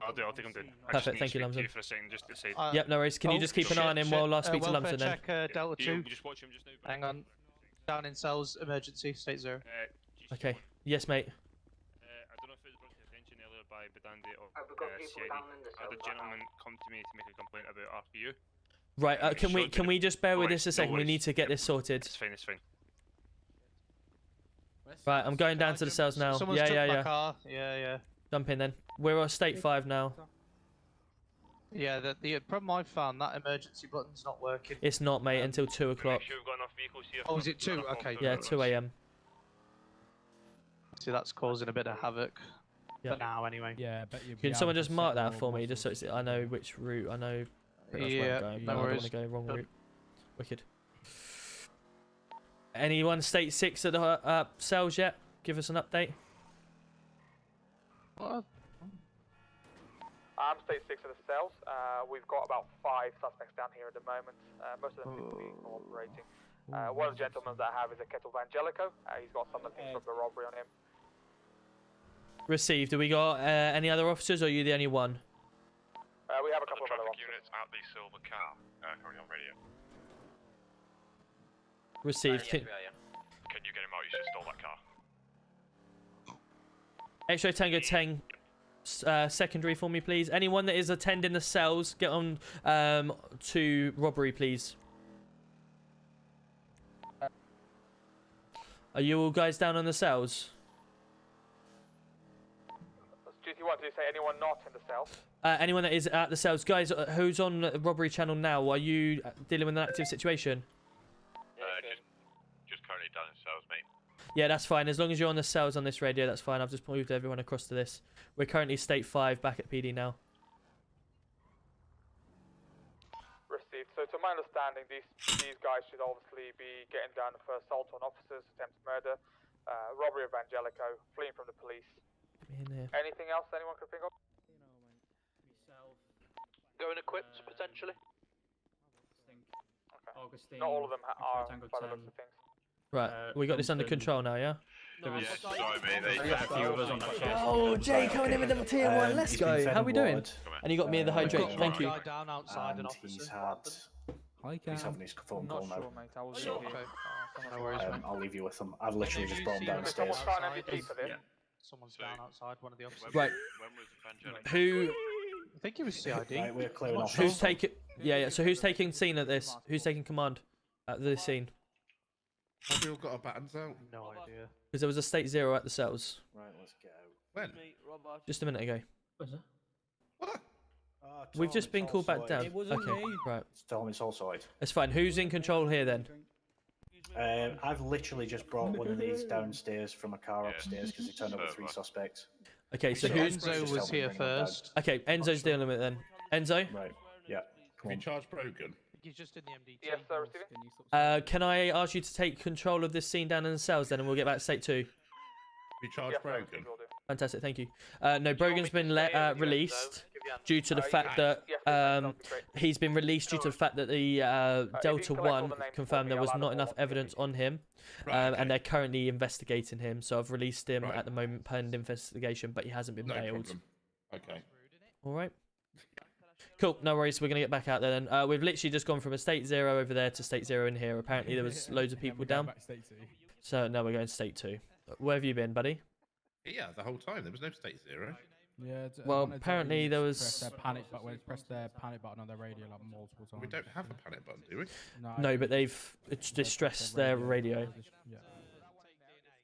I'll take him down. Perfect, thank you, Lumsden. For a second, just to say. Yep, no worries. Can you just keep an eye on him while I speak to welfare Lumsden then? check, Delta 2. You just watch him just now. Hang on. Down in cells, emergency, state 0. Okay. Yes, mate. I don't know if it was brought to attention earlier by Bedandi or CID. I had a gentleman come to me to make a complaint about RPU. Right, can we just bear with this a second? We need to get this sorted. It's fine, it's fine. Right, I'm going down to the cells now. Someone's took my car. Yeah. Jump in then. We're on state 5 now. Yeah, the problem I found, that emergency button's not working. It's not, mate, until 2 o'clock. Oh, is it 2? Okay. Yeah, 2 AM. See, that's causing a bit of havoc. For now, anyway. Yeah, but can someone just mark that for me, just so I know which route? I know pretty much where I'm going. No I don't worries. want to go wrong route. Wicked. Anyone state 6 at the cells yet? Give us an update. What? I'm state 6 of the cells. We've got about 5 suspects down here at the moment. Most of them seem to be cooperating. One of the gentlemen that I have is a Kettle Vangelico. He's got some of the things from the robbery on him. Received. Do we got any other officers, or are you the only one? We have a couple of other officers. that the silver car currently on radio? Received. Can you get him out? You should stole that car. X-ray Tango 10. Secondary for me, please. Anyone that is attending the cells, get on to robbery, please. Are you all guys down on the cells? GT1, do you say anyone not in the cell? Anyone that is at the cells, guys, who's on the robbery channel now? Are you dealing with an active situation? Just currently down in cells, mate. Yeah, that's fine. As long as you're on the cells on this radio, that's fine. I've just moved everyone across to this. We're currently state 5 back at PD now. Received. So to my understanding, these guys should obviously be getting down for assault on officers, attempted murder, robbery of Angelico, fleeing from the police. Anything else anyone could think of? Going equipped, potentially? Okay. Not all of them are by the looks of things. Right, we got this under control now, yeah? Sorry, mate. A few of us on that chest. Oh, Jay coming in with the tier 1. Let's go. How are we doing? And you got me in the hydrate. Thank you. Down outside and he's had... He's having his phone call now. So, I'll leave you with him. I've literally just brought him downstairs. Someone's down outside, one of the officers. Right. Who... I think it was CID. Right, we're clearing off. Who's taking... Yeah, so who's taking scene at this? Who's taking command at this scene? Have we all got our buttons out? No idea. Because there was a state 0 at the cells. Right, let's get out. When? Just a minute ago. Was it? What? We've just been called back down. It wasn't okay, me. right. Tell him it's all sorted. It's fine. Who's in control here then? I've literally just brought one of these downstairs from a car upstairs because he turned up with 3 suspects. Okay, so who's... Enzo was here first. Okay, Enzo's dealing with it then. Enzo? Right, yeah. Can we charge Brogan? He's just in the MDT. Yes, sir, receiving. Can I ask you to take control of this scene down in the cells then, and we'll get back to state 2? We charge Brogan. Fantastic, thank you. No, Brogan's been released due to the fact that he's been released due to the fact that the Delta 1 confirmed there was not enough evidence on him, and they're currently investigating him. So I've released him at the moment pending investigation, but he hasn't been bailed. Okay. All right. Cool, no worries. We're gonna get back out there then. We've literally just gone from a state 0 over there to state 0 in here. Apparently there was loads of people down. So now we're going to state 2. Where have you been, buddy? Yeah, the whole time there was no state 0. Yeah. Well, apparently there was. Press their panic button on their radio like multiple times. We don't have a panic button, do we? No, but they've distressed their radio.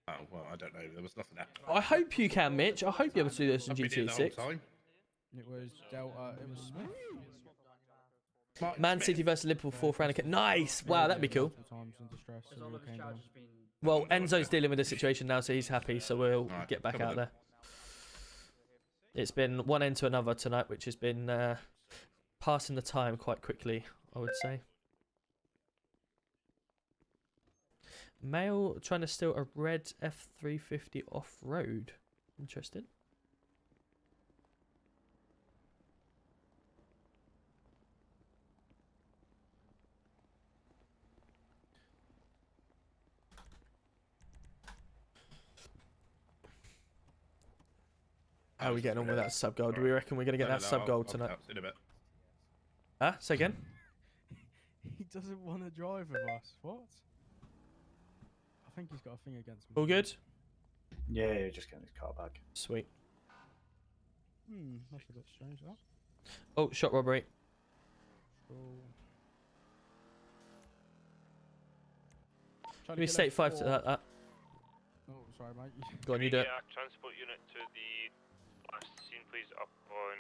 Oh well, I don't know. There was nothing happening. I hope you can, Mitch. I hope you're able to do this in GTA 6. It was Delta. It was Smith. Man City versus Liverpool 4th round. Nice. Wow, that'd be cool. Well, Enzo's dealing with the situation now, so he's happy. So we'll get back out there. It's been one end to another tonight, which has been passing the time quite quickly, I would say. Male trying to steal a red F350 off-road. Interesting. How are we getting on with that sub goal? Do we reckon we're going to get that sub goal tonight? In a bit. Huh? Say again? He doesn't want to drive with us. What? I think he's got a thing against me. All good? Yeah, just getting his car back. Sweet. That's a bit strange, that. Oh, shot robbery. Give me state 5 to that. Oh, sorry, mate. Go on, you do it. Transport unit to the last scene, please, up on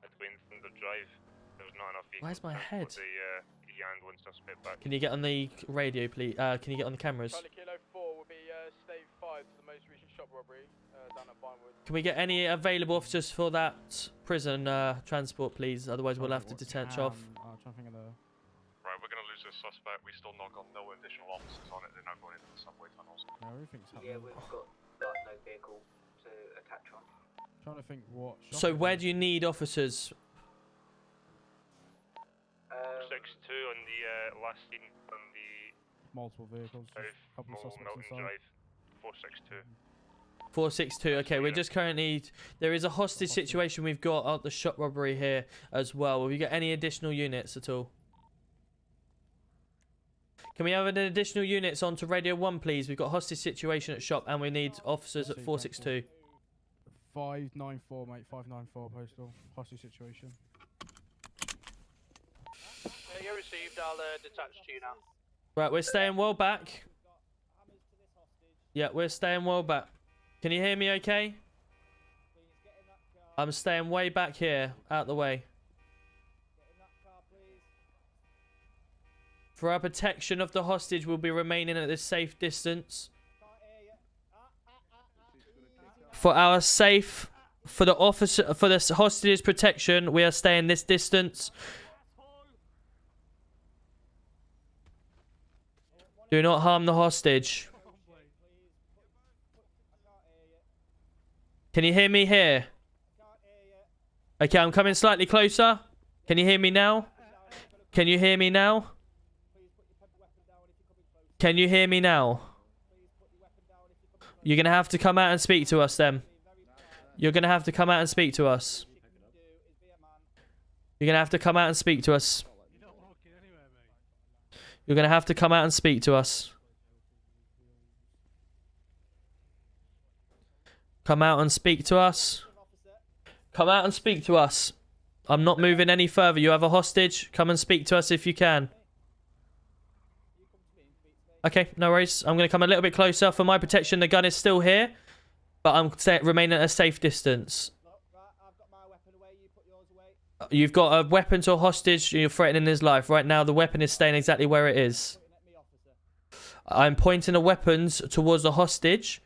Edwin Thunder Drive. There's not enough vehicles. Where's my head? The and one suspect back. Can you get on the radio, please? Can you get on the cameras? Charlie Kilo 4 will be state 5 to the most recent shop robbery down at Vinewood. Can we get any available officers for that prison transport, please? Otherwise, we'll have to detach off. I'm trying to think of the... Right, we're going to lose this suspect. We still not got no additional officers on it. They're not going into the subway tunnels. No, everything's happening. Yeah, we've got no vehicle to attach on. I'm trying to think what... So where do you need officers? 6-2 on the last scene on the... Multiple vehicles, south, couple of suspects Mountain inside. Drive, 462. 462. Okay, we're just currently... There is a hostage situation we've got at the shop robbery here as well. Have you got any additional units at all? Can we have an additional units onto Radio 1, please? We've got a hostage situation at shop and we need officers at 462. 594, mate. 594 postal. Hostage situation. You received. I'll detach to you now. Right, we're staying well back. Yeah, we're staying well back. Can you hear me okay? I'm staying way back here, out the way. For our protection of the hostage, we'll be remaining at this safe distance. For our safe, for the hostage's protection, we are staying this distance. Do not harm the hostage. Can you hear me here? Okay, I'm coming slightly closer. Can you hear me now? Can you hear me now? Can you hear me now? You're going to have to come out and speak to us then. You're going to have to come out and speak to us. You're going to have to come out and speak to us. You're going to have to come out and speak to us. Come out and speak to us. Come out and speak to us. I'm not moving any further. You have a hostage. Come and speak to us if you can. Okay, no worries. I'm going to come a little bit closer. For my protection, the gun is still here. But I'm remaining at a safe distance. You've got a weapon to a hostage. You're threatening his life. Right now, the weapon is staying exactly where it is. I'm pointing the weapons towards the hostage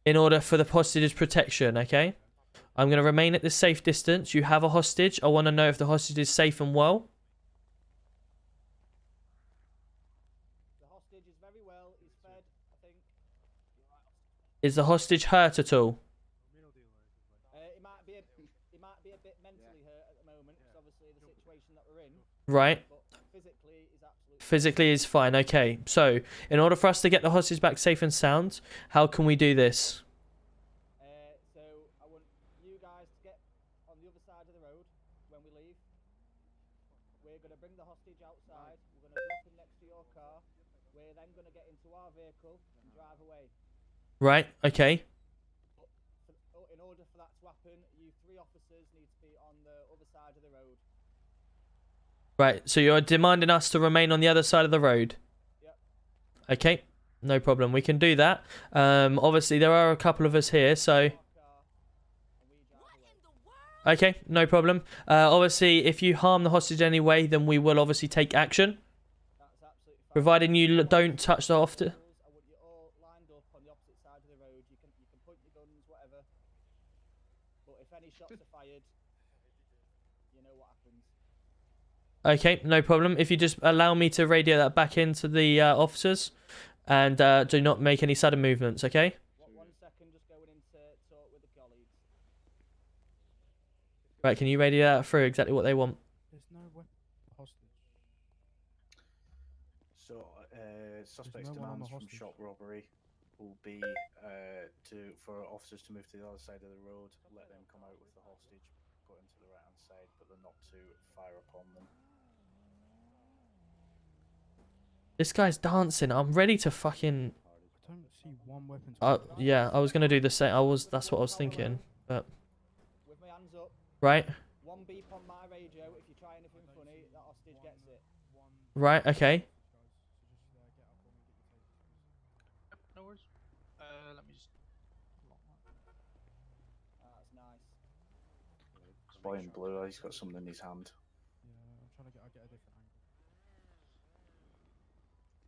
in order for the hostage's protection, okay? I'm going to remain at this safe distance. You have a hostage. I want to know if the hostage is safe and well. Is the hostage hurt at all? It might be a bit mentally hurt at the moment, because obviously the situation that we're in. Right. But physically is absolutely. Physically is fine. Okay. So, in order for us to get the hostage back safe and sound, how can we do this? So I want you guys to get on the other side of the road when we leave. We're going to bring the hostage outside. We're going to drop him next to your car. We're then going to get into our vehicle and drive away. Right, okay. In order for that to happen, you 3 officers need to be on the other side of the road. Right, so you're demanding us to remain on the other side of the road? Yep. Okay, no problem. We can do that. Obviously, there are a couple of us here, so... Okay, no problem. Obviously, if you harm the hostage anyway, then we will obviously take action. Providing you don't touch the hostage. Okay, no problem. If you just allow me to radio that back into the officers and do not make any sudden movements, okay? 1 second, just going in to talk with the colleagues. Right, can you radio that through exactly what they want? There's no weapon hostage. So, suspect's demands from shop robbery will be for officers to move to the other side of the road, let them come out with the hostage, put him to the right hand side, but they're not to fire upon them. This guy's dancing. I'm ready to fucking... I don't see one weapon. Yeah, I was gonna do the same. That's what I was thinking, but... With my hands up. Right. 1 beep on my radio. If you try anything funny, that hostage gets it. Right, okay. No worries. Let me just... That's nice. It's boy in blue, he's got something in his hand. Yeah, I'm trying to get a different angle.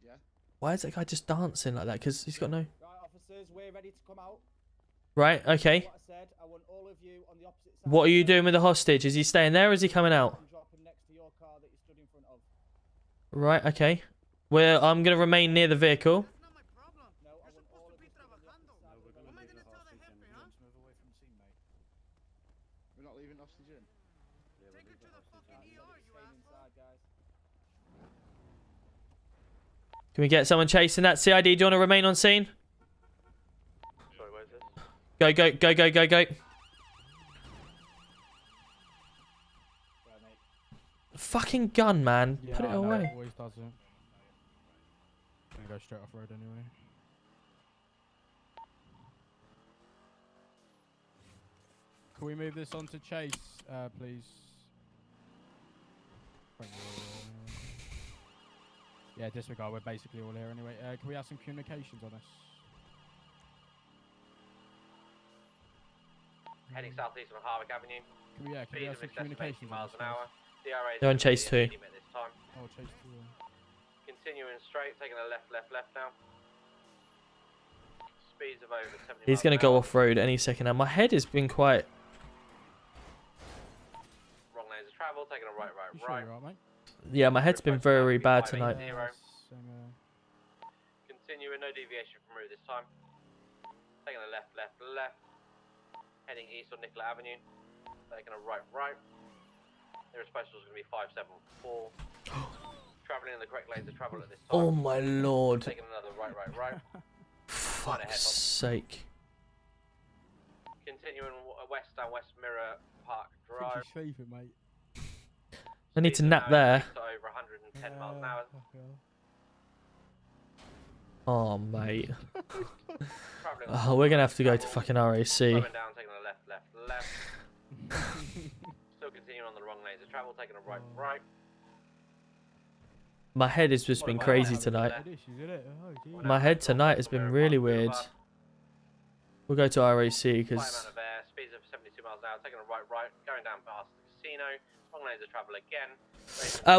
Yeah. Why is that guy just dancing like that? Because he's got no... Right, officers, we're ready to come out. Right, okay. What I said, I want all of you on the opposite side. What are you doing with the hostage? Is he staying there or is he coming out? Drop him next to your car that you stood in front of. Right, okay. I'm going to remain near the vehicle. No, I want all of you to be on the opposite side of the road. We're not leaving hostage in. Take her to the fucking ER, you inside, guys. Can we get someone chasing that CID? Do you want to remain on scene? Sorry, where's this? Go, go, go, go, go, go. Fucking gun, man. Yeah, Put it I know, away. Always does it. Gonna go straight off road anyway. Can we move this on to Chase, please? Yeah, disregard. We're basically all here anyway. Can we have some communications on this? Heading southeast on Harvick Avenue. Can we have some communications miles on an this? hour. DRA is They're on gonna be chase a 2. medium at this time. Oh, Chase 2. Continuing straight, taking a left now. Speeds of over 70 He's going to go off road any second now. My head has been quite... Wrong lanes of travel, taking a right. You sure you're right, mate? Yeah, my head's been very bad tonight. Continuing, no deviation from route this time. Taking a left. Heading east on Nicola Avenue. Taking a right. Nearest postal is going to be 574. Travelling in the correct lanes of travel at this time. Oh my lord. Taking another right. Fuck's sake. Continuing west down West Mirror Park Drive. Sleeping, mate. I need to nap there. To over 110 miles an hour. Oh, mate. Oh, we're going to have to go to fucking RAC. Slowing down, taking a left. Still continuing on the wrong lanes of travel, taking a right. My head has just been crazy tonight. My head tonight has been really weird. We'll go to RAC because... Speeds of 72 miles an hour, taking a right, going down past the casino. Wrong lanes of travel again.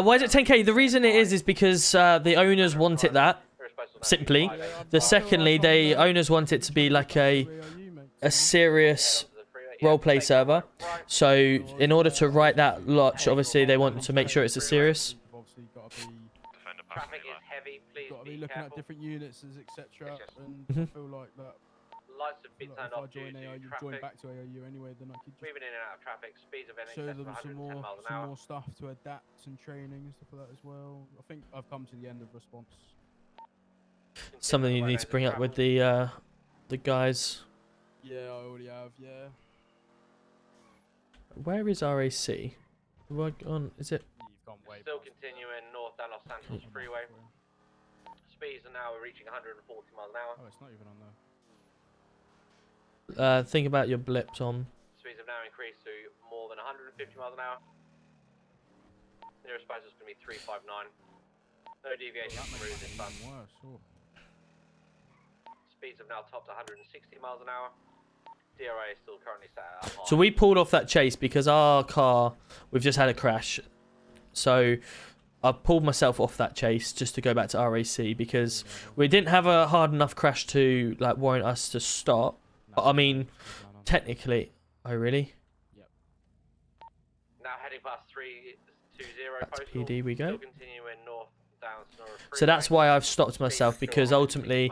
Why is it 10k? The reason it is because the owners want it that. Simply. Secondly, the owners want it to be like a serious roleplay server. So in order to write that lodge, obviously they want to make sure it's a serious. Traffic is heavy, please Got to be looking at different units, etc. And Mhm. I feel like that. Lights have been If turned I off due join to AIU, join traffic. back to AIU anyway, then I could just Moving in and out of traffic, speeds of show NHS them 110 some miles an hour. more stuff to adapt and training and stuff like that as well. I think I've come to the end of response. Something you need to bring up with the guys. Yeah, I already have. Yeah. Where is RAC? Have I gone? Is it? You've gone way. Still continuing north down Los Santos Freeway. Speeds are now reaching 140 miles an hour. Oh, it's not even on there. Think about your blips on. Speeds have now increased to more than 150 miles an hour. Nearest postal is going to be 359. No deviation from route this time. Worse. Oh. Speeds have now topped 160 miles an hour. DRA is still currently set at a high. So we pulled off that chase because our car, we've just had a crash. So I pulled myself off that chase just to go back to RAC because we didn't have a hard enough crash to like warrant us to stop. But I mean, technically, really? Now heading past 320 Back to postal. PD we go. Still continuing north down Sonora So Freeway. that's why I've stopped myself because ultimately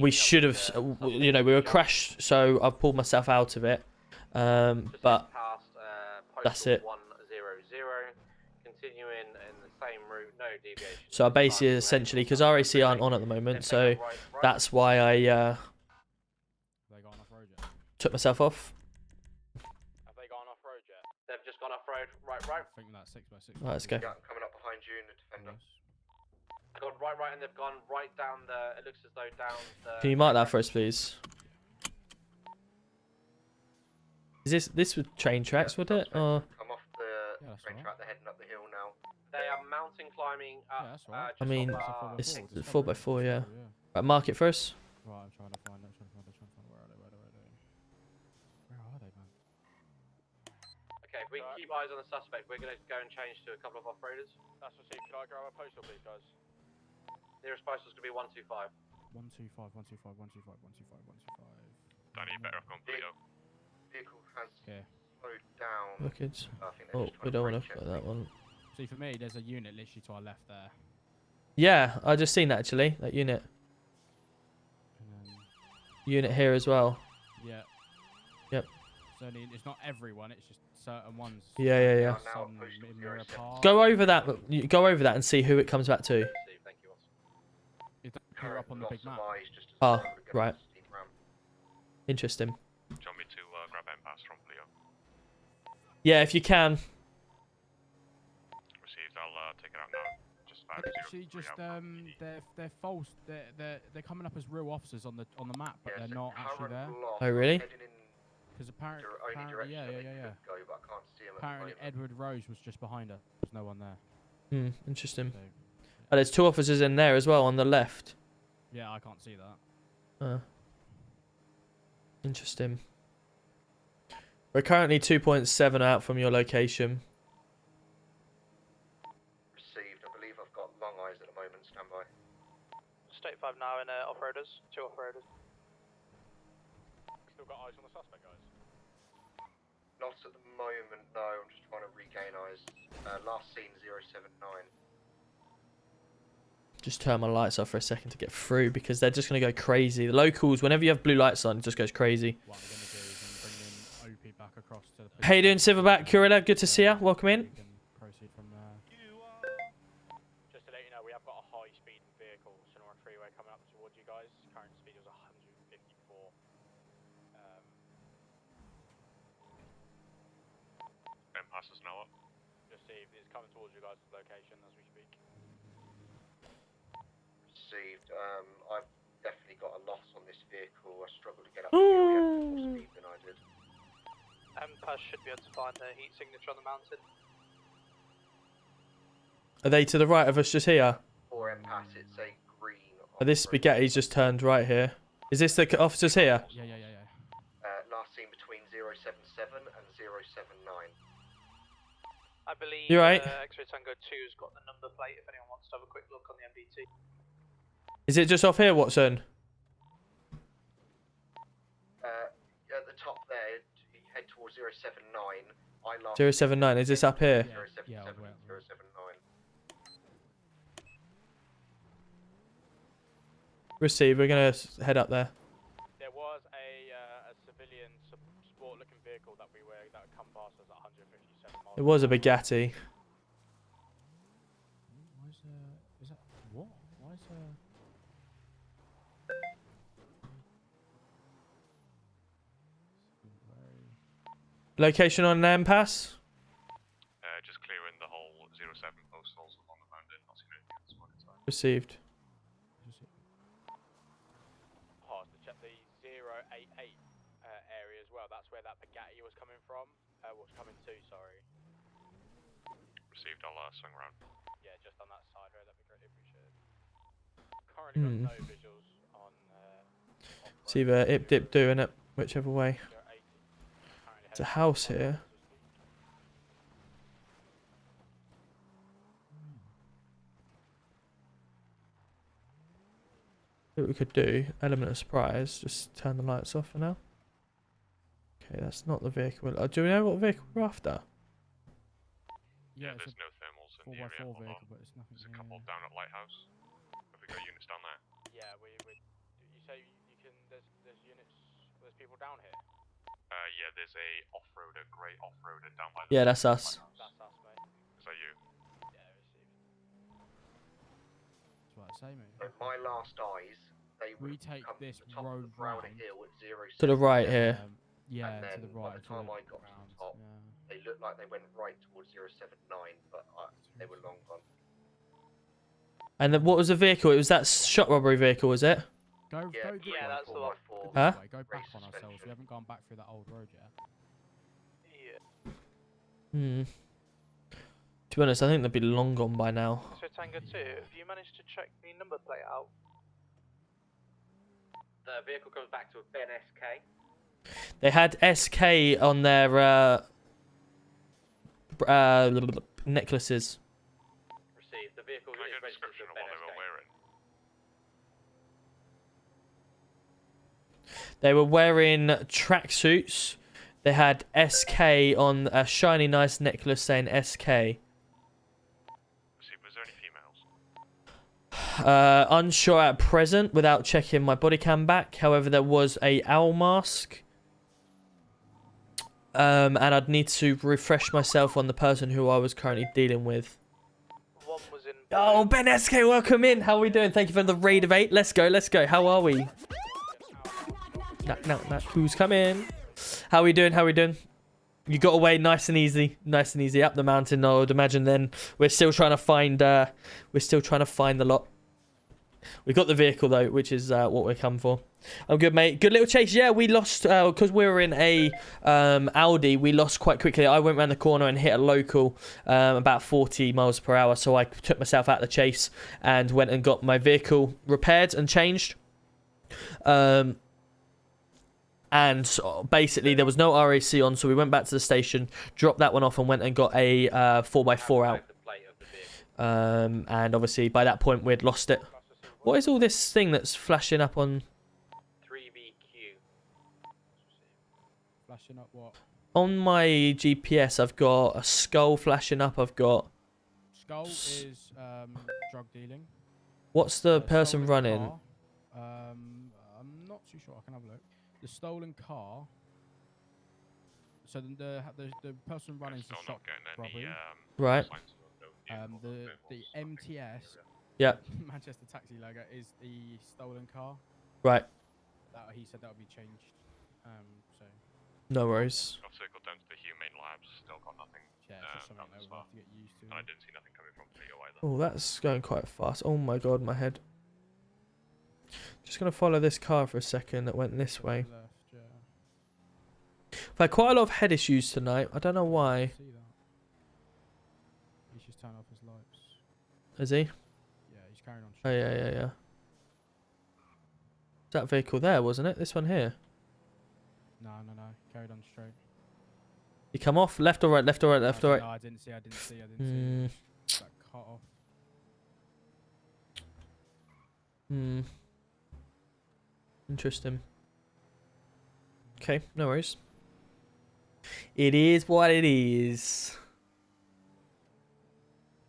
we should have, you know, we were crashed. So I've pulled myself out of it. But that's it. 100. Continuing in the same route, no deviation. So I basically essentially because RAC aren't on at the moment, so that's why I took myself off. Have they gone off road yet? They've just gone off road. Right. I think that's 6x6. Right, let's go. Yeah, coming up behind you in the defender. Gone right, and they've gone right down the. It looks as though down the. Can you mark that for us, please? Is this with train tracks, would it? Or Come off the train track, they're heading up the hill now. They are mountain climbing up. I mean, just it's 4x4, yeah. Right, mark it for us. Right, I'm trying to find it. Where are they? Where are they, man? Okay, if we can keep eyes on the suspect, we're going to go and change to a couple of off-roaders. That's what. Can I grab a postal, please, guys? Nearest postal is going to be 125. 125. Danny, you better have gone Pluto. Vehicle has Okay. slowed down. Look, it's. I think they're Oh, just we trying don't to want to brake put that one. See, for me, there's a unit literally to our left there. Yeah, I just seen that actually. That unit. Unit here as well. Yeah. Yep. It's not everyone. It's just certain ones. Yeah. Some in Mirror Park. Go over that. Go over that and see who it comes back to. It doesn't appear up on the big map. Oh, right. Interesting. Yeah, if you can. Received. I'll take it out now. Just Actually, just they're false. They're coming up as real officers on the map, but they're not actually there. Oh really? Because apparently, yeah. Apparently, Edward Rose was just behind her. There's no one there. Hmm. Interesting. Oh, there's 2 officers in there as well on the left. Yeah, I can't see that. Interesting. We're currently 2.7 out from your location. Received. I believe I've got long eyes at the moment. Stand by. State 5 now in off-roaders. 2 off-roaders. Still got eyes on the suspect, guys? Not at the moment, no. I'm just trying to regain eyes. Last seen 079. Just turn my lights off for a second to get through because they're just going to go crazy. The locals, whenever you have blue lights on, it just goes crazy. What I'm going to do is bring in OP back across to the... How you doing, Silverback? Curilla, good to see you. Welcome in. Proceed from there. Just to let you know, we have got a high-speed vehicle, Sonora Freeway, coming up towards you guys. Current speed was 154. Passes now up. Just see if it's coming towards you guys' location as we speak. Received. I've definitely got a loss on this vehicle. I struggle to get up to more speed than I did. Pass should be able to find the heat signature on the mountain. Are they to the right of us just here? 4 Pass, it's a green. This spaghetti's just turned right here. Is this the officers here? Yeah. Last seen between 077 and 079. I believe you right? X-Ray Tango 2's got the number plate if anyone wants to have a quick look on the MDT. Is it just off here, Watson? At the top there, you head towards 079. 079, is this up here? 077, 079. Receive, we're going to head up there. There was a civilian sport-looking vehicle that come past us at 157 miles. It was a Bugatti. Is that what? Why is Location on an pass? Just clearing the whole 07 postals along the mountain. Not seeing anything at this point in time. Received. Hard to check the 088 area as well. That's where that Bugatti was coming from. Was coming to, sorry. Received. I'll swing around. Yeah, just on that side road. That'd be greatly appreciated. Currently got no visuals on. It's either ip dip doing it, whichever way. It's a house here. What we could do, element of surprise, just turn the lights off for now. Okay, that's not the vehicle. Do we know what vehicle we're after? Yeah, there's no thermals in the area. 4x4 vehicle, but it's nothing. There's a couple down at Lighthouse. Have we got units down there? Yeah, you say you can. There's units. There's people down here. Yeah, there's a off-roader, grey off-roader down by the... Yeah, that's us. That's us, mate. Is that you? Yeah, received. That's what I say, mate. So my last eyes, they we take this to the top road of the brown round. hill at 077. To the right here. Yeah, and then to the right. by the time I got to the top, they looked like they went right towards 079, but they were long gone. And then what was the vehicle? It was that shot robbery vehicle, was it? Yeah, that's the one. Huh? Go back on ourselves. We haven't gone back through that old road yet. Hmm. To be honest, I think they'd be long gone by now. So Tango 2, have you managed to check the number plate out? The vehicle comes back to a Ben SK. They had SK on their necklaces. Received. The vehicle Can I get a description of what they were wearing? They were wearing tracksuits. They had SK on a shiny, nice necklace saying SK. Was there any females? Unsure at present without checking my body cam back. However, there was a owl mask. And I'd need to refresh myself on the person who I was currently dealing with. One was in... Oh, Ben SK, welcome in. How are we doing? Thank you for the raid of 8. Let's go, let's go. How are we? Knock, knock, knock. Who's coming? How are we doing? How are we doing? You got away nice and easy up the mountain. I would imagine. Then we're still trying to find the lot. We got the vehicle though, which is what we're come for. I'm good, mate. Good little chase. Yeah, we lost because we were in a Audi. We lost quite quickly. I went around the corner and hit a local about 40 miles per hour. So I took myself out of the chase and went and got my vehicle repaired and changed. And basically there was no RAC on, so we went back to the station, dropped that one off, and went and got a 4x4 out. And obviously by that point we'd lost it. What is all this thing that's flashing up on? 3BQ. Flashing up what? On my GPS, I've got a skull flashing up. I've got. Skull is drug dealing. What's the person running? I'm not too sure. I can have a look. The stolen car. So the person running is the shop robbery. Right. The MTS. Yeah. Manchester taxi logo is the stolen car. Right. He said that would be changed. So. No worries. I've circled down to the Humane Labs. Still got nothing. Yeah, just something that we'll have to get used to. And I didn't see nothing coming from Theo either. Oh, that's going quite fast. Oh my god, my head. Just gonna follow this car for a second that went this way. Left, yeah. I've had quite a lot of head issues tonight. I don't know why. He's just turned off his lights. Is he? Yeah, he's carrying on. Oh yeah. That vehicle there, wasn't it? This one here. No. Carried on straight. You come off? Left or right? Left or right? Left or right? No, I didn't see. That cut off. Interesting. Okay, no worries. It is what it is.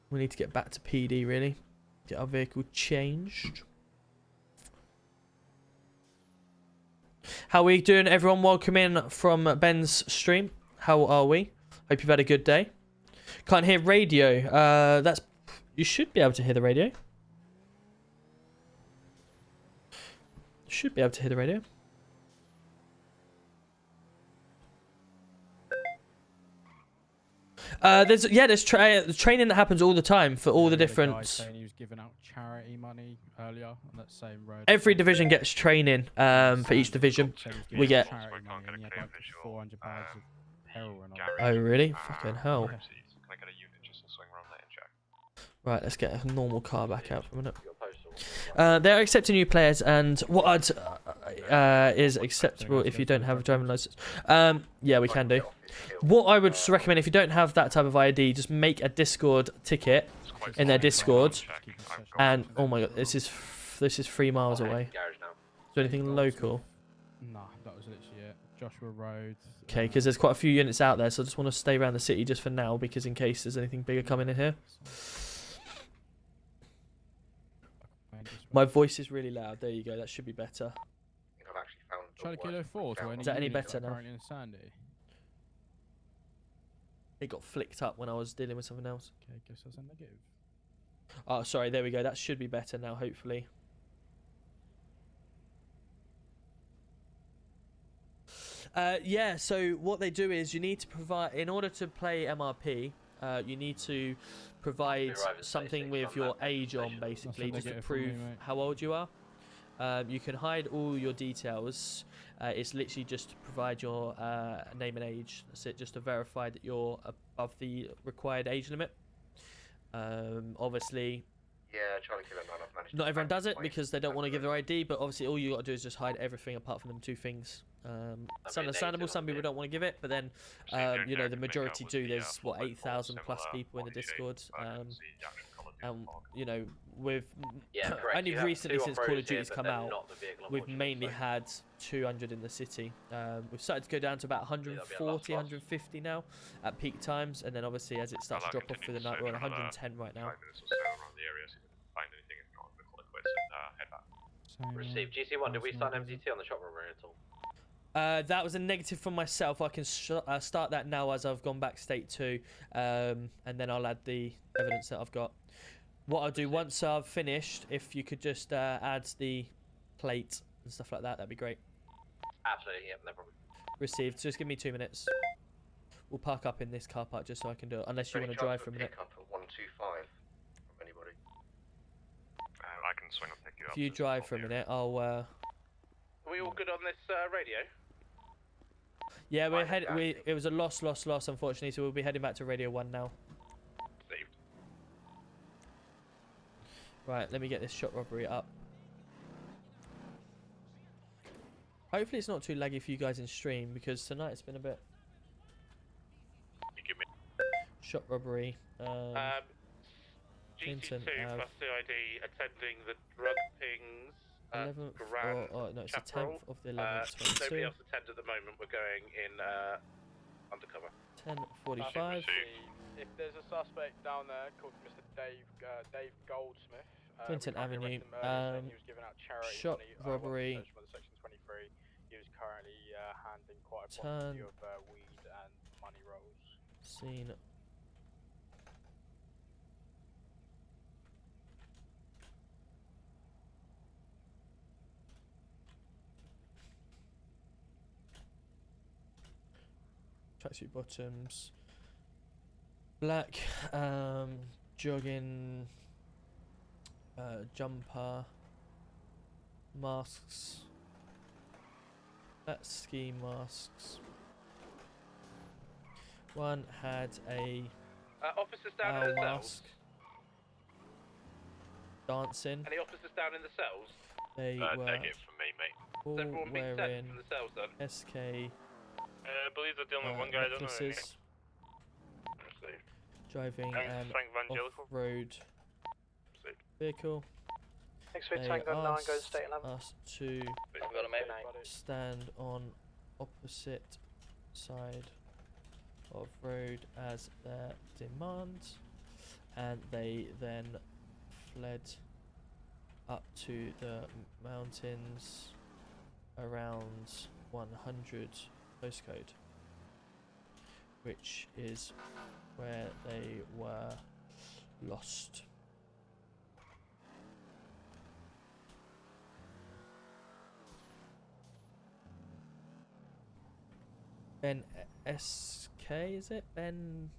We need to get back to PD, really. Get our vehicle changed. How are we doing, everyone? Welcome in from Ben's stream. How are we? Hope you've had a good day. Can't hear radio. You should be able to hear the radio. Should be able to hear the radio. There's training that happens all the time for all the different. The guy saying he was giving out charity money earlier on that same road. Every division gets training. For each division, we get. £400 of heroin. Oh really? Fucking hell. Right, let's get a normal car back out for a minute. They're accepting new players, and what is acceptable if you don't have a driving license. Yeah, we can do. What I would recommend, if you don't have that type of ID, just make a Discord ticket in their Discord. And oh my god, this is 3 miles away. Is there anything local? Nah, that was literally it. Joshua Road. Okay, because there's quite a few units out there, so I just want to stay around the city just for now, because in case there's anything bigger coming in here. My voice is really loud. There you go. That should be better. I've actually found Charlie Kilo 4 to any. Is that any better now? In Sandy. It got flicked up when I was dealing with something else. Okay, guess that's a negative. Oh, sorry. There we go. That should be better now, hopefully. Yeah. So what they do is you need to provide, in order to play MRP, you need to provide something with your age on, basically, just to prove how old you are. You can hide all your details. It's literally just to provide your name and age. That's it, just to verify that you're above the required age limit. Obviously, yeah, Charlie Kilo 9, I've managed not everyone does it because they don't want to give their ID, but obviously all you got to do is just hide everything apart from them 2 things. It's understandable, some people don't want to give it, but then you know, the majority do. There's what, 8,000 plus people in the Discord, and you know, with only recently since Call of Duty's come out, we've mainly had 200 in the city. We've started to go down to about 140, 150 now at peak times, and then obviously as it starts to drop off through the night, we're on 110 right now. Receive GC1. Did we start MDT on the shop robbery at all? That was a negative from myself. I can start that now as I've gone back state 2, and then I'll add the evidence that I've got. What I'll do once I've finished, if you could just add the plate and stuff like that, that'd be great. Absolutely, yeah, no problem. Received. Just give me 2 minutes. We'll park up in this car park just so I can do it. Unless you want to drive for a minute. Pick up at 125 from anybody. I can swing and pick you up. If you drive for a minute, I'll. Are we all good on this radio? Yeah, we're it was a loss, unfortunately. So we'll be heading back to Radio 1 now. Saved. Right, let me get this shop robbery up. Hopefully it's not too laggy for you guys in stream, because tonight it's been a bit... Shop robbery. GT2 plus CID attending the drug pings. 11th, no, it's the 10th of the 11th, nobody else attend at the moment. We're going in undercover. 10:45. If there's a suspect down there called Mr. Dave Goldsmith, Clinton Avenue. he was giving out charity Shop money, robbery. Section 23. He was currently handing quite a Turn. quantity of weed and money rolls. Scene. Tracksuit bottoms, black jogging jumper, masks, that's ski masks. One had a officers down in the cells. mask. Dancing. Any officers down in the cells? They were take it from me, mate. all Has everyone been sent wearing from the cells then? SK. I believe they're dealing with one guy, don't they? necklaces, driving an off-road vehicle. Next week, They Tango 9 asked goes to state 11. us to got a mate. stand on opposite side of road as their demand, and they then fled up to the mountains around 100 postcode, which is where they were lost. Ben SK, is it? Ben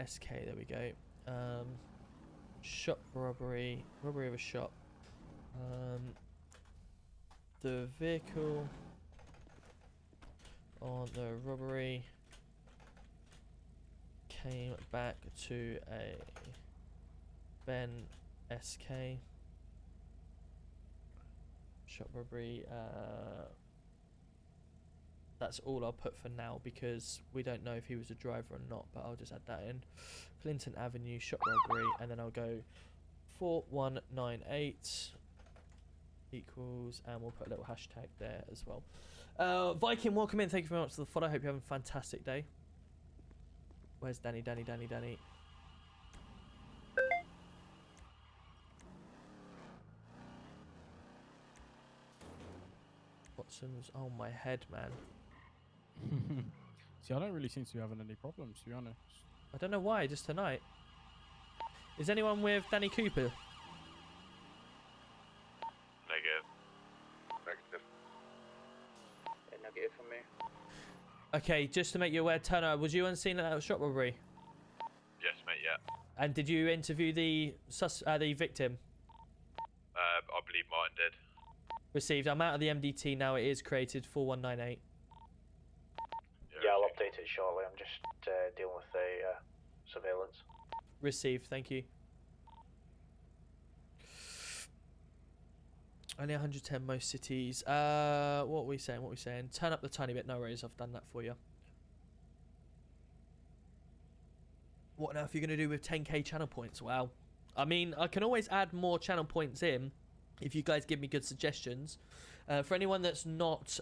SK, there we go. Shop robbery of a shop. The vehicle on the robbery came back to a Ben SK. Shop robbery, that's all I'll put for now because we don't know if he was a driver or not, but I'll just add that in. Clinton Avenue, shop robbery, and then I'll go 4198 equals, and we'll put a little hashtag there as well. Viking, welcome in. Thank you very much for the follow. Hope you're having a fantastic day. Where's Danny? Watson's, oh my head, man. See, I don't really seem to be having any problems, to be honest. I don't know why, just tonight. Is anyone with Danny Cooper? Negative. Yeah, negative from me. Okay, just to make you aware, Turner, was you on scene at that shop robbery? Yes, mate, yeah. And did you interview the victim? I believe Martin did. Received. I'm out of the MDT now. It is created 4198. Yeah, I'll update it shortly. I'm just dealing with the surveillance. Received. Thank you. Only 110 most cities. What are we saying? Turn up the tiny bit. No worries. I've done that for you. What now if you're going to do with 10k channel points? Wow. I mean, I can always add more channel points in if you guys give me good suggestions. For anyone that's not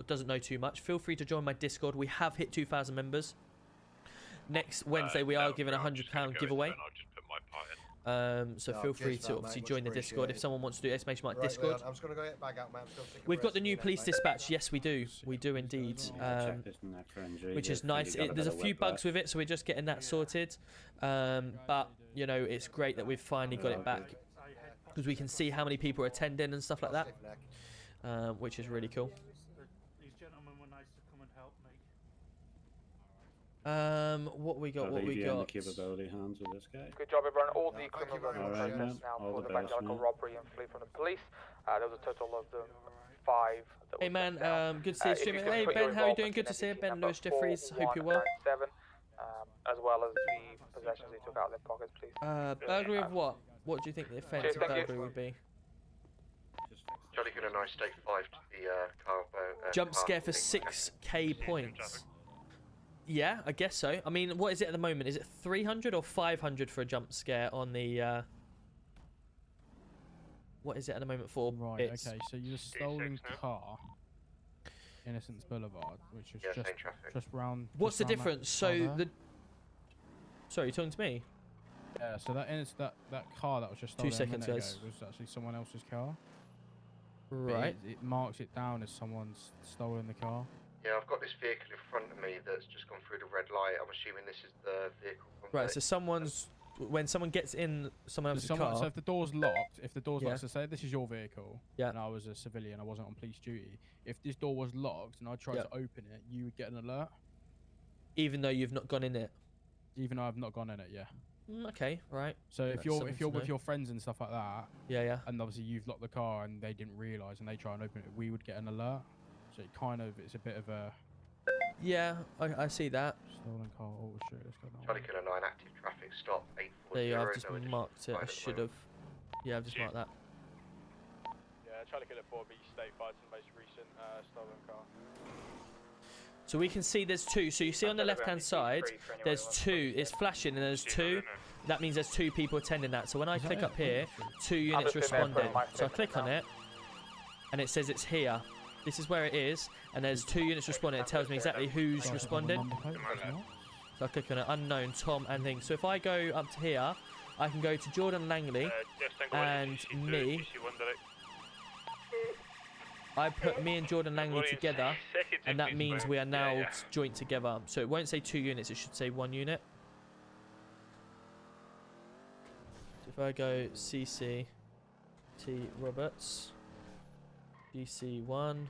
doesn't know too much, feel free to join my Discord. We have hit 2,000 members. Next Wednesday we are giving a £100 giveaway. So feel free to obviously join the Discord if someone wants to do ! Discord. I'm just gonna go get back out, man. We've got the new police dispatch. Yes, we do. We do indeed. Which is nice. There's a few bugs with it, so we're just getting that sorted. But you know, it's great that we've finally got it back because we can see how many people are attending and stuff like that, which is really cool. What we got? What we got? Capability hands with this guy. Good job, everyone. All the criminals are in All right, process man. now All for the the best, evangelical man. robbery and flee from the police. There was a total of 5. That Hey was man, sent down. good to see you If streaming. could Hey put Ben, your how are you doing? involvement Good to in see you. NDC Ben number Lewis Jeffries, hope you're well. 4197, as well as the possessions they took out of their pockets, please. Burglary of what? What do you think the offence of burglary would be? Jolly good, a nice state 5 to the car. Jump scare for 6k points. Yeah, I guess so. I mean, what is it at the moment? Is it 300 or 500 for a jump scare on the... What is it at the moment for Right, bits? okay, so you're stolen car, Innocence Boulevard, which is just round... What's the just round difference? that So car there. the... Sorry, you're talking to me? Yeah, so that car that was just stolen 2 seconds, a minute guys. ago was actually someone else's car. But Right. It marks it down as someone's stolen the car. Yeah, I've got this vehicle in front of me that's just gone through the red light. I'm assuming this is the vehicle from Right, the... so someone's... When someone gets in someone else's car... So if the door's locked, Yeah. so say this is your vehicle, and I was a civilian, I wasn't on police duty. If this door was locked and I tried to open it, you would get an alert. Even though you've not gone in it? Even though I've not gone in it, yeah. Okay, right. So if That's you're something to with know. your friends and stuff like that, yeah, and obviously you've locked the car and they didn't realise and they try and open it, we would get an alert. So it kind of it's a bit of a Yeah, I see that. stolen car. Oh shit, let's go now. Charlie Killer 9, active traffic stop, 840. There you are, I've just no additional marked it. I fine at the should moment. have. Yeah, I've just marked that. Yeah, Charlie Killer 4B state 5 to the most recent stolen car. So we can see there's 2. So you see on the left-hand side, there's 2. It's flashing and there's 2. That means there's 2 people attending that. So when I click up here, 2 units responded. So I click on it, and it says it's here. This is where it is, and there's 2 units responding. It tells me exactly who's responded. So I click on it, unknown, Tom, and things. So if I go up to here, I can go to Jordan Langley and me. I put me and Jordan Langley together, and that means we are now joint together. So it won't say 2 units, it should say 1 unit. So if I go CC T Roberts, GC1,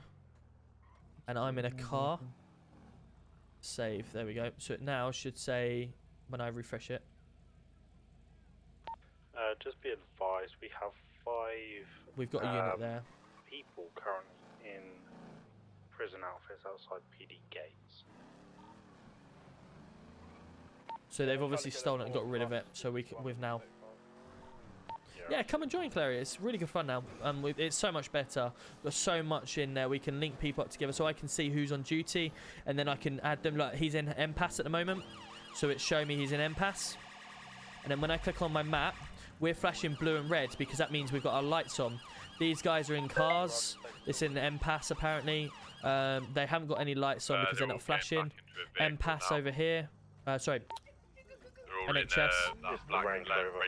and I'm in a car, save, there we go. So it now should say, when I refresh it, just be advised, we have 5. we've got a unit there. People currently in prison outfits outside PD gates. So they've obviously stolen it and got rid of it. So we've now. Yeah, come and join, Clary. It's really good fun now. It's so much better. There's so much in there. We can link people up together, so I can see who's on duty, and then I can add them. Like he's in MPAS at the moment, so it's showing me he's in MPAS. And then when I click on my map, we're flashing blue and red because that means we've got our lights on. These guys are in cars. It's in MPAS apparently. They haven't got any lights on because they're not flashing. MPAS over here. Sorry. NHS. Range Rover.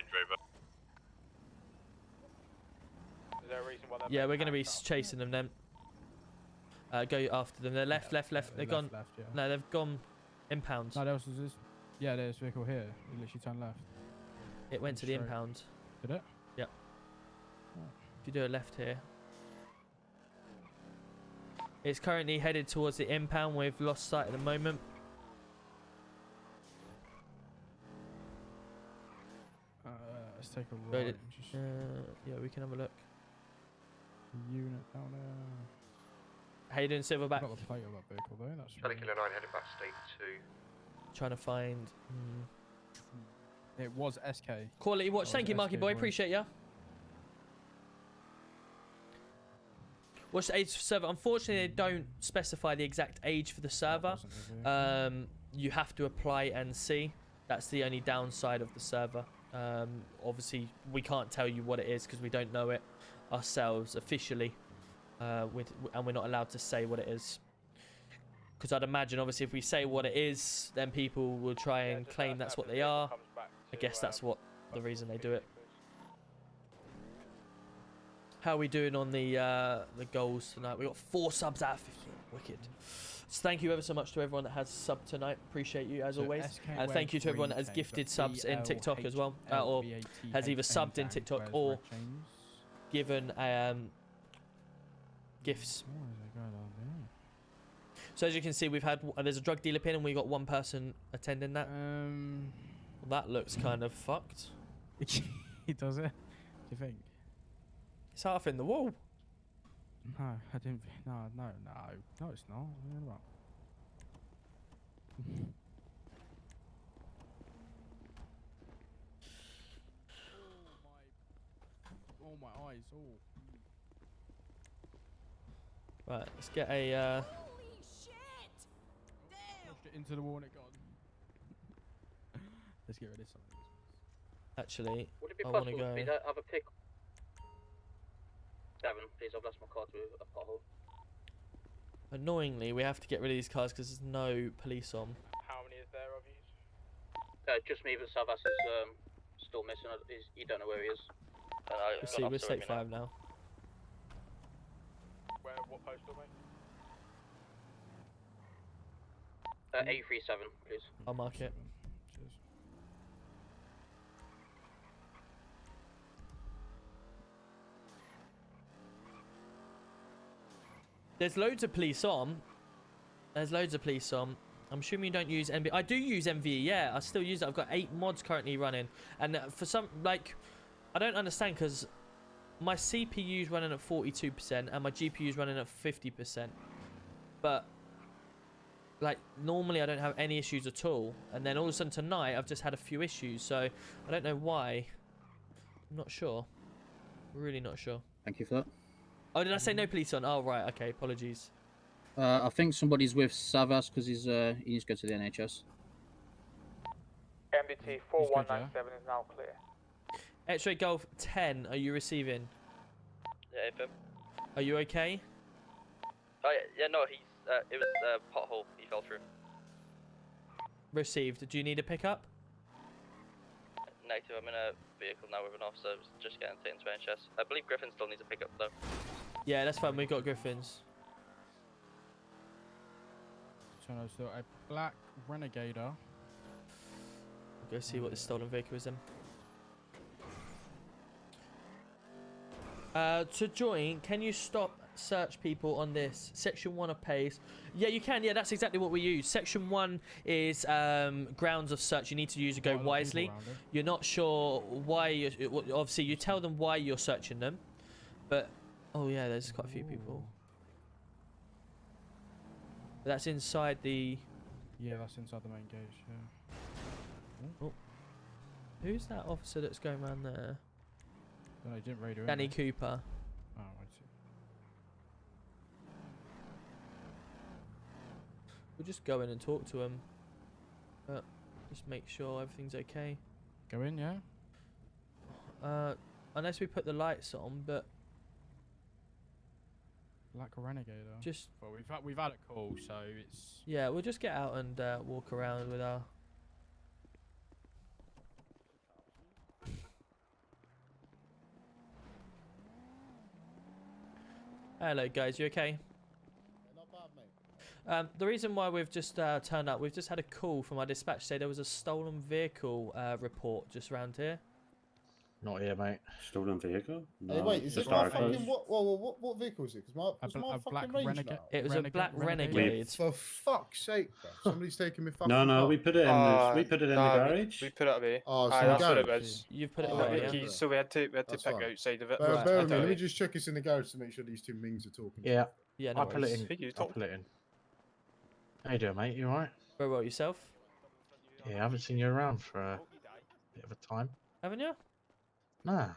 Yeah, we're going to be chasing them then. Go after them. They're left. They're gone. Left, yeah. No, they've gone impound. No, there was this. Yeah, there's a vehicle here. You literally turn left. It went to the Straight. impound. Did it? Yeah. If you do a left here. It's currently headed towards the impound. We've lost sight at the moment. Let's take a right. Yeah, we can have a look. Unit down there. How you doing, Silverback? Got the plate of that vehicle though. That's Charlie Killer 9 headed back state 2. Trying to find. It was SK. Quality watch. Thank you, Marky Boy. Appreciate ya. What's the age of the server? Unfortunately, they don't specify the exact age for the server. You have to apply and see. That's the only downside of the server. Obviously, we can't tell you what it is because we don't know it ourselves officially. And we're not allowed to say what it is. Because I'd imagine, obviously, if we say what it is, then people will try and claim that's what they are. I guess that's what the reason they do it. How are we doing on the goals tonight? We got 4 subs out of 15. Wicked. So thank you ever so much to everyone that has subbed tonight. Appreciate you as always. And thank you to everyone that has gifted subs in TikTok as well, or has either subbed in TikTok or given gifts. So as you can see, we've had there's a drug dealer pin, and we got one person attending that. Well, that looks kind of fucked. It does it? Do you think? It's half in the wall. No, I didn't. No, it's not. What are you on about? Oh my eyes! Oh. Right, let's get a. Pushed it into the wall and it gone. Let's get rid of some of these. Actually, Would it be I want to possible go. for me to have a pick? 7, please. I've lost my car to a pothole. Annoyingly, we have to get rid of these cars because there's no police on. How many is there of you? Just me, but Savas is still missing. You don't know where he is. We'll see, we're state 5 now. Where? What postal, mate? 837, please. I'll mark it. Cheers. There's loads of police on. There's loads of police on. I'm assuming you don't use MV. I do use MV, yeah. I still use it. I've got 8 mods currently running. And for some, like, I don't understand because my CPU's running at 42% and my GPU's running at 50%. But, like, normally I don't have any issues at all. And then all of a sudden tonight, I've just had a few issues. So, I don't know why. I'm not sure. Really not sure. Thank you for that. Oh, did I say no police on? Oh, right. Okay, apologies. I think somebody's with Savas because he needs to go to the NHS. MDT 4197 is now clear. X-ray Golf 10, are you receiving? Yeah, FM. Are you okay? Oh yeah, no, he's it was a pothole. He fell through. Received. Do you need a pickup? Negative. I'm in a vehicle now with an officer. Just getting taken to NHS. I believe Griffin still needs a pickup though. Yeah, that's fine. We've got Griffins. So a black Renegader. We'll go see what the stolen vehicle is then. To join, can you stop search people on this? Section 1 of PACE. Yeah, you can. Yeah, that's exactly what we use. Section 1 is grounds of search. You need to use it, go wisely. You're not sure why. Obviously, you tell them why you're searching them. But, oh yeah, there's quite a few people. But that's inside the... Yeah, that's inside the main gate, yeah. Oh. Who's that officer that's going around there? No, he didn't raid her. Danny Cooper. Oh, I see. We'll just go in and talk to him. But just make sure everything's okay. Go in, yeah? Unless we put the lights on, but... Black Renegader. Just... Well, we've had a call, so it's... Yeah, we'll just get out and walk around with our... Hello guys, you okay? Not bad, mate. The reason why we've just turned up, we've just had a call from our dispatch to say there was a stolen vehicle report just around here. Not here, mate. Stolen vehicle? No, Hey, wait, is it my fucking what vehicle is it? Because my fucking range now. It was a black Renegade. For fuck's sake, bro. Somebody's taking me fucking No, car. we put it in. We put it in the garage. We put it up here. Oh, so that's the what it garage. was. You've put it Oh, away, yeah. yeah? So we had to That's pick fine. outside of it. Bear with me. I Let me just check it's in the garage to make sure these two mings are talking. Yeah. Yeah, no I put it worries. in. I put it in. How you doing, mate? You alright? Very well, yourself? Yeah, I haven't seen you around for a bit of a time. Haven't you? Nah.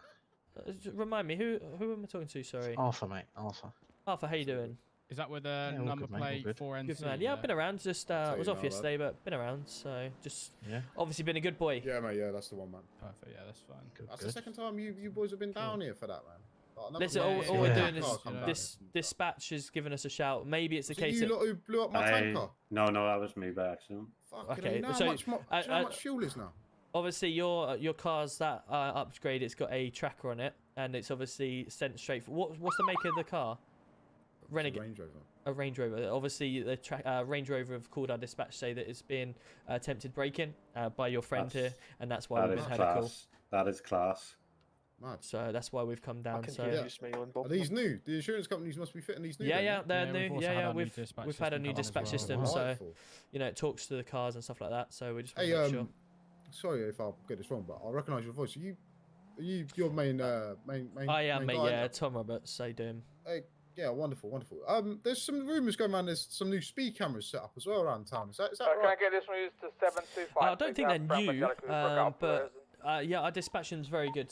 Remind me, who am I talking to? Sorry. Arthur, mate. Arthur. Arthur, how you doing? Is that with a all number good, mate, all plate good. 4NC? Good man. Yeah, I've been around. Just was off yesterday, but been around. So just obviously been a good boy. Yeah, mate. Yeah, that's the one, man. Perfect. Yeah, that's fine. That's the second time you boys have been down here for that, man. Like, Listen, all we're doing is this dispatch is giving us a shout. Maybe it's a case you of... lot who blew up my tanker? No, that was me by accident. Okay, now so how much, do you know how much fuel is now? Obviously, your car's that upgrade. It's got a tracker on it, and it's obviously sent straight. What's the make of the car? Renegade. Range Rover. A Range Rover. Obviously, the Range Rover have called our dispatch say that it's been attempted break-in by your friend here, and that's why we've had a call. That is class. Mad. So that's why we've come down. So Are these new? The insurance companies must be fitting these new. yeah, they're new. We've had a new dispatch system, so Delightful. you know it talks to the cars and stuff like that. So we just want Hey, to make sure. sorry if I get this wrong, but I recognise your voice. Are you your main I am, mate. guy? Yeah, Tom Roberts. How you doing? Hey, yeah, wonderful. There's some rumours going around. There's some new speed cameras set up as well around town. Is that right? Can I get this one used to 725? I don't think they're new, but yeah, our dispatching's very good.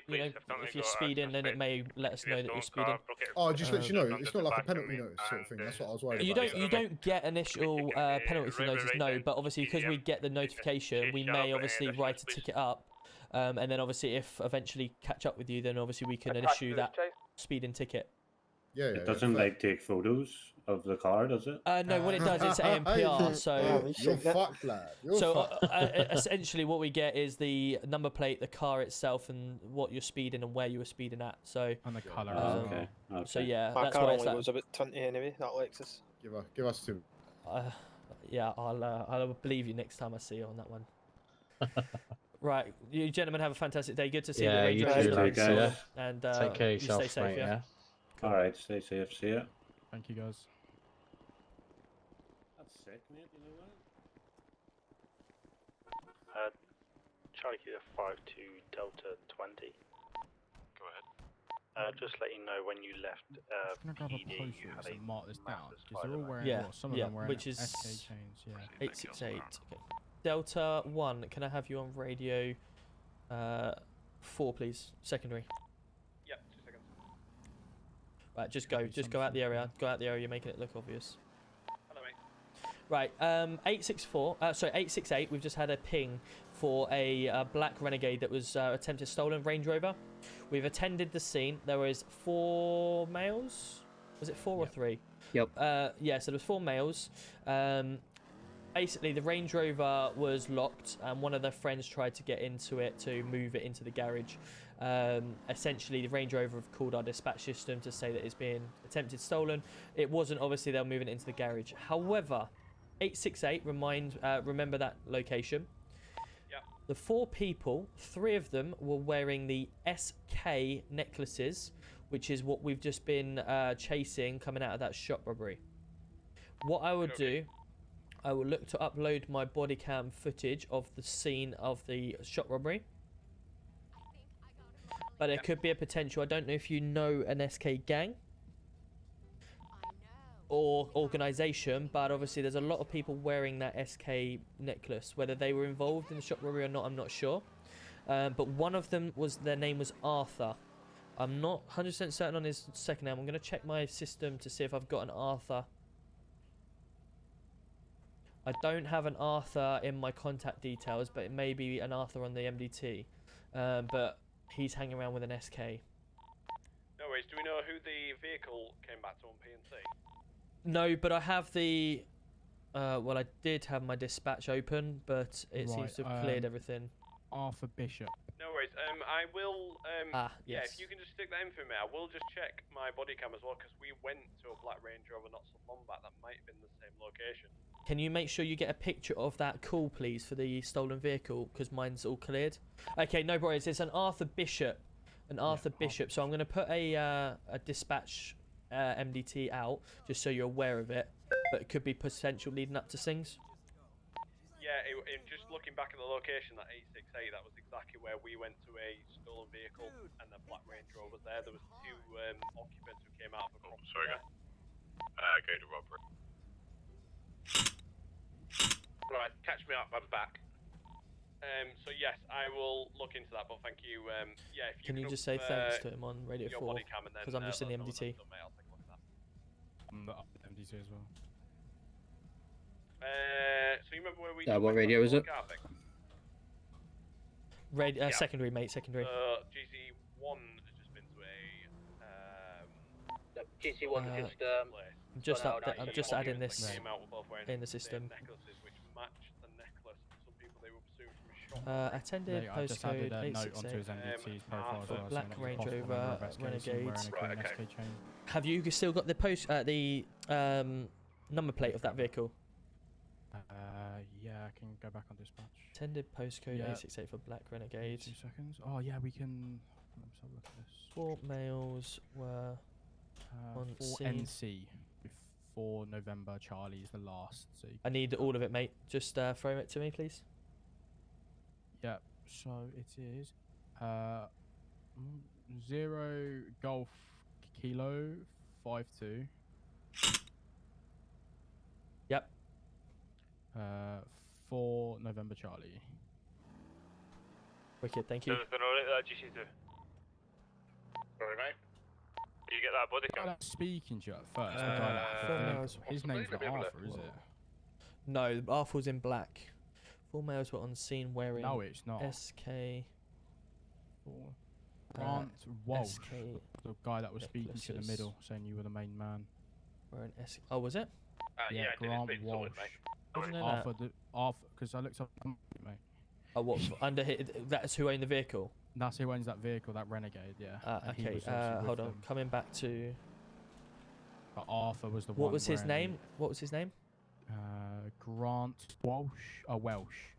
You know, if you're speeding, then it may let us know that you're speeding. Oh, I just let you know. It's not like a penalty notice sort of thing. That's what I was worried about. You don't get initial penalty notice, no. But obviously, because we get the notification, we may obviously write a ticket up, and then obviously, if eventually catch up with you, then obviously we can issue that speeding ticket. Yeah, it doesn't like take photos of the car, does it? No, what it does is AMPR. So you're fucked, lad. Essentially, what we get is the number plate, the car itself, and what you're speeding and where you were speeding at. So and the colour. Okay. So yeah, my that's car why only was about 20 anyway. That Lexus. Give us two. Yeah, I'll believe you next time I see you on that one. Right, you gentlemen have a fantastic day. Good to see you. Yeah, you too. Take care. And take care of yourself, stay safe, mate. Yeah. Cool. All right, stay safe. See ya. Thank you, guys. That's sick, mate. You know what? Charlie Kilo 52 Delta 20. Go ahead. Just let you know when you left I'm gonna grab a PD, post you had and a mark this down because they're all wearing. Yeah, well, some of them wearing which is SK chains. Yeah. 868. Okay. Delta 1. Can I have you on radio? 4, please. Secondary. Yep. 2 seconds. Right, just go out the area. Go out the area. You're making it look obvious. Hello, mate. Right, 868. We've just had a ping for a black Renegade that was attempted stolen Range Rover. We've attended the scene. There was 4 males. Was it 4 or 3? Yep. Yeah, so there was 4 males. Basically, the Range Rover was locked, and one of their friends tried to get into it to move it into the garage. Essentially, the Range Rover have called our dispatch system to say that it's being attempted stolen. It wasn't, obviously, they're moving it into the garage. However, 868, remember that location. Yep. The 4 people, 3 of them were wearing the SK necklaces, which is what we've just been chasing coming out of that shop robbery. What I would do, I will look to upload my body cam footage of the scene of the shop robbery. But there could be a potential. I don't know if you know an SK gang or organization, but obviously there's a lot of people wearing that SK necklace. Whether they were involved in the shop robbery or not, I'm not sure. But one of them their name was Arthur. I'm not 100% certain on his second name. I'm going to check my system to see if I've got an Arthur. I don't have an Arthur in my contact details, but it may be an Arthur on the MDT. But he's hanging around with an SK. No worries. Do we know who the vehicle came back to on P&C? No, but I have the... well, I did have my dispatch open, but it seems to have cleared everything. Arthur Bishop. No worries. I will... yes. Yeah, if you can just stick that in for me, I will just check my body cam as well, because we went to a black Range Rover not so long back. That might have been the same location. Can you make sure you get a picture of that call, please, for the stolen vehicle? Because mine's all cleared. Okay, no worries. It's an Arthur Bishop. Bishop. So I'm going to put a dispatch MDT out, just so you're aware of it. But it could be potential leading up to things. Yeah, just looking back at the location, that 868, that was exactly where we went to a stolen vehicle, and the black Range Rover was there. There was 2 occupants who came out of a property. Sorry, guys. Go to robbery. Right, catch me up, I'm back. So yes, I will look into that, but thank you. Yeah, if you can you just say thanks to him on Radio 4? Because I'm just in the MDT. I'm the MDT as well. So you remember where we... what radio is it? Secondary, mate, secondary. GC1 has just been to a... I'm just adding this in the system. Attended postcode 868 for black Range Rover Renegades. Have you still got the number plate of that vehicle? Yeah, I can go back on dispatch. Attended postcode 868 for black Renegade. 2 seconds. Oh yeah, we can. Let's have a look at this. 4 males were on 4 scene. NC. 4 November Charlie is the last. So I need all of it, mate. Just throw it to me, please. Yep. So it is 0 Golf Kilo 52. Yep. 4 November Charlie. Wicked, thank you. Everything alright there, GC2? Sorry, mate. Did you get that body cam? Speaking to you at first, the guy that his name's not Arthur, is it? No, Arthur was in black. 4 males were on scene wearing No, it's not. SK. Grant Walsh, SK the guy that was speaking to the middle, saying you were the main man. Wearing SK. Oh, was it? Yeah, Grant Walsh. How do you know that? Arthur, because I looked up, mate. Oh, what? Under that's who owned the vehicle. That's who owns that vehicle, that Renegade. Yeah. And he Okay. was obviously Hold with on. them. Coming back to. But Arthur was the one. What was his wearing name? What was his name? Grant Walsh. Welsh.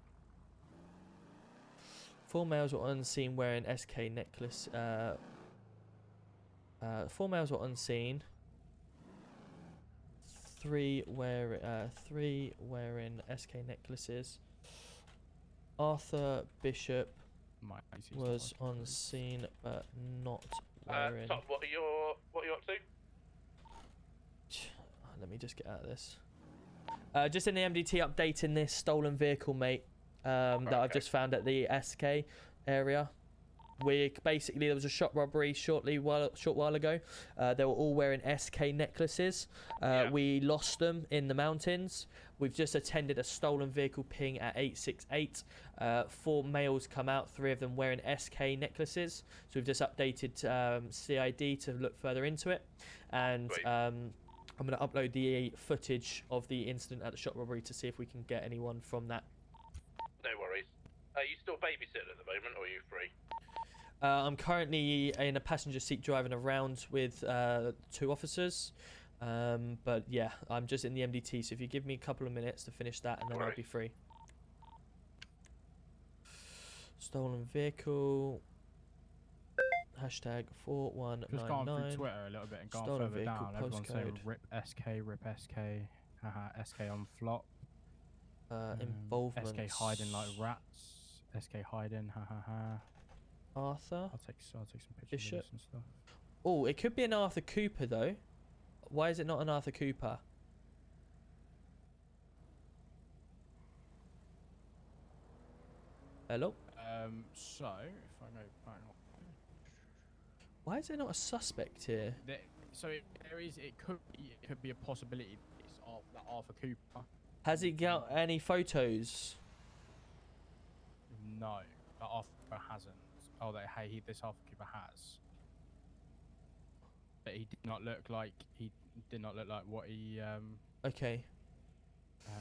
4 males were on scene wearing SK necklace. 4 males were on scene. 3 wearing SK necklaces. Arthur Bishop was on scene but not wearing. Tom, what are you up to? Let me just get out of this. Just in the MDT updating this stolen vehicle, mate. That I've just found at the SK area. There was a shop robbery short while ago. They were all wearing SK necklaces. We lost them in the mountains. We've just attended a stolen vehicle ping at 868. 4 males come out, 3 of them wearing SK necklaces. So we've just updated CID to look further into it. And I'm going to upload the footage of the incident at the shop robbery to see if we can get anyone from that. No worries. Are you still babysitting at the moment, or are you free? I'm currently in a passenger seat driving around with 2 officers. But yeah, I'm just in the MDT, so if you give me a couple of minutes to finish that, and then I'll be free. Stolen vehicle. Hashtag 4199. Just going through Twitter a little bit and going Stolen further vehicle down. Everyone's saying postcode. rip SK. Haha, SK on flop. Involvement. SK hiding like rats. SK hiding. Ha ha ha. Arthur. I'll take some pictures Bishop. of this and stuff. Oh, it could be an Arthur Cooper though. Why is it not an Arthur Cooper? Hello? So, if I go back... Why is there not a suspect here? It could be a possibility it's that Arthur Cooper. Has he got any photos? No, that Arthur hasn't. Oh, this Arthur Cooper has. But he did not look like what he. Okay.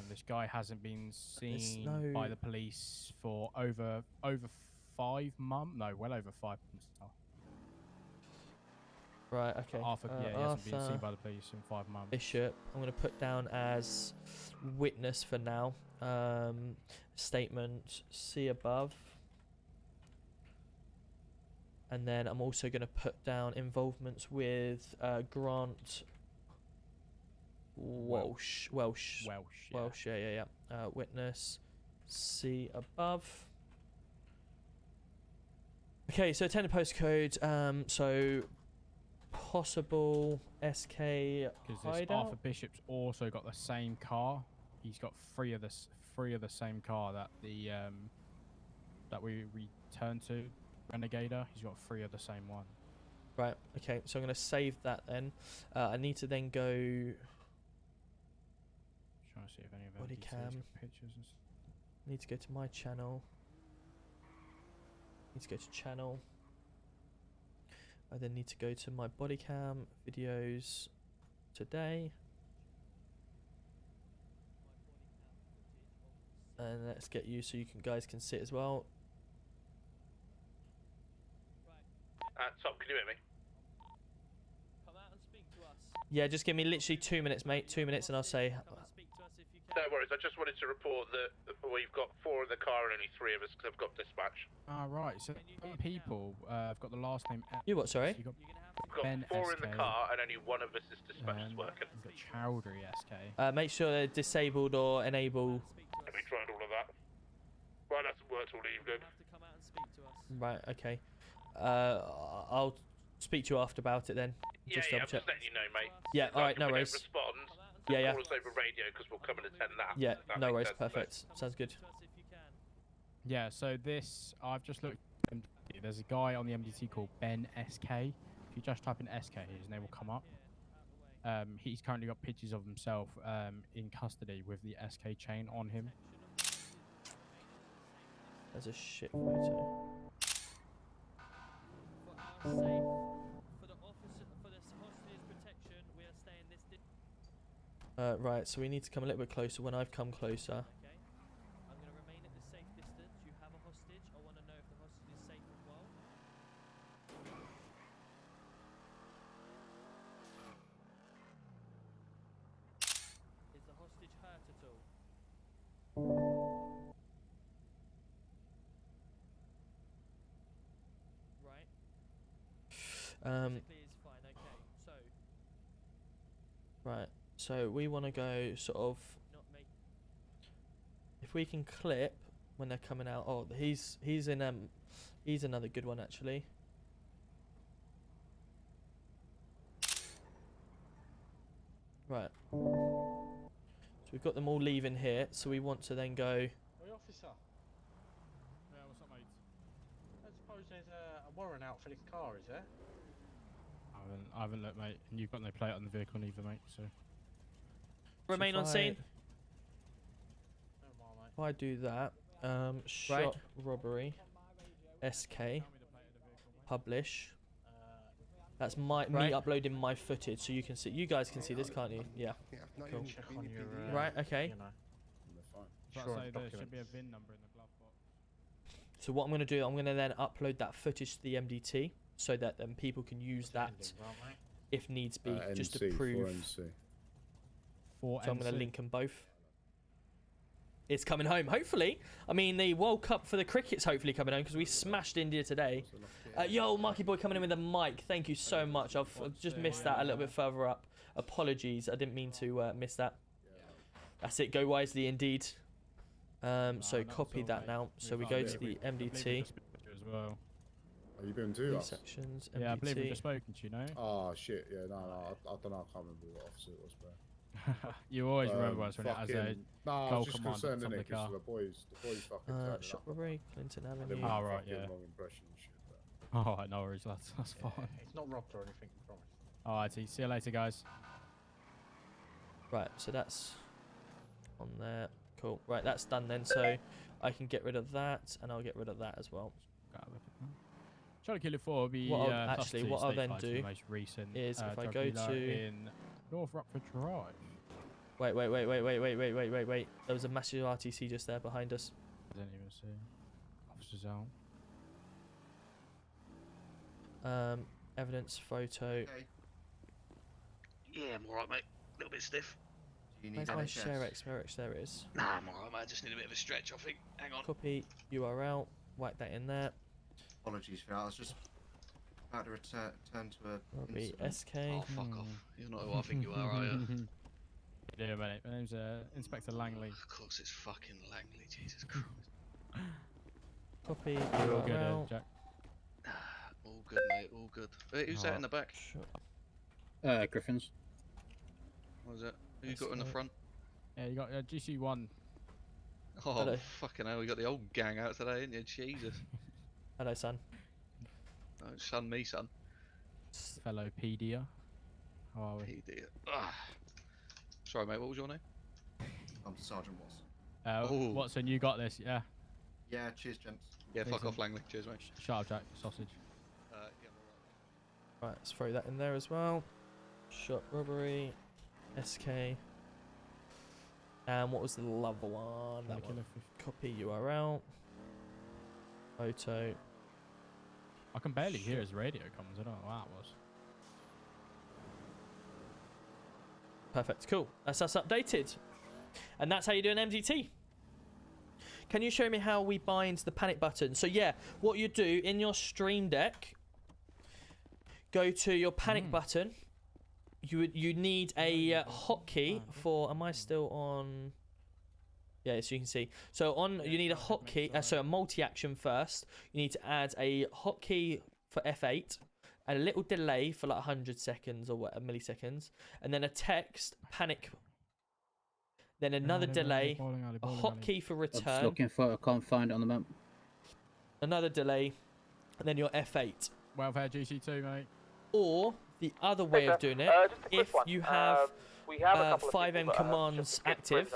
This guy hasn't been seen by the police for over 5 months. No, well over 5 months now. Right. Okay. Arthur, he hasn't been seen by the police in 5 months. Bishop, I'm going to put down as witness for now. Statement, see above. And then I'm also going to put down involvements with Grant Walsh. Yeah. Witness, see above. Okay, so attendant postcode. So possible SK because this hideout. Arthur Bishop's also got the same car. He's got three of the same car that that we returned to. Renegader, he's got 3 of the same one. Right, okay, so I'm going to save that then. I need to then go... Trying to see if any of body cam. got pictures and stuff. Need to go to my channel. Need to go to channel. I then need to go to my body cam videos today. And let's get you so you guys can see it as well. Tom, can you hear me? Come out and speak to us. Yeah, just give me literally 2 minutes, mate. 2 minutes and I'll say... No worries. I just wanted to report that we've got 4 in the car and only 3 of us have got dispatch. Ah, right. So some people have got the last name. You what? Sorry. You got We've got Ben 4 SK, in the car and only 1 of us is dispatched working. You've got Chowdhury SK. Make sure they're disabled or enable. We tried all of that. Well, that's worked all evening. Right. Okay. I'll speak to you after about it then. Yeah, Just I'm double check. just letting you know, mate. Yeah. All right. No If we worries. don't respond, Yeah. call us over radio because we'll come and attend that. Yeah. if that No makes worries. sense, Perfect. Sounds good. Yeah. So this, I've just looked. There's a guy on the MDT called Ben SK. If you just type in SK, his name will come up. He's currently got pictures of himself in custody with the SK chain on him. That's a shit photo. Right, so we need to come a little bit closer. When I've come closer. I'm going to remain at the safe distance. You have a hostage. I want to know if the hostage is safe as well. Is the hostage hurt at all? Right. Physically is fine. Okay. So. Right. So we want to go sort of. If we can clip when they're coming out. Oh, he's another good one actually. Right. So we've got them all leaving here. So we want to then go. Hey, officer. Yeah, what's up, mate? I suppose there's a warrant out for this car, is there? I haven't looked, mate. And you've got no plate on the vehicle either, mate. So. Remain on scene. If I do that, shot robbery, SK, publish. That's me uploading my footage, so you can see. You guys can see this, can't you? Yeah. Cool. Right. Okay. Sure, there should be a VIN number in the glove box. So what I'm going to do, I'm going to then upload that footage to the MDT, so that then people can use that if needs be, just to prove. NC. So I'm going to link them both. It's coming home, hopefully. I mean, the World Cup for the cricket's hopefully coming home because we smashed India today. Yo, Marky Boy coming in with a mic. Thank you so much. I've just missed that a little bit further up. Apologies, I didn't mean to miss that. That's it. Go wisely, indeed. So copy that now. So we go to the MDT. As well. Are you been to us? Sections, yeah, I believe we've just spoken to you, know? Oh, shit. Yeah, no, I don't know. I can't remember what officer it was, bro. You always remember us when it has a I goal was just command concerned, on innit, the because car. the boys fucking turned it Shop up. robbery, Clinton Avenue. Oh, right, yeah. Wrong impression and shit, Oh, no worries, lads. That's fine. It's not robbed or anything, I promise. Alrighty, see you later, guys. Right, so that's on there. Cool. Right, that's done then. So I can get rid of that, and I'll get rid of that as well. Charlie Killer 4 will be what I'll then do the most recent, is if I drug go dealer to in North Rockford Drive. Wait. There was a massive RTC just there behind us. I didn't even see. Officers out. Evidence photo. Okay. Yeah, I'm alright, mate. A little bit stiff. Do you need Where's my NHS? share X? There it is. Nah, I'm alright, mate. I just need a bit of a stretch, I think. Hang on. Copy URL. Whack that in there. Apologies for that. I was just about to return to a. Robbery incident. SK. Oh, fuck off. You're not who I think you are you? Yeah, mate. My name's Inspector Langley. Of course, it's fucking Langley. Jesus Christ. Copy You're all good, URL. Jack. All good, mate. All good. Wait, who's that in the back? Griffins. What was it? Who you got in the front? Yeah, you got GC1. Oh, Hello. fucking hell. We got the old gang out today, ain't you? Jesus. Hello, son. Oh, son, me, son. Fellow PDer. How are we? PDer. Sorry, mate. What was your name? I'm Sergeant Watson. Ooh. Watson, you got this, yeah? Yeah, cheers, gents. Yeah, fuck Decent. off, Langley. Cheers, mate. Shut up, Jack. Sausage. Yeah, Right, let's throw that in there as well. Shot robbery. SK. And what was the other one? That one. Copy URL. Photo. I can barely hear his radio comms. I don't know what that was. Perfect. Cool. That's us updated. And that's how you do an MDT. Can you show me how we bind the panic button? So yeah, what you do in your Stream Deck, go to your panic button. You need a hotkey for. Am I still on? Yeah, so you can see. So you need a hotkey. So a multi-action first. You need to add a hotkey for F8, and a little delay for like 100 seconds or what, milliseconds, and then a text panic. Then another delay, a hotkey for I'm return. just looking for it. I can't find it on the map. Another delay, and then your F8. Welfare GC2, mate. Or the other way of doing it, if you have FiveM commands active,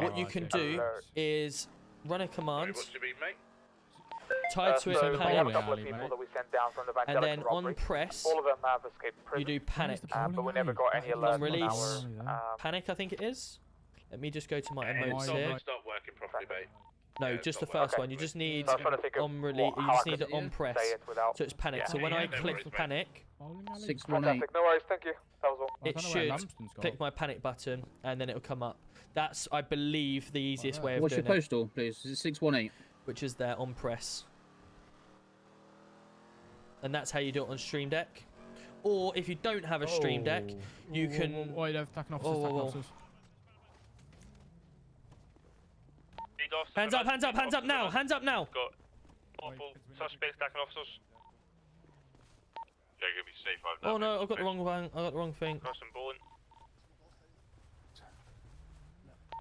what you can do is run a command, tied to it we have a couple of people that we sent down from the and then Evangelical robbery. on press, All of them have escaped prison. you do panic. But we never got any alerts On release, on our, panic I think it is. Let me just go to my It's emotes not, here. it's not working properly, mate. No, Yeah, just it's the not first working one. You just need So I was trying to think of on release. You how just I need could it on press, say it without- so it's panic. Yeah. So when Yeah, I no click worries, the mate. panic, 618. Fantastic, no worries, thank you. That was all. it should click my panic button and then it'll come up. That's, I believe, the easiest way of What's your doing it. postal, please? Is it 618? Which is there on press. And that's how you do it on Stream Deck. Or if you don't have a Stream Deck, you can. Wait, they're attacking officers, attacking officers. Hands up, hands up, hands up now, hands up now. Got multiple suspects attacking officers. Yeah, gonna be safe out now. Oh no, I've got the wrong one. I got the wrong thing. Crossing bowling.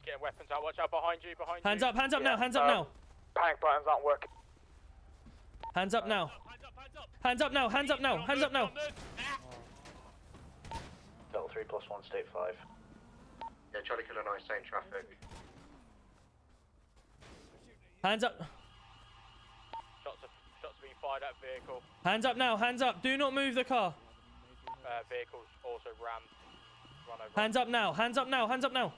Getting weapons out, watch out behind you, Hands up now, hands up now. Panic buttons aren't working. Hands up now. Hands up now, hands up now, hands up now. Delta 3 plus 1, state 5. Yeah, Charlie Killer 9, same traffic. Hands up. Shots being fired at vehicle. Hands up now, hands up. Do not move the car. Vehicles also rammed. Run over. Hands up now, hands up now, hands up now.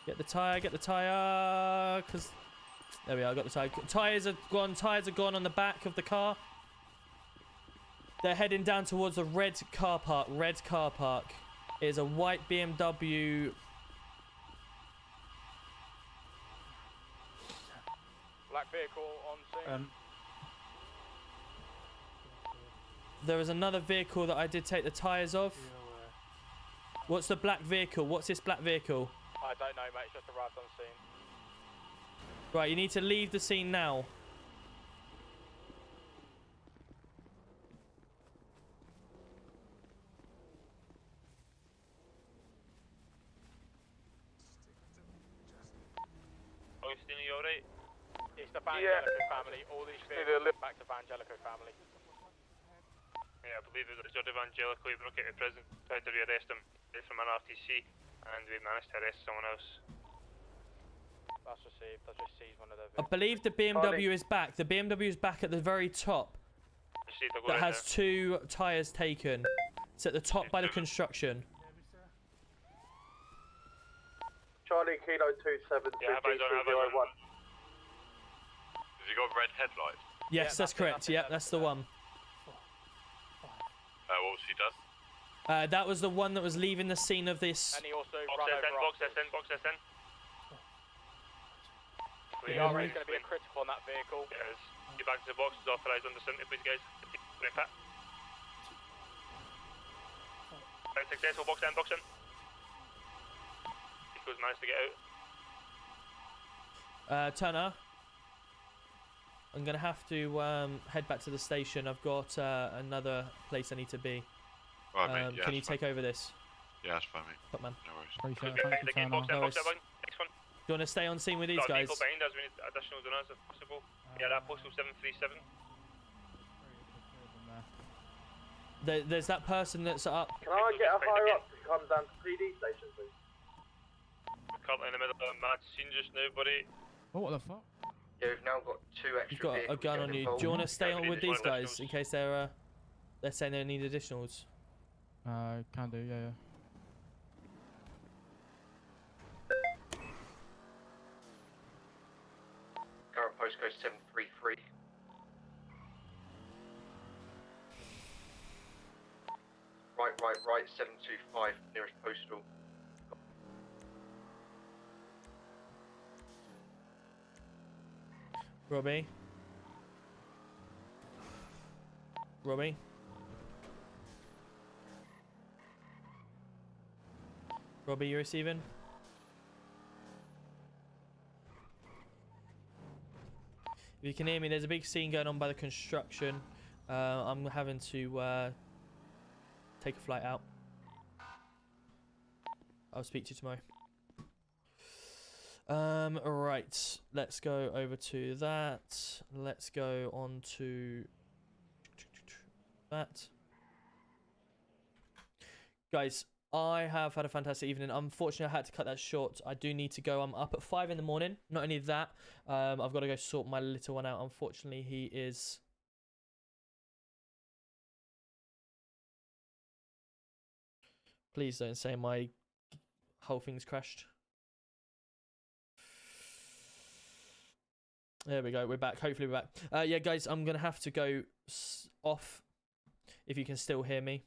Get the tyre, because... There we are, I got the tyre. Tyres are gone on the back of the car. They're heading down towards the red car park. It is a white BMW. Black vehicle on scene. There is another vehicle that I did take the tyres of. What's the black vehicle? What's this black vehicle? I don't know, mate. It's just arrived on scene. Right, you need to leave the scene now. Augustine, are you alright? It's the Vangelico family. All these vehicles back to Vangelico family. Yeah, I believe it was Evangelico. We broke out of prison, tried to rearrest him from an RTC, and we managed to arrest someone else. That's received. I just seized one of their I believe the BMW is back. The BMW is back at the very top. That has 2 tyres taken. It's at the top by the construction. Charlie Kilo 27 Yeah, have I done? Has he got red headlights? Yes, that's correct. Yep, that's the one. What was he done? That was the one that was leaving the scene of this. And he also Box SN, box SN. The RA is going to be a critical on that vehicle. Yes. Get back to the box. It's authorised under 70, please, guys. Right, Pat. Right, successful. Box in, box in. Vehicle's managed to get out. Turner, I'm going to have to head back to the station. I've got another place I need to be. Right, mate. Yeah, can you take over this? Yeah, that's fine, mate. Top man. No worries. Appreciate it. Thank you, Turner. Box in, box in. Next one. Do you want to stay on scene with these Got a guys? vehicle behind us. We need additionals on us if possible. Yeah, that postal 737. There's that person that's up. Can I get a higher up to come down to PD station, please? We're currently in the middle of a mad scene just now, buddy. Oh, what the fuck? Yeah, we've now got 2 extra You've got a vehicles gun on getting you. Do you want to involved. stay on with these guys additionals. in case they're saying they need additionals? Can do, yeah. Current postcode 733. Right, 725, nearest postal. Robbie? Robbie? Robbie, you receiving? If you can hear me, there's a big scene going on by the construction. I'm having to take a flight out. I'll speak to you tomorrow. Right, let's go over to that. Let's go on to that. Guys, I have had a fantastic evening. Unfortunately, I had to cut that short. I do need to go. I'm up at 5 in the morning. Not only that, I've got to go sort my little one out. Unfortunately, he is... Please don't say my whole thing's crashed. There we go. We're back. Hopefully we're back. Yeah, guys, I'm going to have to go off if you can still hear me.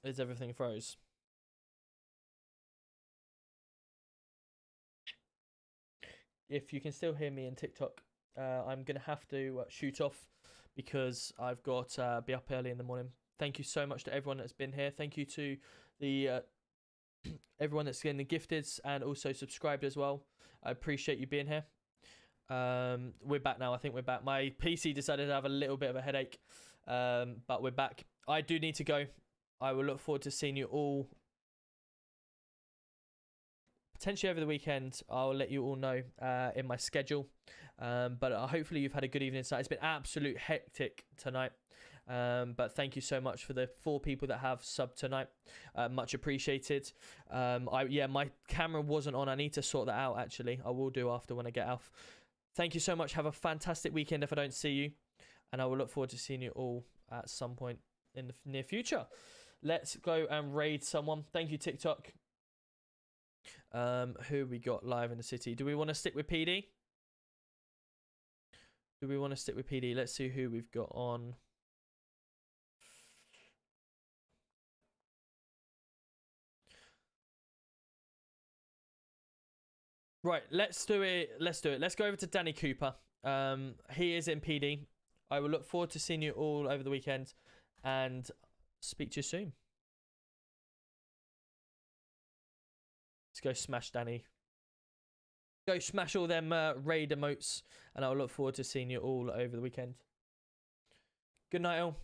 Is everything froze? If you can still hear me in TikTok, I'm going to have to shoot off because I've got to be up early in the morning. Thank you so much to everyone that's been here. Thank you to the everyone that's getting the gifteds and also subscribed as well. I appreciate you being here. We're back now. I think we're back. My PC decided to have a little bit of a headache, but we're back. I do need to go. I will look forward to seeing you all potentially over the weekend. I'll let you all know in my schedule. But hopefully you've had a good evening tonight. It's been absolute hectic tonight. But thank you so much for the 4 people that have subbed tonight. Much appreciated. Yeah, my camera wasn't on. I need to sort that out, actually. I will do after when I get off. Thank you so much. Have a fantastic weekend if I don't see you. And I will look forward to seeing you all at some point in the near future. Let's go and raid someone. Thank you, TikTok. Who we got live in the city? Do we want to stick with PD? Do we want to stick with PD? Let's see who we've got on. Right, let's do it. Let's do it. Let's go over to Danny Cooper. He is in PD. I will look forward to seeing you all over the weekend and speak to you soon. Let's go smash Danny. Go smash all them raid emotes, and I'll look forward to seeing you all over the weekend. Good night, all.